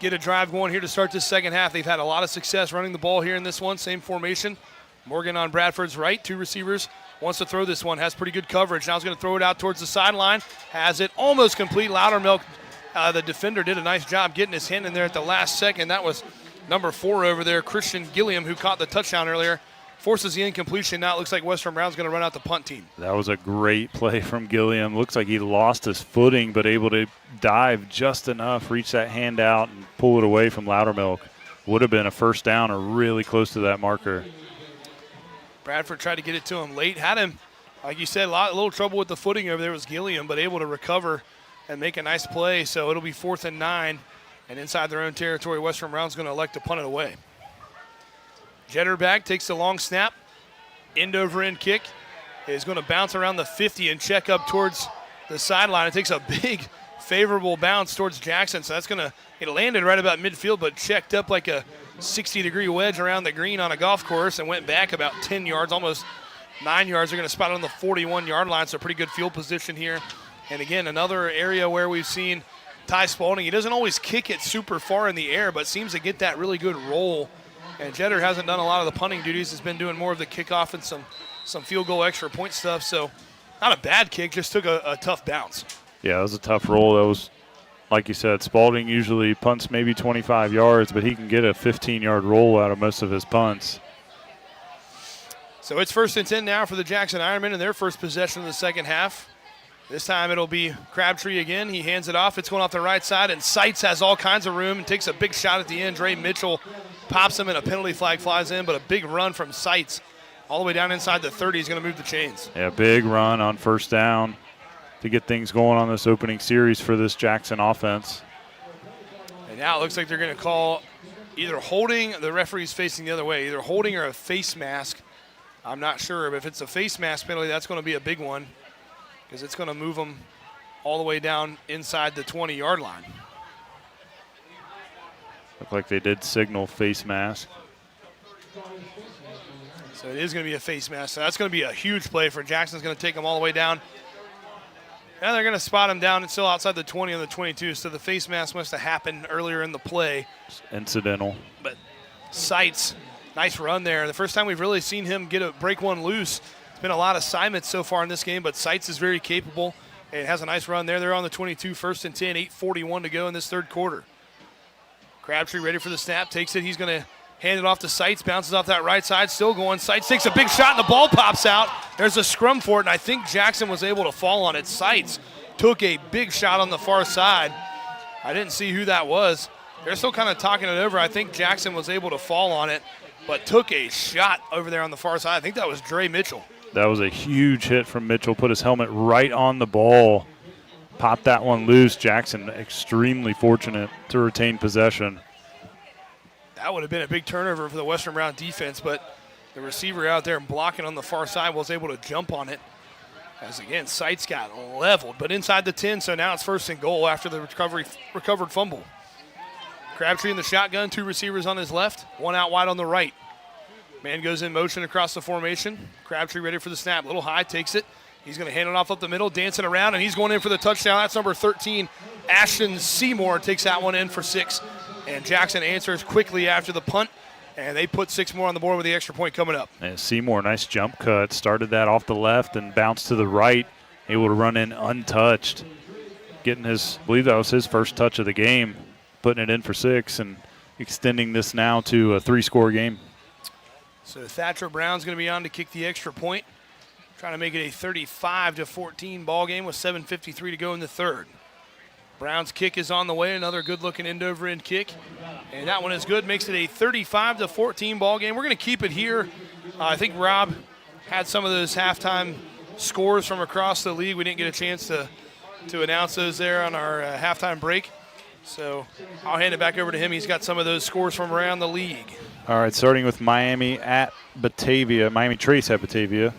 get a drive going here to start this second half. They've had a lot of success running the ball here in this one. Same formation. Morgan on Bradford's right. 2 receivers. Wants to throw this one. Has pretty good coverage. Now he's going to throw it out towards the sideline. Has it almost complete. Loudermilk, the defender, did a nice job getting his hand in there at the last second. That was number 4 over there, Christian Gilliam, who caught the touchdown earlier. Forces the incompletion. Now it looks like Western Brown's going to run out the punt team. That was a great play from Gilliam. Looks like he lost his footing, but able to dive just enough, reach that hand out, and pull it away from Loudermilk. Would have been a first down or really close to that marker. Bradford tried to get it to him late. Had him, like you said, a little trouble with the footing over there was Gilliam, but able to recover and make a nice play. So it'll be 4th and 9. And inside their own territory, Western Brown's going to elect to punt it away. Jetterback takes the long snap. End over end kick is going to bounce around the 50 and check up towards the sideline. It takes a big favorable bounce towards Jackson. So that's going to, it landed right about midfield, but checked up like a 60-degree wedge around the green on a golf course and went back about 10 yards, almost 9 yards. They're going to spot it on the 41-yard line, so pretty good field position here. And again, another area where we've seen Ty Spalding. He doesn't always kick it super far in the air, but seems to get that really good roll. And Jetter hasn't done a lot of the punting duties. He's been doing more of the kickoff and some field goal extra point stuff. So not a bad kick, just took a tough bounce. Yeah, it was a tough roll. That was, like you said, Spalding usually punts maybe 25 yards, but he can get a 15-yard roll out of most of his punts. So it's 1st and 10 now for the Jackson Ironmen in their first possession of the second half. This time it'll be Crabtree again. He hands it off. It's going off the right side, and Seitz has all kinds of room and takes a big shot at the end. Dre Mitchell pops him, and a penalty flag flies in, but a big run from Seitz all the way down inside the 30. He's going to move the chains. Yeah, big run on first down to get things going on this opening series for this Jackson offense. And now it looks like they're going to call either holding, the referee's facing the other way, either holding or a face mask. I'm not sure, but if it's a face mask penalty, that's going to be a big one because it's going to move them all the way down inside the 20-yard line. Looked like they did signal face mask. So it is going to be a face mask. So that's going to be a huge play for Jackson's going to take them all the way down. Now they're going to spot him down. It's still outside the 20 and the 22, so the face mask must have happened earlier in the play. Incidental. But Seitz, nice run there. The first time we've really seen him break one loose. It's been a lot of assignments so far in this game, but Seitz is very capable and has a nice run there. They're on the 22, 1st and 10, 8:41 to go in this third quarter. Crabtree ready for the snap, takes it. He's going to hand it off to Seitz, bounces off that right side, still going. Seitz takes a big shot, and the ball pops out. There's a scrum for it, and I think Jackson was able to fall on it. Seitz took a big shot on the far side. I didn't see who that was. They're still kind of talking it over. I think Jackson was able to fall on it, but took a shot over there on the far side. I think that was Dre Mitchell. That was a huge hit from Mitchell. Put his helmet right on the ball. Popped that one loose. Jackson extremely fortunate to retain possession. That would have been a big turnover for the Western Brown defense, but the receiver out there blocking on the far side was able to jump on it. As again, Seitz got leveled, but inside the 10, so now it's 1st and goal after the recovered fumble. Crabtree in the shotgun, 2 receivers on his left, 1 out wide on the right. Man goes in motion across the formation. Crabtree ready for the snap, little high, takes it. He's going to hand it off up the middle, dancing around, and he's going in for the touchdown. That's number 13, Ashton Seymour takes that one in for 6. And Jackson answers quickly after the punt, and they put 6 more on the board with the extra point coming up. And Seymour, nice jump cut. Started that off the left and bounced to the right, able to run in untouched. Getting his, I believe that was his first touch of the game, putting it in for 6 and extending this now to a 3-score game. So Thatcher Brown's going to be on to kick the extra point, trying to make it a 35-14 ball game with 7:53 to go in the third. Brown's kick is on the way, another good-looking end-over-end kick. And that one is good, makes it a 35-14 ball game. We're going to keep it here. I think Rob had some of those halftime scores from across the league. We didn't get a chance to announce those there on our halftime break. So I'll hand it back over to him. He's got some of those scores from around the league. All right, starting with Miami at Batavia, Miami Trace at Batavia.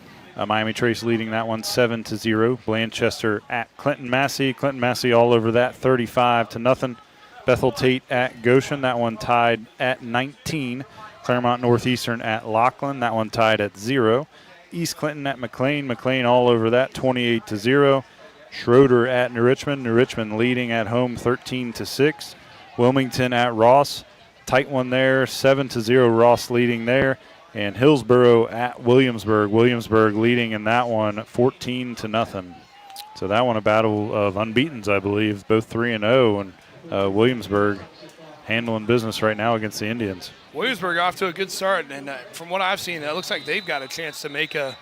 Miami Trace leading that one 7-0. Blanchester at Clinton Massey. Clinton Massey all over that 35-0. Bethel Tate at Goshen. That one tied at 19. Claremont Northeastern at Laughlin. That one tied at 0. East Clinton at McLean. McLean all over that 28-0. Schroeder at New Richmond. New Richmond leading at home 13-6. Wilmington at Ross. Tight one there, 7-0. Ross leading there. And Hillsborough at Williamsburg. Williamsburg leading in that one 14-0. So that one a battle of unbeatens, I believe, both 3-0, and Williamsburg handling business right now against the Indians. Williamsburg off to a good start, and from what I've seen, it looks like they've got a chance to make a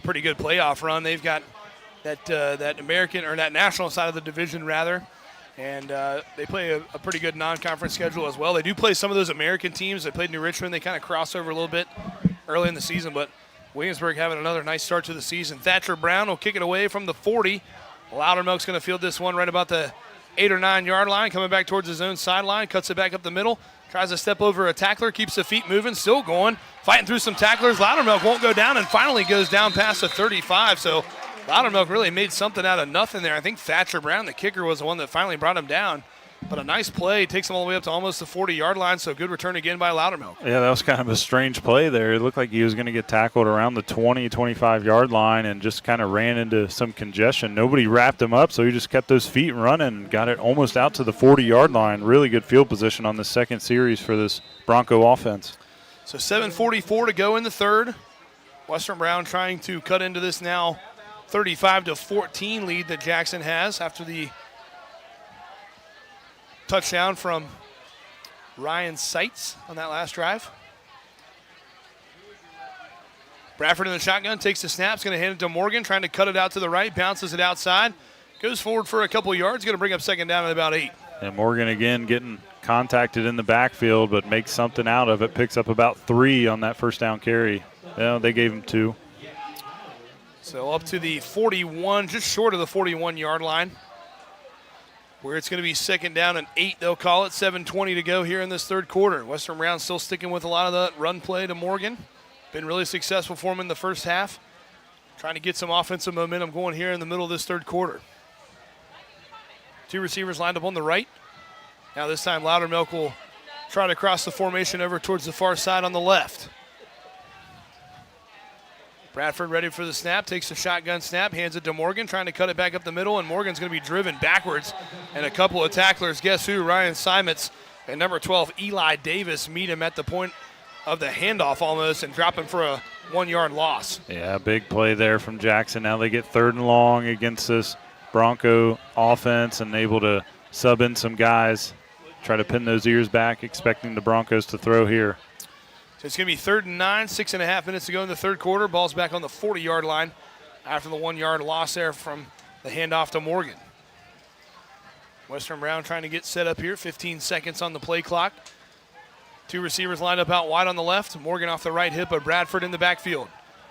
pretty good playoff run. They've got that American or that national side of the division rather, and they play a pretty good non-conference schedule as well. They do play some of those American teams. They played New Richmond. They kind of cross over a little bit early in the season, but Williamsburg having another nice start to the season. Thatcher Brown will kick it away from the 40. Loudermilk's going to field this one right about the 8 or 9 yard line, coming back towards his own sideline, cuts it back up the middle, tries to step over a tackler, keeps the feet moving, still going, fighting through some tacklers. Loudermilk won't go down and finally goes down past the 35. So Loudermilk really made something out of nothing there. I think Thatcher Brown, the kicker, was the one that finally brought him down. But a nice play, takes him all the way up to almost the 40-yard line, so good return again by Loudermilk. Yeah, that was kind of a strange play there. It looked like he was going to get tackled around the 20, 25-yard line and just kind of ran into some congestion. Nobody wrapped him up, so he just kept those feet running and got it almost out to the 40-yard line. Really good field position on the second series for this Bronco offense. So 7:44 to go in the third. Western Brown trying to cut into this now 35-14 lead that Jackson has after the touchdown from Ryan Seitz on that last drive. Bradford in the shotgun, takes the snap, is going to hand it to Morgan, trying to cut it out to the right, bounces it outside, goes forward for a couple yards, going to bring up second down at about 8. And Morgan again getting contacted in the backfield, but makes something out of it, picks up about 3 on that first down carry. They gave him 2. So up to the 41, just short of the 41-yard line, where it's going to be second down and 8, they'll call it. 7:20 to go here in this third quarter. Western Brown still sticking with a lot of the run play to Morgan. Been really successful for him in the first half. Trying to get some offensive momentum going here in the middle of this third quarter. 2 receivers lined up on the right. Now this time Loudermilk will try to cross the formation over towards the far side on the left. Bradford ready for the snap, takes a shotgun snap, hands it to Morgan, trying to cut it back up the middle, and Morgan's going to be driven backwards. And a couple of tacklers, guess who? Ryan Simons and number 12, Eli Davis, meet him at the point of the handoff almost and drop him for a 1-yard loss. Yeah, big play there from Jackson. Now they get 3rd and long against this Bronco offense and able to sub in some guys, try to pin those ears back, expecting the Broncos to throw here. So it's going to be 3rd and 9, 6.5 minutes to go in the third quarter. Ball's back on the 40-yard line after the 1-yard loss there from the handoff to Morgan. Western Brown trying to get set up here, 15 seconds on the play clock. 2 receivers lined up out wide on the left. Morgan off the right hip of Bradford in the backfield.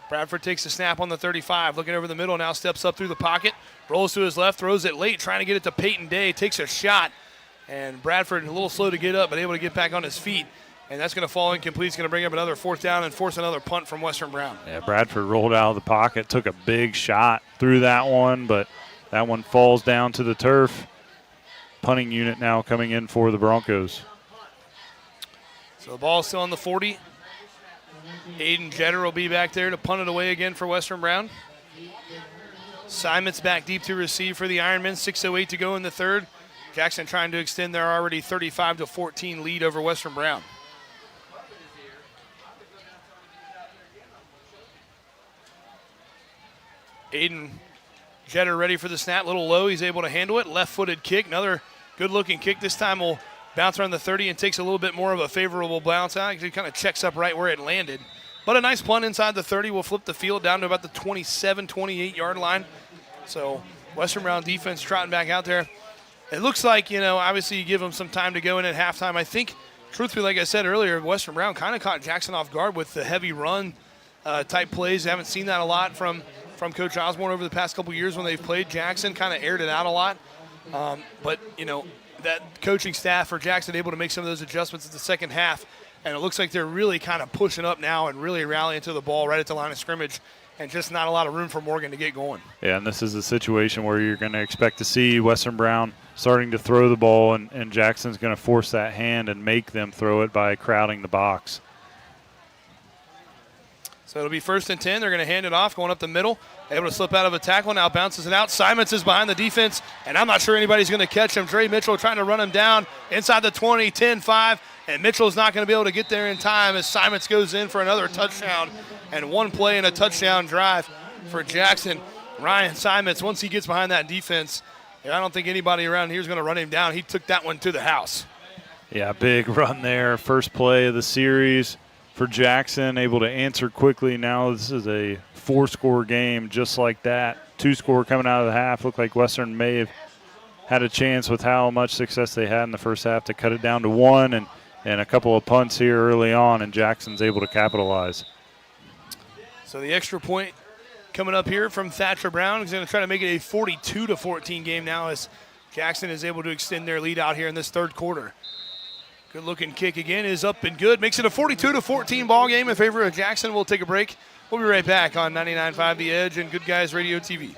Bradford takes the snap on the 35, looking over the middle, now steps up through the pocket, rolls to his left, throws it late, trying to get it to Peyton Day, takes a shot, and Bradford a little slow to get up, but able to get back on his feet. And that's going to fall incomplete. It's going to bring up another 4th down and force another punt from Western Brown. Yeah, Bradford rolled out of the pocket, took a big shot through that one, but that one falls down to the turf. Punting unit now coming in for the Broncos. So the ball's still on the 40. Aiden Jetter will be back there to punt it away again for Western Brown. Simons back deep to receive for the Ironmen. 6:08 to go in the third. Jackson trying to extend their already 35-14 lead over Western Brown. Aiden Jetter ready for the snap, a little low, he's able to handle it. Left-footed kick, another good-looking kick. This time will bounce around the 30 and takes a little bit more of a favorable bounce out. It kind of checks up right where it landed. But a nice punt inside the 30 will flip the field down to about the 27, 28-yard line. So Western Brown defense trotting back out there. It looks like, obviously you give them some time to go in at halftime. I think, truthfully, like I said earlier, Western Brown kind of caught Jackson off guard with the heavy run type plays. I haven't seen that a lot from Coach Osborne over the past couple years when they've played Jackson, kind of aired it out a lot. But, that coaching staff for Jackson able to make some of those adjustments in the second half, and it looks like they're really kind of pushing up now and really rallying to the ball right at the line of scrimmage, and just not a lot of room for Morgan to get going. Yeah, and this is a situation where you're going to expect to see Western Brown starting to throw the ball, and Jackson's going to force that hand and make them throw it by crowding the box. So it'll be 1st and 10. They're going to hand it off, going up the middle. Able to slip out of a tackle, now bounces it out. Simons is behind the defense, and I'm not sure anybody's going to catch him. Dre Mitchell trying to run him down inside the 20, 10-5, and Mitchell's not going to be able to get there in time as Simons goes in for another touchdown, and 1 play and a touchdown drive for Jackson. Ryan Simons, once he gets behind that defense, I don't think anybody around here is going to run him down. He took that one to the house. Yeah, big run there. First play of the series for Jackson, able to answer quickly. Now this is a 4-score game just like that. 2-score coming out of the half. Looked like Western may have had a chance with how much success they had in the first half to cut it down to 1 and a couple of punts here early on, and Jackson's able to capitalize. So the extra point coming up here from Thatcher Brown is going to try to make it a 42-14 game now as Jackson is able to extend their lead out here in this third quarter. Good looking kick again is up and good. Makes it a 42-14 ball game in favor of Jackson. We'll take a break. We'll be right back on 99.5 The Edge and Good Guys Radio TV.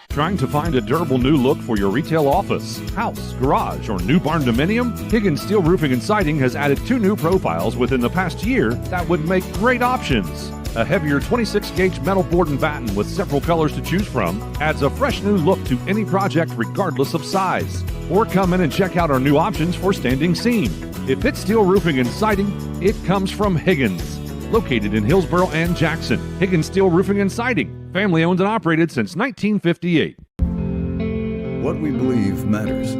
Trying to find a durable new look for your retail office, house, garage, or new barn dominium? Higgins Steel Roofing and Siding has added 2 new profiles within the past year that would make great options. A heavier 26-gauge metal board and batten with several colors to choose from adds a fresh new look to any project regardless of size. Or come in and check out our new options for standing seam. If it's steel roofing and siding, it comes from Higgins. Located in Hillsboro and Jackson, Higgins Steel Roofing and Siding. Family owned and operated since 1958. What we believe matters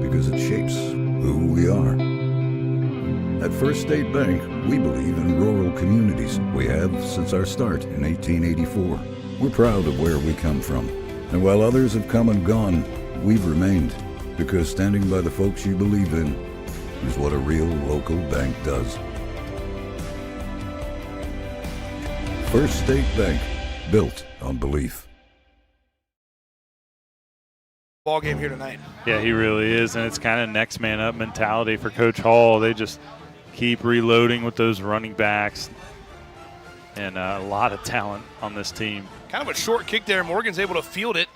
because it shapes who we are. At First State Bank, We believe in rural communities. We have since our start in 1884. We're proud of where we come from. And while others have come and gone, we've remained. Because standing by the folks you believe in is what a real local bank does. First State Bank, built on belief. Ball game here tonight. Yeah, he really is, and it's kind of next man up mentality for Coach Hall. They just keep reloading with those running backs, and a lot of talent on this team. Kind of a short kick there. Morgan's able to field it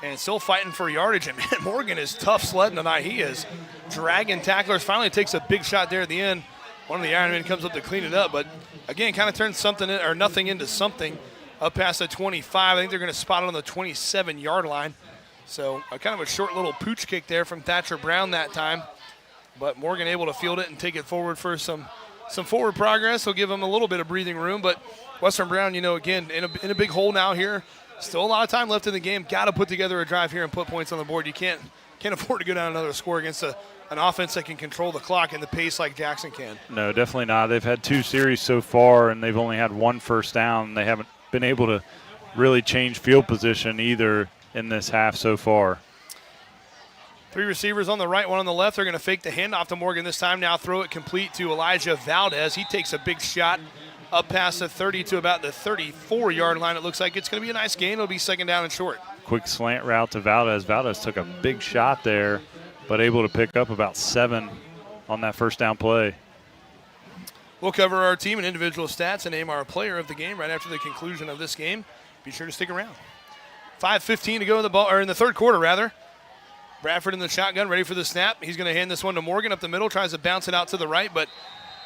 and still fighting for yardage. And, man, Morgan is tough sledding tonight. He is dragging tacklers. Finally takes a big shot there at the end. One of the Ironmen comes up to clean it up. But, again, kind of turns something or nothing into something up past the 25. I think they're going to spot it on the 27-yard line. So kind of a short little pooch kick there from Thatcher Brown that time. But Morgan able to field it and take it forward for some forward progress. He'll give him a little bit of breathing room. But Western Brown, again, in a big hole now here. Still a lot of time left in the game. Got to put together a drive here and put points on the board. You can't afford to go down another score against an offense that can control the clock and the pace like Jackson can. No, definitely not. They've had 2 series so far, and they've only had 1 first down. They haven't been able to really change field position either in this half so far. 3 receivers on the right, 1 on the left. They're going to fake the handoff to Morgan this time. Now throw it complete to Elijah Valdez. He takes a big shot up past the 30 to about the 34-yard line. It looks like it's going to be a nice gain. It'll be second down and short. Quick slant route to Valdez. Valdez took a big shot there, but able to pick up about 7 on that first down play. We'll cover our team and individual stats and name our player of the game right after the conclusion of this game. Be sure to stick around. 5:15 to go in the ball, or in the third quarter, rather. Bradford in the shotgun, ready for the snap. He's going to hand this one to Morgan up the middle, tries to bounce it out to the right, but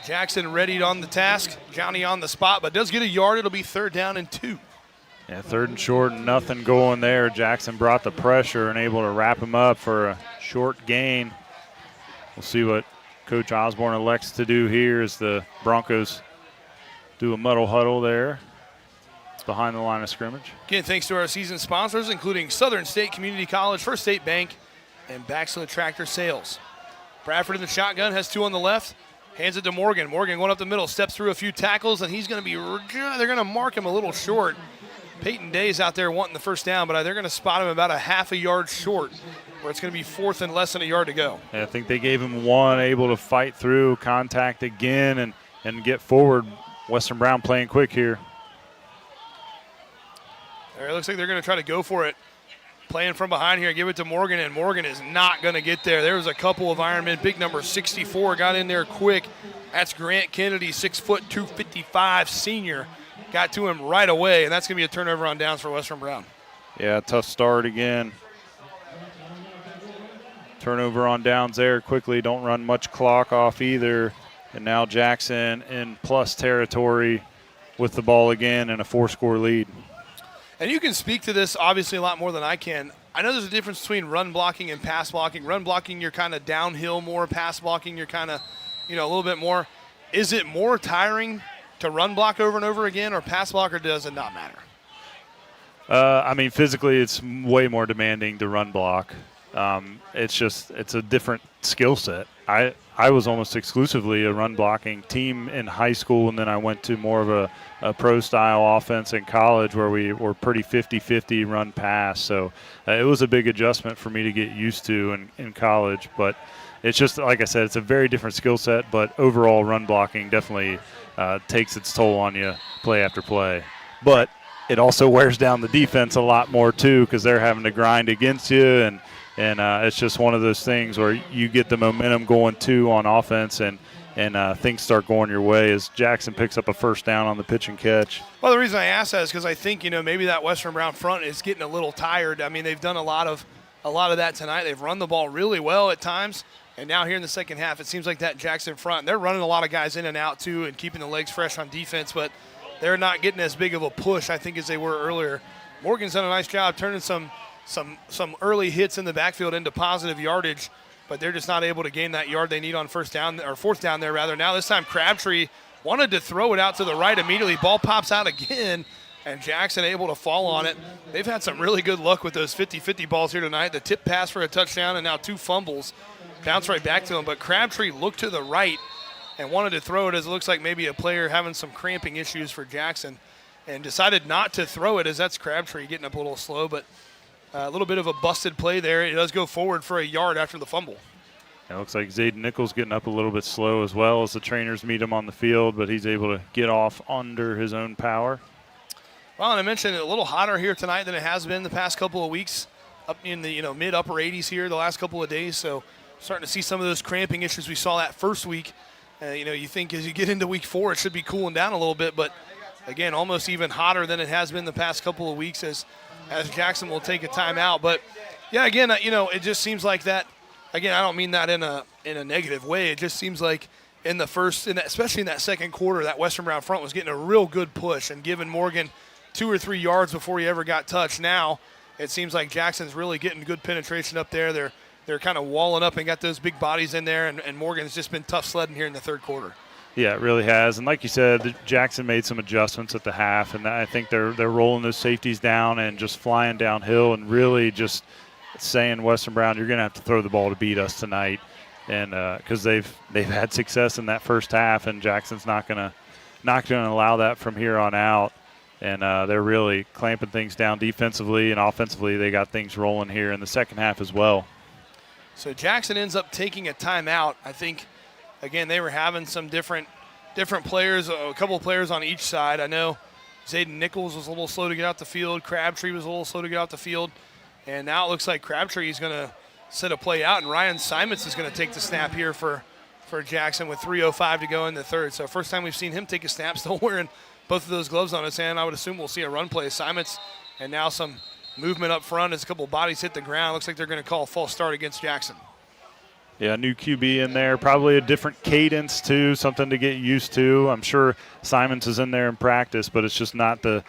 Jackson readied on the task. Johnny on the spot, but does get a yard. It'll be third down and 2. Yeah, third and short, nothing going there. Jackson brought the pressure and able to wrap him up for a short gain. We'll see what Coach Osborne elects to do here as the Broncos do a muddle huddle there behind the line of scrimmage. Again, thanks to our season sponsors, including Southern State Community College, First State Bank, and Baxley Tractor Sales. Bradford in the shotgun, has 2 on the left, hands it to Morgan. Morgan going up the middle, steps through a few tackles, and he's going to be, they're going to mark him a little short. Peyton Day's out there wanting the first down, but they're going to spot him about a half a yard short, where it's going to be 4th and less than a yard to go. Yeah, I think they gave him 1, able to fight through, contact again, and get forward. Western Brown playing quick here. It looks like they're going to try to go for it. Playing from behind here, give it to Morgan, and Morgan is not going to get there. There was a couple of Ironmen. Big number 64 got in there quick. That's Grant Kennedy, 6 foot 255 senior. Got to him right away, and that's going to be a turnover on downs for Western Brown. Yeah, tough start again. Turnover on downs there quickly. Don't run much clock off either. And now Jackson in plus territory with the ball again and a 4-score lead. And you can speak to this obviously a lot more than I can. I know there's a difference between run blocking and pass blocking. Run blocking, you're kind of downhill more. Pass blocking, you're kind of, a little bit more. Is it more tiring to run block over and over again, or pass block, or does it not matter? Physically it's way more demanding to run block. It's a different skill set. I was almost exclusively a run blocking team in high school, and then I went to more of a pro style offense in college where we were pretty 50-50 run pass. So it was a big adjustment for me to get used to in college. But it's just, like I said, it's a very different skill set, but overall run blocking definitely takes its toll on you play after play. But it also wears down the defense a lot more too, because they're having to grind against you, and it's just one of those things where you get the momentum going too on offense, and things start going your way as Jackson picks up a first down on the pitch and catch. Well, the reason I ask that is because I think maybe that Western Brown front is getting a little tired. I mean, they've done a lot of that tonight. They've run the ball really well at times, and now here in the second half, it seems like that Jackson front, they're running a lot of guys in and out too, and keeping the legs fresh on defense, but they're not getting as big of a push, I think, as they were earlier. Morgan's done a nice job turning some early hits in the backfield into positive yardage, but they're just not able to gain that yard they need on fourth down there rather. Now this time Crabtree wanted to throw it out to the right immediately. Ball pops out again, and Jackson able to fall on it. They've had some really good luck with those 50-50 balls here tonight. The tip pass for a touchdown and now 2 fumbles. Bounce right back to him, but Crabtree looked to the right and wanted to throw it as it looks like maybe a player having some cramping issues for Jackson, and decided not to throw it as that's Crabtree getting up a little slow, but a little bit of a busted play there. It does go forward for a yard after the fumble. It looks like Zayden Nichols getting up a little bit slow as well as the trainers meet him on the field, but he's able to get off under his own power. Well, and I mentioned a little hotter here tonight than it has been the past couple of weeks, up in the mid-upper 80s here the last couple of days. So starting to see some of those cramping issues we saw that first week. You think as you get into week 4, it should be cooling down a little bit, but again, almost even hotter than it has been the past couple of weeks as Jackson will take a timeout. But yeah, again, it just seems like that. Again, I don't mean that in a negative way. It just seems like in the first, especially in that second quarter, that Western Brown front was getting a real good push and giving Morgan 2 or 3 yards before he ever got touched. Now it seems like Jackson's really getting good penetration up there. They're kind of walling up and got those big bodies in there, and Morgan's just been tough sledding here in the third quarter. Yeah, it really has. And like you said, Jackson made some adjustments at the half, and I think they're rolling those safeties down and just flying downhill and really just saying, Western Brown, you're going to have to throw the ball to beat us tonight, and because they've had success in that first half, and Jackson's not going to allow that from here on out. And they're really clamping things down defensively, and offensively they got things rolling here in the second half as well. So Jackson ends up taking a timeout. I think, again, they were having some different players, a couple of players on each side. I know Zayden Nichols was a little slow to get out the field. Crabtree was a little slow to get out the field. And now it looks like Crabtree is going to set a play out, and Ryan Simons is going to take the snap here for Jackson with 3:05 to go in the third. So first time we've seen him take a snap, still wearing both of those gloves on his hand. I would assume we'll see a run play. Simons, and now some movement up front as a couple of bodies hit the ground. Looks like they're going to call a false start against Jackson. Yeah, new QB in there, probably a different cadence too, something to get used to. I'm sure Simons is in there in practice, but it's just not the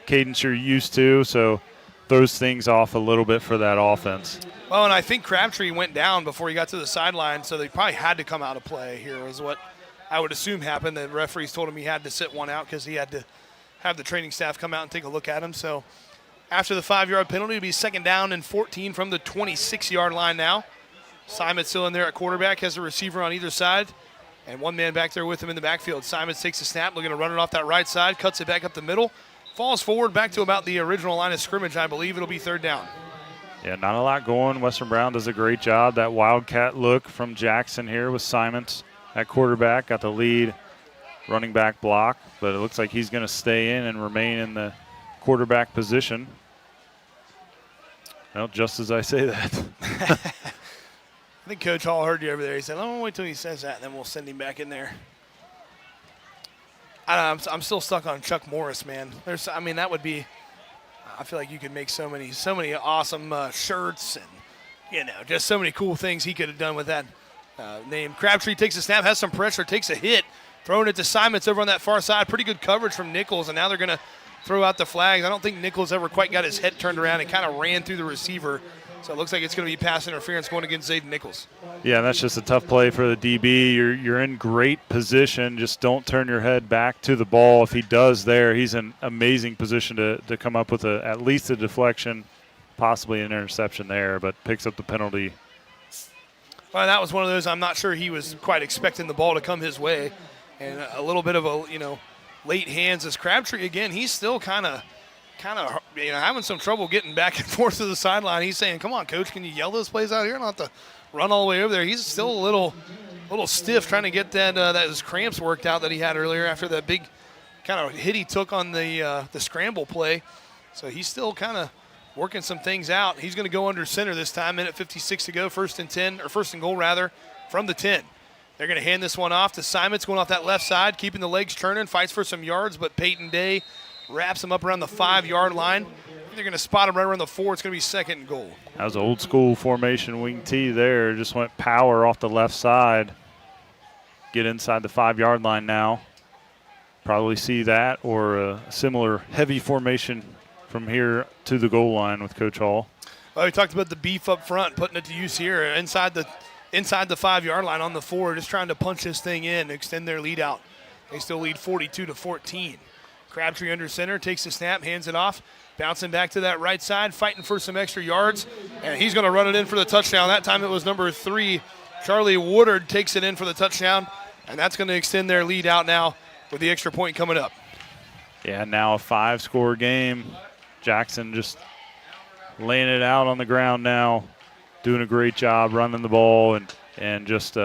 cadence you're used to, so throws things off a little bit for that offense. Well, and I think Crabtree went down before he got to the sideline, so they probably had to come out of play here is what I would assume happened. The referees told him he had to sit one out because he had to have the training staff come out and take a look at him. So after the 5-yard penalty, it'll be second down and 14 from the 26-yard line now. Simon still in there at quarterback, has a receiver on either side, and one man back there with him in the backfield. Simon takes a snap, looking to run it off that right side, cuts it back up the middle, falls forward back to about the original line of scrimmage. I believe it'll be third down. Yeah, not a lot going. Western Brown does a great job. That wildcat look from Jackson here with Simons at quarterback, got the lead running back block, but it looks like he's going to stay in and remain in the quarterback position. Well, just as I say that. I think Coach Hall heard you over there. He said, "I'm wait till he says that, and then we'll send him back in there." I'm still stuck on Chuck Morris, man. That would be. I feel like you could make so many awesome shirts and just so many cool things he could have done with that name. Crabtree takes a snap, has some pressure, takes a hit, throwing it to Simons over on that far side. Pretty good coverage from Nichols, and now they're going to throw out the flags. I don't think Nichols ever quite got his head turned around and kind of ran through the receiver. So it looks like it's going to be pass interference going against Zayden Nichols. Yeah, that's just a tough play for the DB. You're in great position. Just don't turn your head back to the ball. If he does there, he's in amazing position to come up with at least a deflection, possibly an interception there, but picks up the penalty. Well, that was one of those I'm not sure he was quite expecting the ball to come his way. And a little bit of a, late hands as Crabtree, again, he's still kind of having some trouble getting back and forth to the sideline. He's saying, "Come on, Coach, can you yell those plays out here? I don't have to run all the way over there." He's still a little stiff trying to get those cramps worked out that he had earlier after that big kind of hit he took on the scramble play. So he's still kind of working some things out. He's going to go under center this time. Minute 56 to go, first and goal from the 10. They're going to hand this one off to Simons, going off that left side, keeping the legs turning, fights for some yards, but Peyton Day wraps him up around the 5-yard line. They're going to spot him right around the 4. It's going to be second and goal. That was old school formation wing T there. Just went power off the left side. Get inside the 5-yard line now. Probably see that or a similar heavy formation from here to the goal line with Coach Hall. Well, we talked about the beef up front, putting it to use here inside the 5-yard line on the 4, just trying to punch this thing in, extend their lead out. They still lead 42-14. Crabtree under center, takes the snap, hands it off, bouncing back to that right side, fighting for some extra yards, and he's going to run it in for the touchdown. That time it was number 3, Charlie Woodard, takes it in for the touchdown. And that's going to extend their lead out now with the extra point coming up. Yeah, now a 5-score game. Jackson just laying it out on the ground now, doing a great job running the ball and just,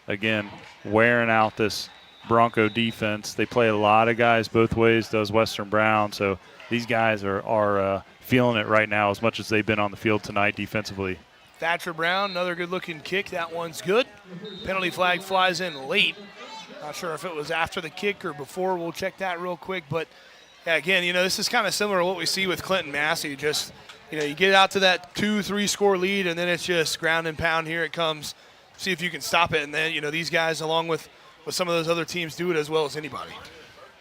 again, wearing out this Bronco defense. They play a lot of guys both ways, does Western Brown. So these guys are feeling it right now as much as they've been on the field tonight defensively. Thatcher Brown, another good-looking kick. That one's good. Penalty flag flies in late. Not sure if it was after the kick or before. We'll check that real quick. But, yeah, again, this is kind of similar to what we see with Clinton Massey. Just, you get out to that 2-3 score lead, and then it's just ground and pound. Here it comes. See if you can stop it. And then, these guys, along with some of those other teams, do it as well as anybody.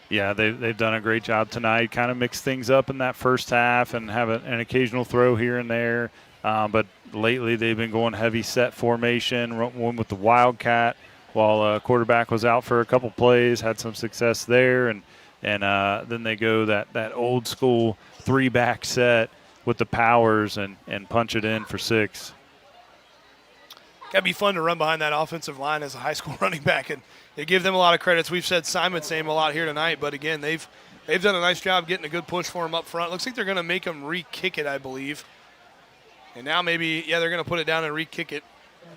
Yeah, they've done a great job tonight. Kind of mix things up in that first half and have an occasional throw here and there. But lately they've been going heavy set formation, one with the Wildcat while quarterback was out for a couple plays, had some success there. And then they go that old school 3-back set with the powers and punch it in for 6. Got to be fun to run behind that offensive line as a high school running back, and they give them a lot of credits. We've said Simon's name a lot here tonight, but again, they've done a nice job getting a good push for him up front. Looks like they're going to make him re-kick it, I believe. And now maybe, they're going to put it down and re-kick it.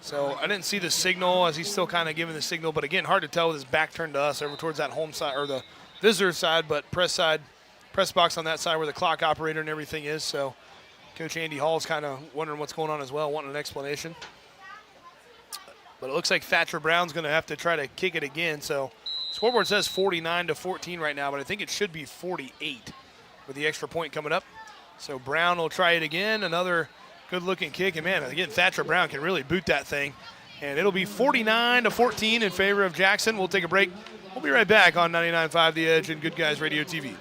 So I didn't see the signal as he's still kind of giving the signal, but again, hard to tell with his back turned to us over towards that home side or the visitor side, but press box on that side where the clock operator and everything is. So Coach Andy Hall's kind of wondering what's going on as well, wanting an explanation. But it looks like Thatcher Brown's going to have to try to kick it again. So scoreboard says 49-14 right now, but I think it should be 48 with the extra point coming up. So Brown will try it again. Another good-looking kick. And, man, again, Thatcher Brown can really boot that thing. And it'll be 49-14 in favor of Jackson. We'll take a break. We'll be right back on 99.5 The Edge and Good Guys Radio TV.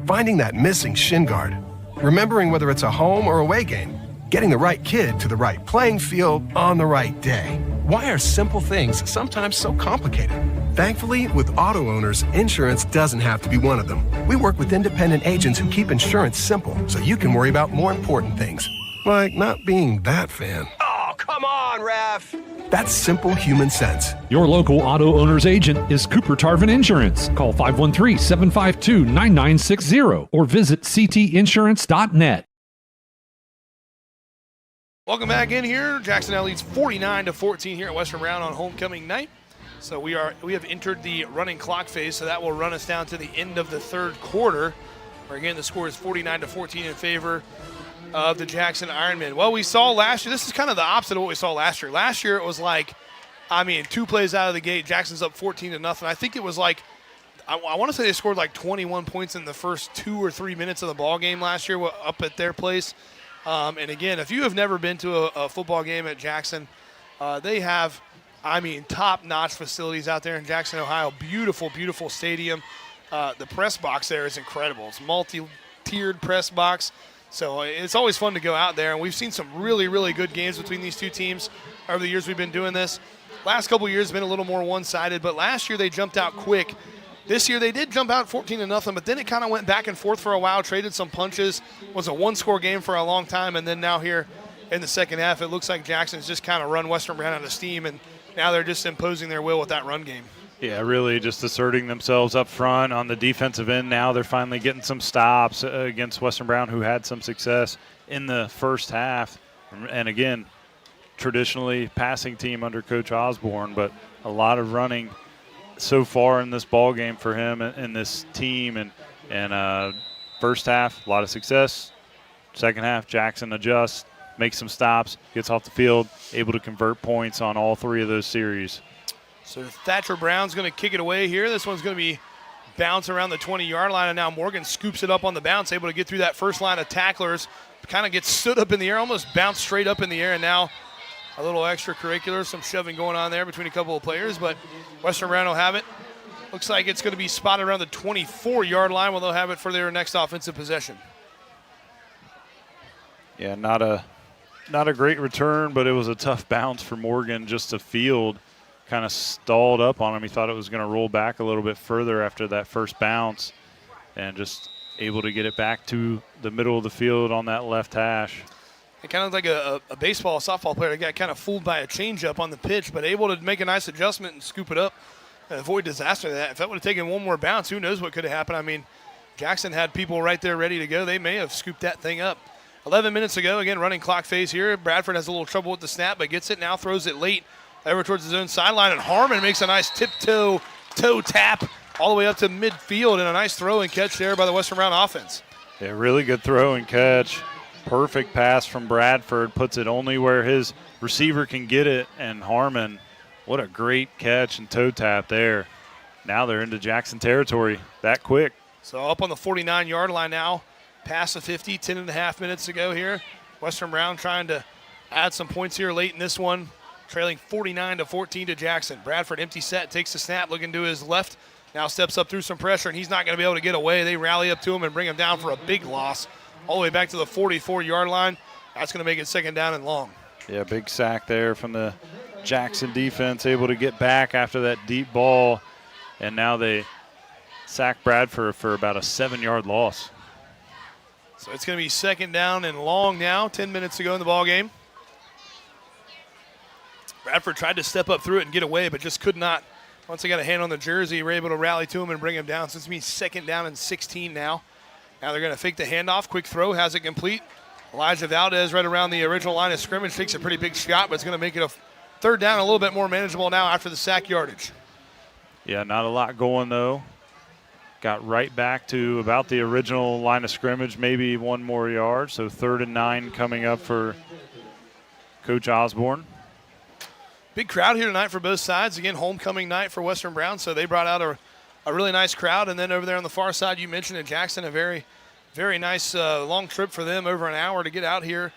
Finding that missing shin guard. Remembering whether it's a home or away game. Getting the right kid to the right playing field on the right day. Why are simple things sometimes so complicated? Thankfully, with auto owners, insurance doesn't have to be one of them. We work with independent agents who keep insurance simple so you can worry about more important things. Like not being that fan. Oh, come on, ref! That's simple human sense. Your local auto owner's agent is Cooper Tarvin Insurance. Call 513-752-9960 or visit ctinsurance.net. Welcome back in here. Jackson now leads 49-14 here at Western Brown on homecoming night. So we have entered the running clock phase, so that will run us down to the end of the third quarter, where again the score is 49-14 in favor of the Jackson Ironmen. Well, we saw last year, this is kind of the opposite of what we saw last year. Last year it was like, 2 plays out of the gate, Jackson's up 14-0. I think it was like, I want to say they scored like 21 points in the first 2 or 3 minutes of the ball game last year up at their place. And again, if you have never been to a football game at Jackson, they have, top-notch facilities out there in Jackson, Ohio. Beautiful, beautiful stadium. The press box there is incredible. It's multi-tiered press box. So it's always fun to go out there. And we've seen some really, really good games between these two teams over the years we've been doing this. Last couple of years have been a little more one-sided, but last year they jumped out quick. This year they did jump out 14-0, but then it kind of went back and forth for a while, traded some punches, was a one-score game for a long time, and then now here in the second half, it looks like Jackson's just kind of run Western Brown out of steam, and now they're just imposing their will with that run game. Yeah, really just asserting themselves up front on the defensive end. Now they're finally getting some stops against Western Brown, who had some success in the first half. And again, traditionally passing team under Coach Osborne, but a lot of running so far in this ball game for him and this team. And first half, a lot of success. Second half, Jackson adjusts, makes some stops, gets off the field, able to convert points on all 3 of those series. So Thatcher Brown's going to kick it away here. This one's going to be bounce around the 20-yard line, and now Morgan scoops it up on the bounce, able to get through that first line of tacklers. Kind of gets stood up in the air, almost bounced straight up in the air, and now a little extracurricular, some shoving going on there between a couple of players, but Western Brown will have it. Looks like it's going to be spotted around the 24-yard line where they'll have it for their next offensive possession. Yeah, not a great return, but it was a tough bounce for Morgan just to field. Kind of stalled up on him. He thought it was going to roll back a little bit further after that first bounce, and just able to get it back to the middle of the field on that left hash. It kind of like a baseball, softball player that got kind of fooled by a changeup on the pitch, but able to make a nice adjustment and scoop it up and avoid disaster. If that would have taken one more bounce, who knows what could have happened. I mean, Jackson had people right there ready to go. They may have scooped that thing up. 11 minutes ago, again, running clock phase here. Bradford has a little trouble with the snap, but gets it now, throws it late over towards his own sideline, and Harmon makes a nice tiptoe toe tap all the way up to midfield, and a nice throw and catch there by the Western Brown offense. Yeah, really good throw and catch. Perfect pass from Bradford, puts it only where his receiver can get it, and Harmon, what a great catch and toe tap there. Now they're into Jackson territory that quick. So up on the 49-yard line now, past the 50, 10.5 minutes to go here. Western Brown trying to add some points here late in this one, trailing 49-14 to Jackson. Bradford empty set, takes the snap, looking to his left, now steps up through some pressure, and he's not going to be able to get away. They rally up to him and bring him down for a big loss all the way back to the 44-yard line. That's going to make it 2nd down and long. Yeah, big sack there from the Jackson defense, able to get back after that deep ball, and now they sack Bradford for about a 7-yard loss. So it's going to be 2nd down and long now, 10 minutes to go in the ball game. Bradford tried to step up through it and get away, but just could not. Once they got a hand on the jersey, we're able to rally to him and bring him down. So it's going to be 2nd down and 16 now. Now they're going to fake the handoff. Quick throw, has it complete. Elijah Valdez right around the original line of scrimmage, takes a pretty big shot, but it's going to make it a 3rd down, a little bit more manageable now after the sack yardage. Yeah, not a lot going though. Got right back to about the original line of scrimmage, maybe 1 more yard. So 3rd and 9 coming up for Coach Osborne. Big crowd here tonight for both sides. Again, homecoming night for Western Brown, so they brought out a really nice crowd. And then over there on the far side, you mentioned in Jackson, a very, very nice long trip for them, over an hour to get out here.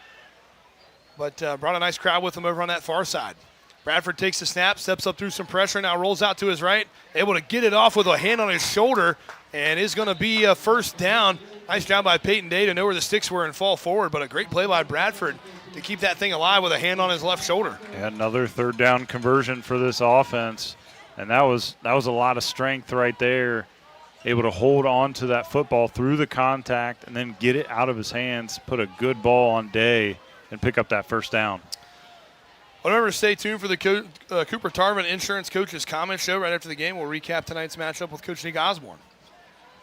But brought a nice crowd with them over on that far side. Bradford takes the snap, steps up through some pressure, now rolls out to his right, able to get it off with a hand on his shoulder, and is going to be a 1st down. Nice job by Peyton Day to know where the sticks were and fall forward, but a great play by Bradford to keep that thing alive with a hand on his left shoulder. Yeah, another 3rd down conversion for this offense, and that was a lot of strength right there. Able to hold on to that football through the contact and then get it out of his hands, put a good ball on Day, and pick up that 1st down. Well, remember to stay tuned for the Cooper Tarvin Insurance Coaches Comment Show right after the game. We'll recap tonight's matchup with Coach Nick Osborne.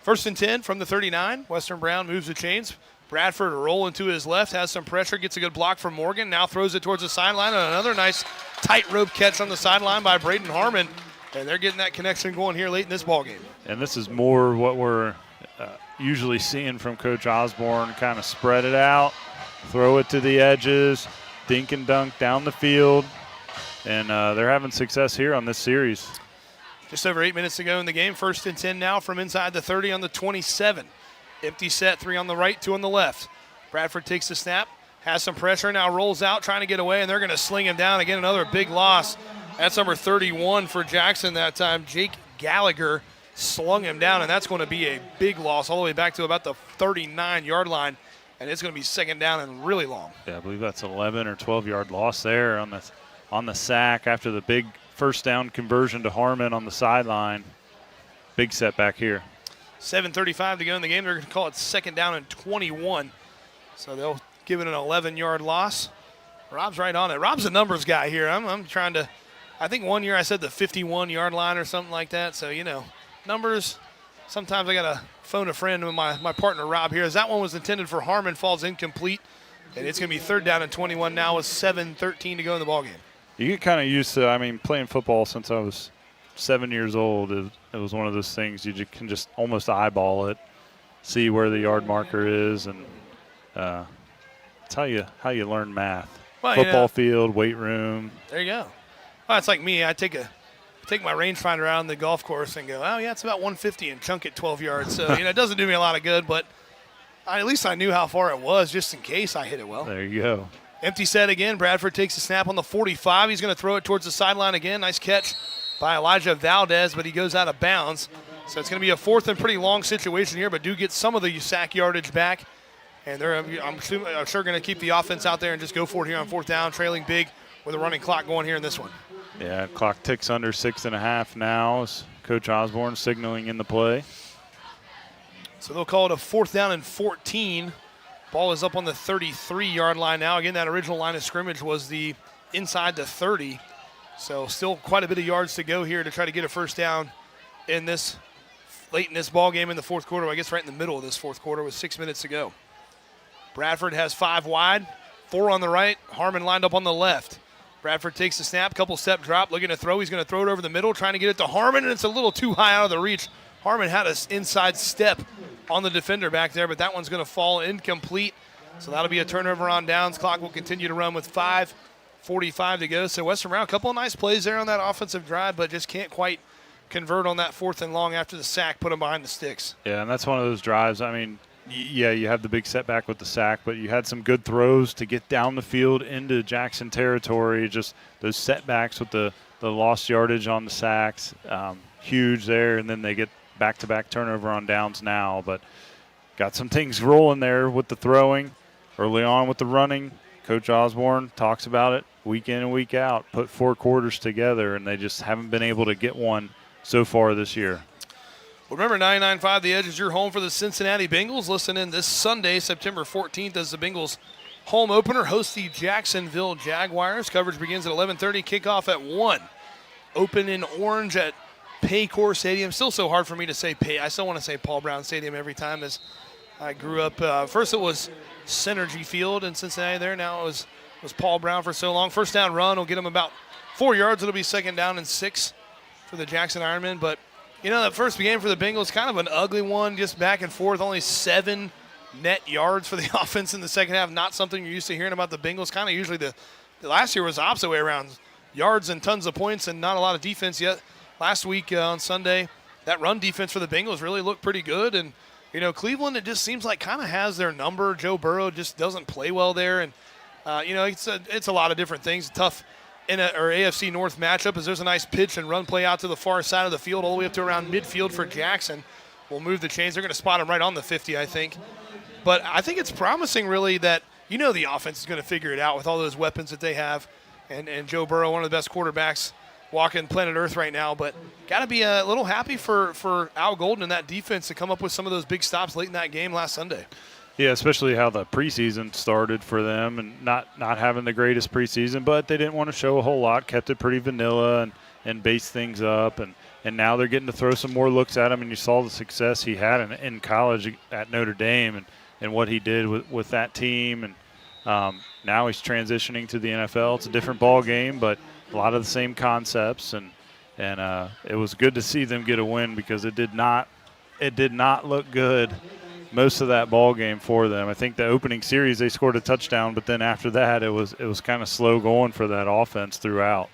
1st and 10 from the 39. Western Brown moves the chains. Bradford rolling to his left, has some pressure, gets a good block from Morgan, now throws it towards the sideline, and another nice tightrope catch on the sideline by Braden Harmon. And they're getting that connection going here late in this ballgame. And this is more what we're usually seeing from Coach Osborne, kind of spread it out, throw it to the edges, dink and dunk down the field, and they're having success here on this series. Just over 8 minutes to go in the game. 1st and 10 now from inside the 30 on the 27. Empty set, 3 on the right, 2 on the left. Bradford takes the snap, has some pressure, now rolls out, trying to get away, and they're going to sling him down. Again, another big loss. That's number 31 for Jackson that time. Jake Gallagher slung him down, and that's going to be a big loss all the way back to about the 39-yard line. And it's going to be 2nd down and really long. Yeah, I believe that's 11 or 12-yard loss there on the sack after the big 1st down conversion to Harmon on the sideline. Big setback here. 7:35 to go in the game. They're going to call it 2nd down and 21. So they'll give it an 11-yard loss. Rob's right on it. Rob's a numbers guy here. I'm trying to – I think one year I said the 51-yard line or something like that. So, you know, numbers, sometimes I got to phone a friend with my partner Rob here. As that one was intended for Harmon, falls incomplete. And it's going to be 3rd down and 21 now with 7:13 to go in the ballgame. You get kind of used to, playing football since I was 7 years old. It was one of those things you can just almost eyeball it, see where the yard marker is, and it's how you learn math. Well, football field, weight room. There you go. Well, it's like me. I take my rangefinder out on the golf course and go, oh, yeah, it's about 150 and chunk it 12 yards. So, it doesn't do me a lot of good, but at least I knew how far it was just in case I hit it well. There you go. Empty set again. Bradford takes the snap on the 45. He's going to throw it towards the sideline again. Nice catch by Elijah Valdez, but he goes out of bounds. So it's going to be a 4th and pretty long situation here, but do get some of the sack yardage back. And I'm sure going to keep the offense out there and just go for it here on 4th down, trailing big with a running clock going here in this one. Yeah, clock ticks under 6.5 now as Coach Osborne signaling in the play. So they'll call it a 4th down and 14 Ball is up on the 33-yard line now. Again, that original line of scrimmage was the inside the 30. So still quite a bit of yards to go here to try to get a first down in this late in this ball game in the fourth quarter. I guess right in the middle of this fourth quarter with 6 minutes to go. Bradford has 5 wide, 4 on the right. Harmon lined up on the left. Bradford takes the snap, couple step drop, looking to throw. He's going to throw it over the middle, trying to get it to Harmon, and it's a little too high out of the reach. Harmon had an inside step on the defender back there, but that one's going to fall incomplete. So that'll be a turnover on downs. Clock will continue to run with 5:45 to go. So Western Brown, a couple of nice plays there on that offensive drive, but just can't quite convert on that 4th and long after the sack, put them behind the sticks. Yeah, and that's one of those drives. I mean, yeah, you have the big setback with the sack, but you had some good throws to get down the field into Jackson territory. Just those setbacks with the lost yardage on the sacks, huge there, and then they get back-to-back turnover on downs now. But got some things rolling there with the throwing, early on with the running. Coach Osborne talks about it week in and week out, put 4 quarters together, and they just haven't been able to get one so far this year. Well, remember, 99.5 The Edge is your home for the Cincinnati Bengals. Listen in this Sunday, September 14th, as the Bengals home opener host the Jacksonville Jaguars. Coverage begins at 11:30, kickoff at 1. Open in orange at Paycor Stadium. Still so hard for me to say I still want to say Paul Brown Stadium every time, as I grew up. First it was Synergy Field in Cincinnati there. Now it was Paul Brown for so long. First down run will get them about 4 yards. It'll be 2nd down and 6 for the Jackson Ironmen. But you know, that first game for the Bengals, kind of an ugly one, just back and forth. Only 7 net yards for the offense in the second half. Not something you're used to hearing about the Bengals. Kind of usually the last year was the opposite way around. Yards and tons of points and not a lot of defense yet. Last week on Sunday, that run defense for the Bengals really looked pretty good. And, you know, Cleveland, it just seems like kind of has their number. Joe Burrow just doesn't play well there. And, you know, it's a lot of different things. Tough AFC North matchup is there's a nice pitch and run play out to the far side of the field all the way up to around midfield for Jackson. We'll move the chains. They're going to spot him right on the 50, I think. But I think it's promising, really, that, you know, the offense is going to figure it out with all those weapons that they have. And Joe Burrow, one of the best quarterbacks walking planet Earth right now. But got to be a little happy for Al Golden and that defense to come up with some of those big stops late in that game last Sunday. Yeah, especially how the preseason started for them, and not having the greatest preseason, but they didn't want to show a whole lot, kept it pretty vanilla and based things up, and now they're getting to throw some more looks at him, and you saw the success he had in college at Notre Dame and what he did with that team, and now he's transitioning to the NFL. It's a different ball game, but a lot of the same concepts, and it was good to see them get a win because it did not look good most of that ball game for them. I think the opening series they scored a touchdown, but then after that it was kind of slow going for that offense throughout.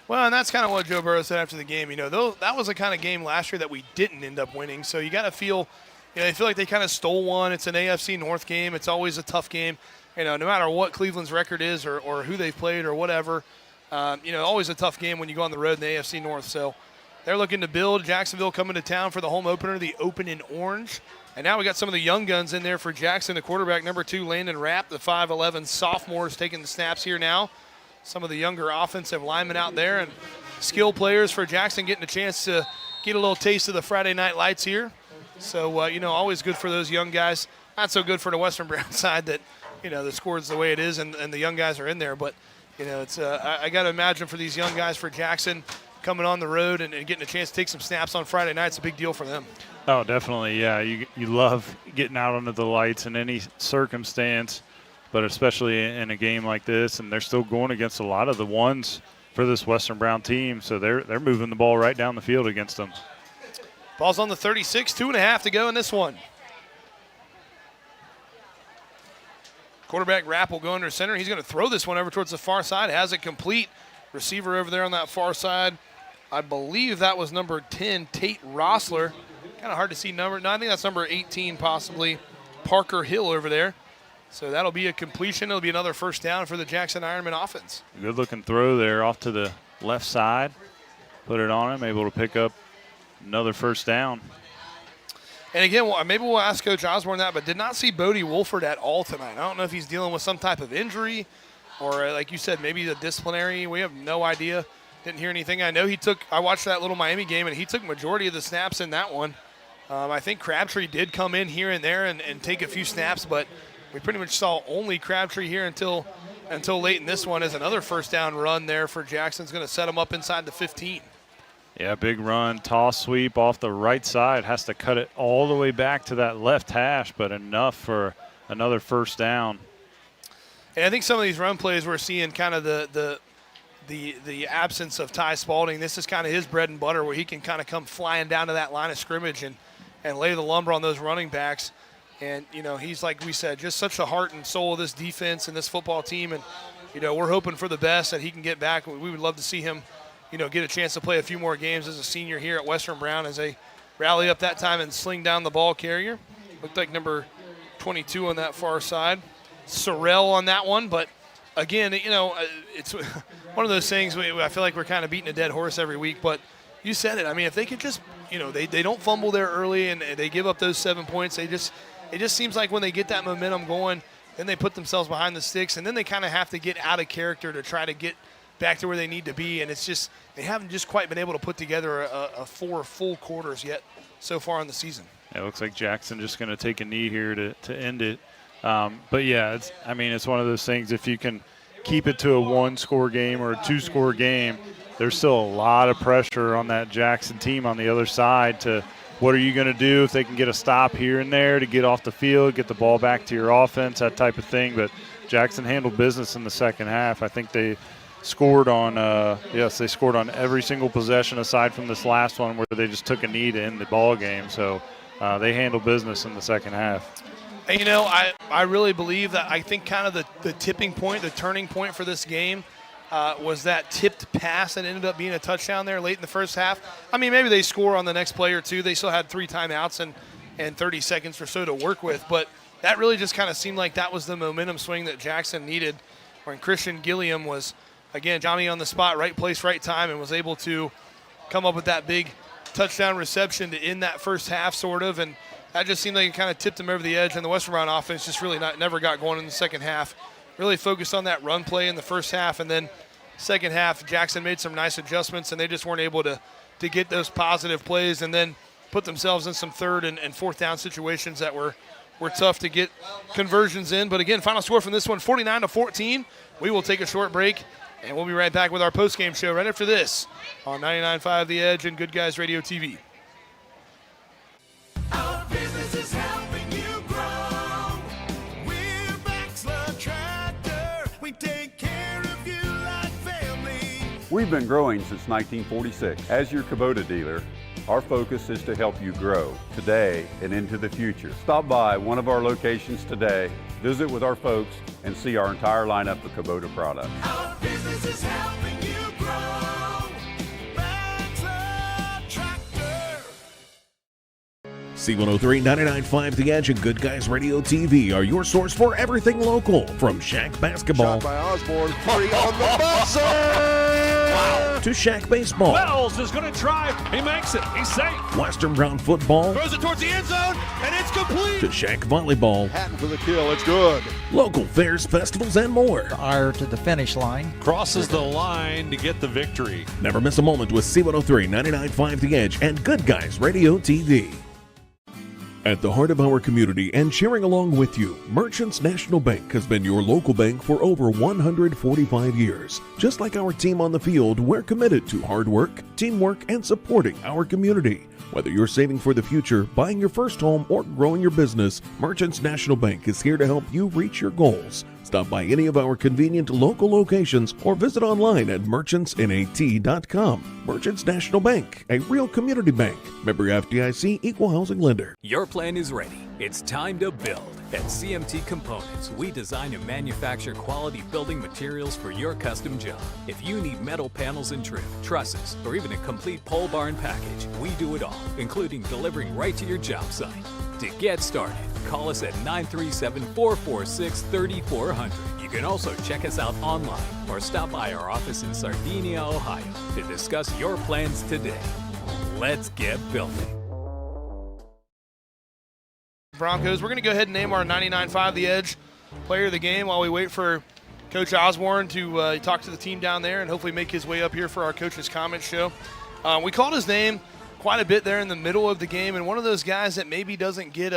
Well, and that's kind of what Joe Burrow said after the game. You know, that was the kind of game last year that we didn't end up winning. So you got to feel, you know, they feel like they kind of stole one. It's an AFC North game. It's always a tough game. You know, no matter what Cleveland's record is or who they've played or whatever, you know, always a tough game when you go on the road in the AFC North. So they're looking to build. Jacksonville coming to town for the home opener, the Open in Orange. And now we got some of the young guns in there for Jackson, the quarterback, number 2, Landon Rapp, the 5'11 sophomore, is taking the snaps here now. Some of the younger offensive linemen out there and skill players for Jackson getting a chance to get a little taste of the Friday night lights here. So, you know, always good for those young guys. Not so good for the Western Brown side that, you know, the score's the way it is and the young guys are in there. But, you know, it's I got to imagine for these young guys for Jackson coming on the road and getting a chance to take some snaps on Friday night, it's a big deal for them. Oh, definitely, yeah. You love getting out under the lights in any circumstance, but especially in a game like this, and they're still going against a lot of the ones for this Western Brown team, so they're moving the ball right down the field against them. Ball's on the 36, 2.5 to go in this one. Quarterback Rapp will go under center. He's going to throw this one over towards the far side. Has it complete. Receiver over there on that far side. I believe that was number 10, Tate Rossler. Kind of hard to see number. No, I think that's number 18 possibly, Parker Hill over there. So that'll be a completion. It'll be another first down for the Jackson Ironman offense. Good looking throw there off to the left side. Put it on him, able to pick up another first down. And again, maybe we'll ask Coach Osborne that, but did not see Bodie Wolford at all tonight. I don't know if he's dealing with some type of injury or, like you said, maybe the disciplinary. We have no idea. Didn't hear anything. I know I watched that little Miami game, and he took majority of the snaps in that one. I think Crabtree did come in here and there and take a few snaps, but we pretty much saw only Crabtree here until late in this one, as another first down run there for Jackson's going to set them up inside the 15. Yeah, big run, toss sweep off the right side. Has to cut it all the way back to that left hash, but enough for another first down. And I think some of these run plays we're seeing kind of the absence of Ty Spalding. This is kind of his bread and butter, where he can kind of come flying down to that line of scrimmage and lay the lumber on those running backs. And, you know, he's, like we said, just such the heart and soul of this defense and this football team. And, you know, we're hoping for the best that he can get back. We would love to see him, you know, get a chance to play a few more games as a senior here at Western Brown as they rally up that time and sling down the ball carrier. Looked like number 22 on that far side. Sorrell on that one, but again, you know, it's one of those things I feel like we're kind of beating a dead horse every week, but you said it. I mean, if they could just, you know, they don't fumble there early and they give up those 7 points, it just seems like when they get that momentum going, then they put themselves behind the sticks, and then they kind of have to get out of character to try to get back to where they need to be, and it's just they haven't just quite been able to put together a 4 full quarters yet so far in the season. It looks like Jackson just going to take a knee here to end it. But, yeah, it's one of those things, if you can keep it to a 1-score game or a 2-score game, there's still a lot of pressure on that Jackson team on the other side to what are you going to do if they can get a stop here and there to get off the field, get the ball back to your offense, that type of thing. But Jackson handled business in the second half. I think they scored on they scored on every single possession aside from this last one where they just took a knee to end the ball game. So they handled business in the second half. And, you know, I really believe that I think kind of the tipping point, the turning point for this game was that tipped pass that ended up being a touchdown there late in the first half. I mean, maybe they score on the next play or two. They still had 3 timeouts and 30 seconds or so to work with. But that really just kind of seemed like that was the momentum swing that Jackson needed, when Christian Gilliam was, again, Johnny on the spot, right place, right time, and was able to come up with that big touchdown reception to end that first half sort of. And that just seemed like it kind of tipped them over the edge. And the Western Brown offense just really never got going in the second half. Really focused on that run play in the first half, and then second half, Jackson made some nice adjustments, and they just weren't able to get those positive plays and then put themselves in some third and fourth down situations that were tough to get conversions in. But again, final score from this one, 49-14. We will take a short break, and we'll be right back with our postgame show right after this on 99.5 The Edge and Good Guys Radio TV. Our business is helping you grow. We're Baxler Tractor. We take care of you like family. We've been growing since 1946. As your Kubota dealer, our focus is to help you grow today and into the future. Stop by one of our locations today, visit with our folks, and see our entire lineup of Kubota products. Our business is helping you grow. Baxler Tractor. C103, 99.5 The Edge and Good Guys Radio TV are your source for everything local. From Shack basketball Shot by Osborne, 3 on the buzzer! Wow. to Shack baseball. Wells is going to drive. He makes it. He's safe. Western Brown football. Throws it towards the end zone, and it's complete. To Shack volleyball. Hatton for the kill. It's good. Local fairs, festivals, and more. Ire to the finish line. Crosses the line to get the victory. Never miss a moment with C103, 99.5 The Edge and Good Guys Radio TV. At the heart of our community and cheering along with you, Merchants National Bank has been your local bank for over 145 years. Just like our team on the field, we're committed to hard work, teamwork, and supporting our community. Whether you're saving for the future, buying your first home, or growing your business, Merchants National Bank is here to help you reach your goals. Stop by any of our convenient local locations or visit online at merchantsnat.com. Merchants National Bank, a real community bank. Member FDIC, equal housing lender. Your plan is ready. It's time to build. At CMT Components, we design and manufacture quality building materials for your custom job. If you need metal panels and trim, trusses, or even a complete pole barn package, we do it all, including delivering right to your job site. To get started, call us at 937-446-3400. You can also check us out online or stop by our office in Sardinia, Ohio to discuss your plans today. Let's get building. Broncos. We're going to go ahead and name our 99.5 The Edge player of the game while we wait for Coach Osborne to talk to the team down there and hopefully make his way up here for our Coach's Comments show. We called his name quite a bit there in the middle of the game, and one of those guys that maybe doesn't get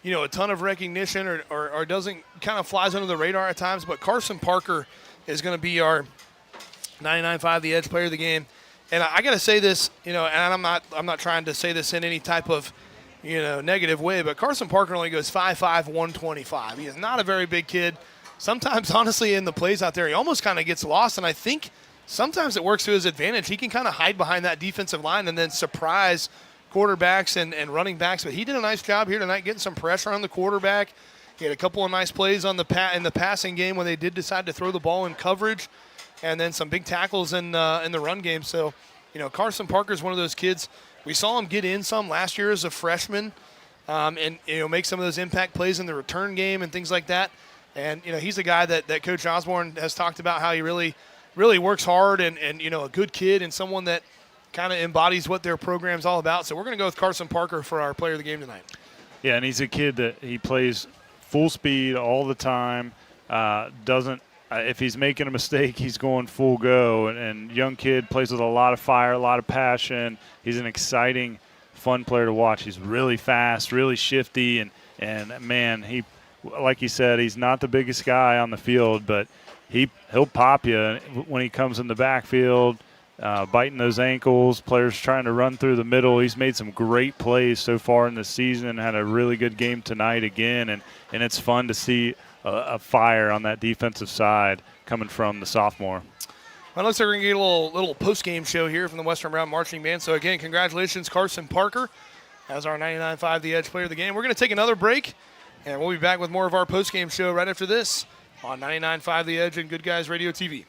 a ton of recognition or doesn't kind of flies under the radar at times. But Carson Parker is going to be our 99.5 The Edge player of the game. And I got to say this, and I'm not trying to say this in any type of, negative way, but Carson Parker only goes 5'5", 125. He is not a very big kid. Sometimes, honestly, in the plays out there, he almost kind of gets lost, and I think sometimes it works to his advantage. He can kind of hide behind that defensive line and then surprise quarterbacks and running backs. But he did a nice job here tonight getting some pressure on the quarterback. He had a couple of nice plays on in the passing game when they did decide to throw the ball in coverage, and then some big tackles in the run game. So, Carson Parker is one of those kids. We saw him get in some last year as a freshman and, make some of those impact plays in the return game and things like that. And, he's a guy that Coach Osborne has talked about how he really, really works hard and a good kid and someone that kind of embodies what their program's all about. So we're going to go with Carson Parker for our player of the game tonight. Yeah, and he's a kid that he plays full speed all the time, if he's making a mistake, he's going full go. And young kid plays with a lot of fire, a lot of passion. He's an exciting, fun player to watch. He's really fast, really shifty, and man, he, like you said, he's not the biggest guy on the field, but he'll pop you when he comes in the backfield, biting those ankles. Players trying to run through the middle. He's made some great plays so far in the season. Had a really good game tonight again, and it's fun to see a fire on that defensive side coming from the sophomore. Well, it looks like we're going to get a little post-game show here from the Western Brown Marching Band. So, again, congratulations, Carson Parker, as our 99.5 The Edge player of the game. We're going to take another break, and we'll be back with more of our post-game show right after this on 99.5 The Edge and Good Guys Radio TV.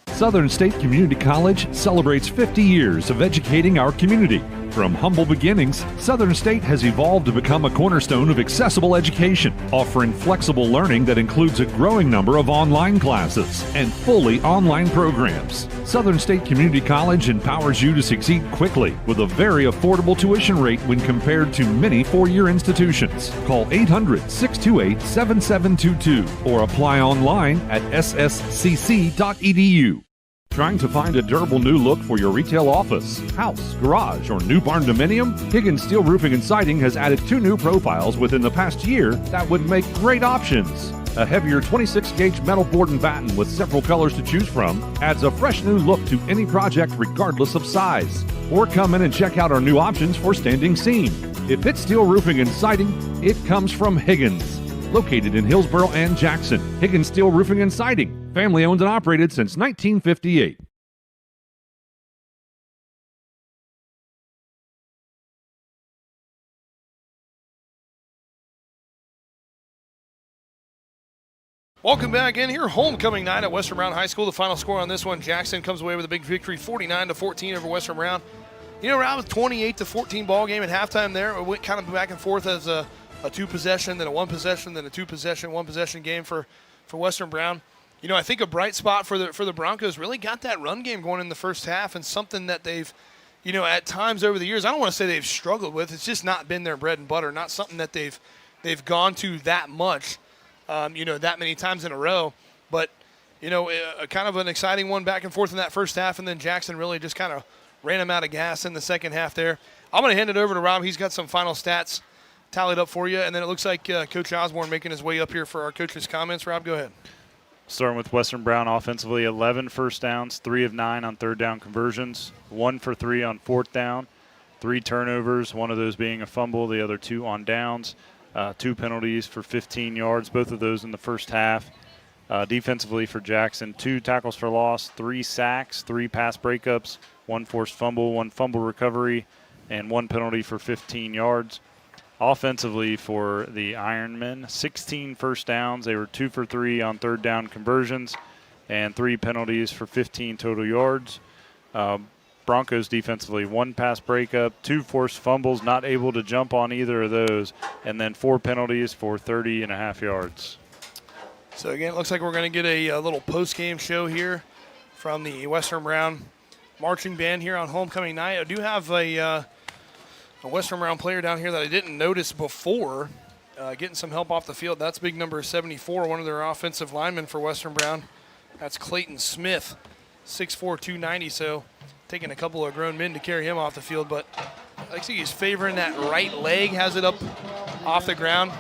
Southern State Community College celebrates 50 years of educating our community. From humble beginnings, Southern State has evolved to become a cornerstone of accessible education, offering flexible learning that includes a growing number of online classes and fully online programs. Southern State Community College empowers you to succeed quickly with a very affordable tuition rate when compared to many four-year institutions. Call 800-628-7722 or apply online at sscc.edu. Trying to find a durable new look for your retail office, house, garage, or new barn dominium? Higgins Steel Roofing and Siding has added 2 new profiles within the past year that would make great options. A heavier 26-gauge metal board and batten with several colors to choose from adds a fresh new look to any project regardless of size. Or come in and check out our new options for standing seam. If it's steel roofing and siding, it comes from Higgins. Located in Hillsboro and Jackson, Higgins Steel Roofing and Siding. Family owned and operated since 1958. Welcome back in here. Homecoming night at Western Brown High School. The final score on this one, Jackson comes away with a big victory, 49-14 over Western Brown. Around with 28-14 ball game at halftime there. It went kind of back and forth as a 2-possession, then a 1-possession, then a 2-possession, 1-possession game for Western Brown. I think a bright spot for the Broncos really got that run game going in the first half, and something that they've, at times over the years, I don't want to say they've struggled with. It's just not been their bread and butter, not something that they've gone to that much, that many times in a row. But, kind of an exciting one back and forth in that first half, and then Jackson really just kind of ran him out of gas in the second half there. I'm going to hand it over to Rob. He's got some final stats tallied up for you, and then it looks like Coach Osborne making his way up here for our coach's comments. Rob, go ahead. Starting with Western Brown offensively, 11 first downs, 3 of 9 on third down conversions, 1 for 3 on fourth down, 3 turnovers, one of those being a fumble, the other 2 on downs, 2 penalties for 15 yards, both of those in the first half. Defensively for Jackson, 2 tackles for loss, 3 sacks, 3 pass breakups, 1 forced fumble, 1 fumble recovery, and 1 penalty for 15 yards. Offensively for the Ironmen, 16 first downs. They were 2 for 3 on third down conversions and 3 penalties for 15 total yards. Broncos defensively, 1 pass breakup, 2 forced fumbles, not able to jump on either of those, and then 4 penalties for 30.5 yards. So, again, it looks like we're going to get a little post-game show here from the Western Brown Marching Band here on homecoming night. I do have a Western Brown player down here that I didn't notice before, getting some help off the field. That's big number 74, one of their offensive linemen for Western Brown. That's Clayton Smith, 6'4", 290, so taking a couple of grown men to carry him off the field. But I see he's favoring that right leg, has it up off the ground.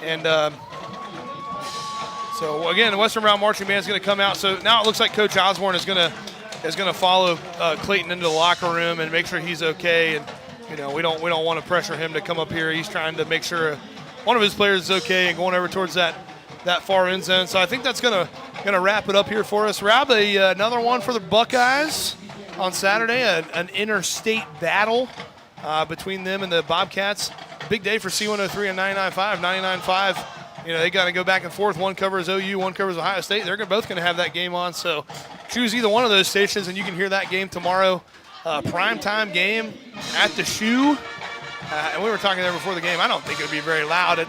And so, again, the Western Brown Marching Band is going to come out. So now it looks like Coach Osborne is going to follow Clayton into the locker room and make sure he's okay. And, you know, we don't want to pressure him to come up here. He's trying to make sure one of his players is okay and going over towards that far end zone. So I think that's going to wrap it up here for us. Rob, another one for the Buckeyes on Saturday, an interstate battle between them and the Bobcats. Big day for C103 and 99.5. 99.5, you know, they got to go back and forth. One covers OU, one covers Ohio State. They're both going to have that game on. So choose either one of those stations, and you can hear that game tomorrow. Primetime game at the Shoe. And we were talking there before the game. I don't think it would be very loud at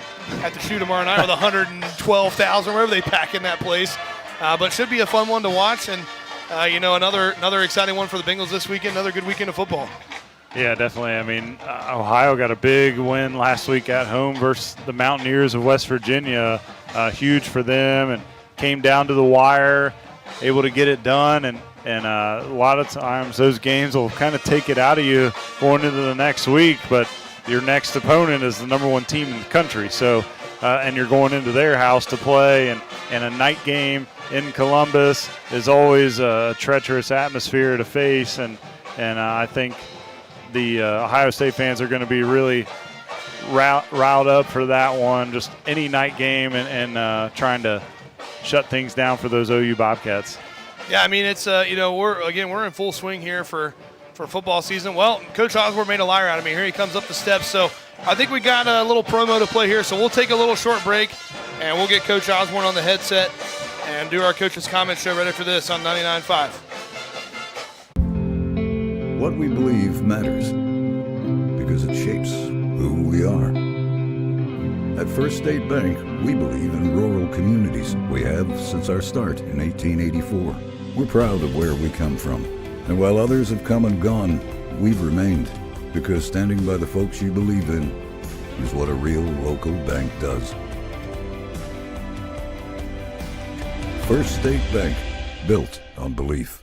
the Shoe tomorrow night with 112,000, wherever they pack in that place. But should be a fun one to watch. And, you know, another exciting one for the Bengals this weekend, another good weekend of football. Yeah, definitely. I mean, Ohio got a big win last week at home versus the Mountaineers of West Virginia. Huge for them, and came down to the wire, able to get it done. And a lot of times those games will kind of take it out of you going into the next week, but your next opponent is the number one team in the country. So, and you're going into their house to play, and a night game in Columbus is always a treacherous atmosphere to face. And I think the Ohio State fans are going to be really riled up for that one. Just any night game and trying to shut things down for those OU Bobcats. Yeah, I mean, it's you know, we're in full swing here for football season. Well, Coach Osborne made a liar out of me. Here he comes up the steps. So I think we got a little promo to play here. So we'll take a little short break, and we'll get Coach Osborne on the headset and do our Coach's Comment Show right after this on 99.5. What we believe matters because it shapes who we are. At First State Bank, we believe in rural communities. We have since our start in 1884. We're proud of where we come from. And while others have come and gone, we've remained, because standing by the folks you believe in is what a real local bank does. First State Bank, built on belief.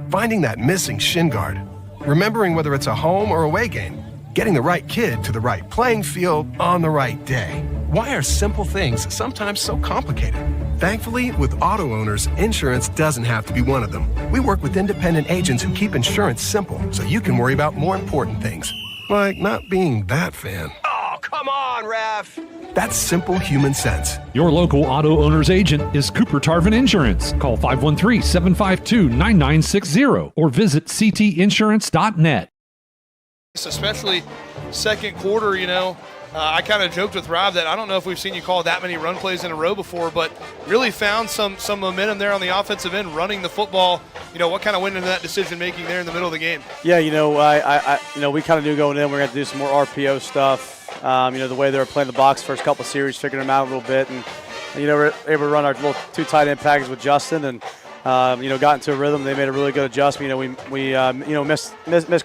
Finding that missing shin guard, remembering whether it's a home or away game, getting the right kid to the right playing field on the right day. Why are simple things sometimes so complicated? Thankfully, with auto owners, insurance doesn't have to be one of them. We work with independent agents who keep insurance simple so you can worry about more important things, like not being that fan. Oh, come on, Ref. That's simple human sense. Your local auto owner's agent is Cooper Tarvin Insurance. Call 513-752-9960 or visit ctinsurance.net. Especially second quarter, you know, I kind of joked with Rob that I don't know if we've seen you call that many run plays in a row before, but really found some momentum there on the offensive end, running the football. You know, what kind of went into that decision making there in the middle of the game? Yeah, you know, I we kind of knew going in we're going to have to do some more RPO stuff. You know, the way they were playing the box first couple of series, figuring them out a little bit, and you know, we're able to run our little two tight end package with Justin, and you know, got into a rhythm. They made a really good adjustment. You know, we you know, missed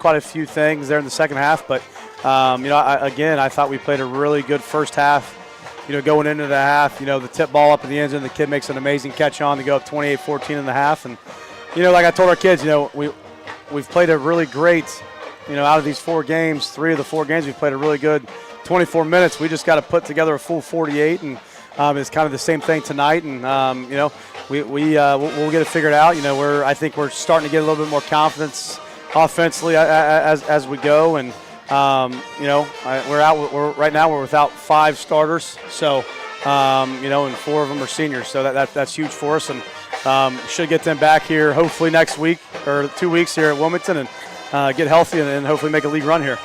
quite a few things there in the second half, but you know, I thought we played a really good first half. You know, going into the half, you know, the tip ball up in the end zone, the kid makes an amazing catch on to go up 28-14 in the half, and you know, like I told our kids, you know, we've played a really great, you know, out of these 4 games, 3 of the 4 games we've played a really good 24 minutes. We just got to put together a full 48, and it's kind of the same thing tonight, and you know, we'll get it figured out. You know, I think we're starting to get a little bit more confidence offensively as we go, and you know, right now we're without 5 starters, so you know, and 4 of them are seniors, so that's huge for us, and should get them back here hopefully next week or 2 weeks here at Wilmington, and get healthy and hopefully make a league run here.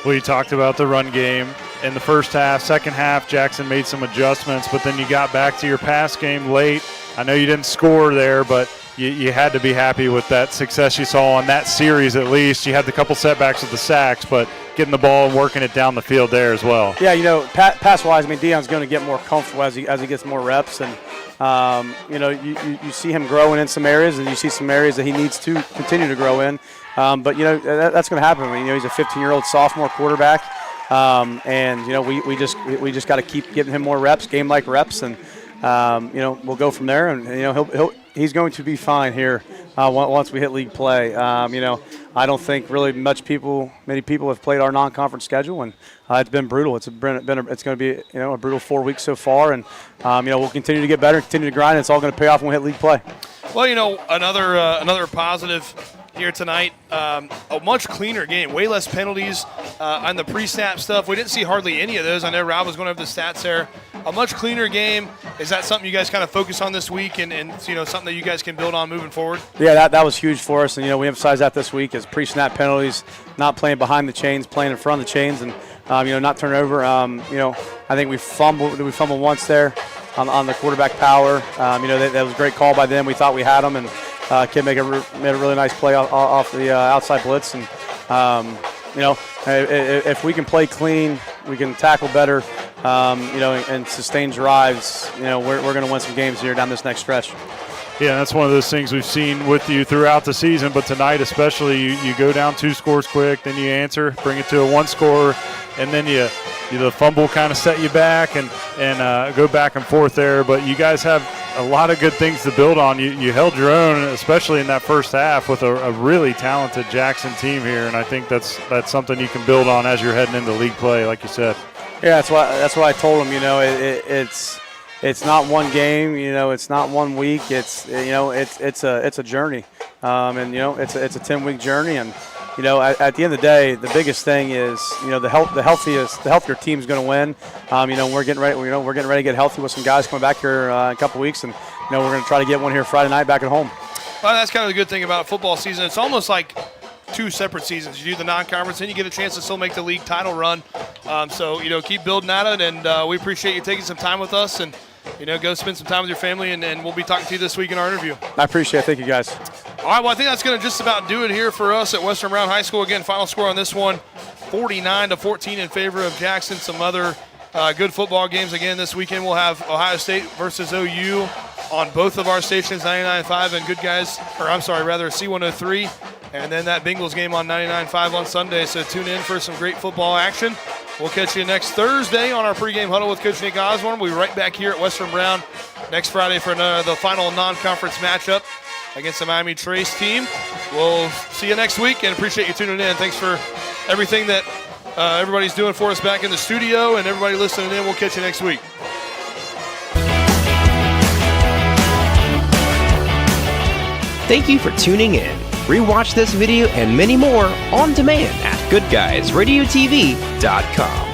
Well, you talked about the run game in the first half. Second half, Jackson made some adjustments, but then you got back to your pass game late. I know you didn't score there, but you had to be happy with that success you saw on that series at least. You had a couple setbacks with the sacks, but getting the ball and working it down the field there as well. Yeah, you know, pass-wise, I mean, Deion's going to get more comfortable as he gets more reps, and you know, you see him growing in some areas, and you see some areas that he needs to continue to grow in. But you know, that's going to happen. I mean, you know, he's a 15-year-old sophomore quarterback, and you know, we just got to keep giving him more reps, game-like reps, and we'll go from there. And he's going to be fine here once we hit league play. I don't think really many people have played our non-conference schedule, and it's been brutal. It's going to be a brutal 4 weeks so far, and we'll continue to get better, continue to grind. It's all going to pay off when we hit league play. Well, another positive here tonight, a much cleaner game, way less penalties on the pre-snap stuff. We didn't see hardly any of those. I know Rob was going over the stats there. A much cleaner game. Is that something you guys kind of focus on this week and something that you guys can build on moving forward? Yeah, that was huge for us, and we emphasized that this week is pre-snap penalties, not playing behind the chains, playing in front of the chains, and not turn over. I think we fumbled once there on the quarterback power. That was a great call by them. We thought we had them, and kid made a really nice play off the outside blitz. And if we can play clean, we can tackle better, and sustain drives. We're going to win some games here down this next stretch. Yeah, that's one of those things we've seen with you throughout the season, but tonight especially, you go down 2 scores quick, then you answer, bring it to a 1 score, and then the fumble kind of set you back and go back and forth there. But you guys have a lot of good things to build on. You held your own, especially in that first half, with a really talented Jackson team here, and I think that's something you can build on as you're heading into league play, like you said. Yeah, that's what I told them. It's not one game, it's not 1 week. It's a journey, and it's a 10-week journey. And at the end of the day, the biggest thing is the healthier team's going to win. We're getting ready. We're getting ready to get healthy with some guys coming back here in a couple weeks, and we're going to try to get one here Friday night back at home. Well, that's kind of the good thing about football season. It's almost like 2 separate seasons. You do the non-conference, and you get a chance to still make the league title run. So keep building at it, and we appreciate you taking some time with us, and go spend some time with your family, and we'll be talking to you this week in our interview. I appreciate it. Thank you, guys. All right, well, I think that's going to just about do it here for us at Western Brown High School. Again, final score on this one, 49-14 in favor of Jackson. Some other good football games. Again, this weekend we'll have Ohio State versus OU on both of our stations, 99.5 and C103. And then that Bengals game on 99.5 on Sunday. So tune in for some great football action. We'll catch you next Thursday on our pregame huddle with Coach Nick Osborne. We'll be right back here at Western Brown next Friday for the final non-conference matchup against the Miami Trace team. We'll see you next week, and appreciate you tuning in. Thanks for everything that everybody's doing for us back in the studio, and everybody listening in. We'll catch you next week. Thank you for tuning in. Rewatch this video and many more on demand at goodguysradiotv.com.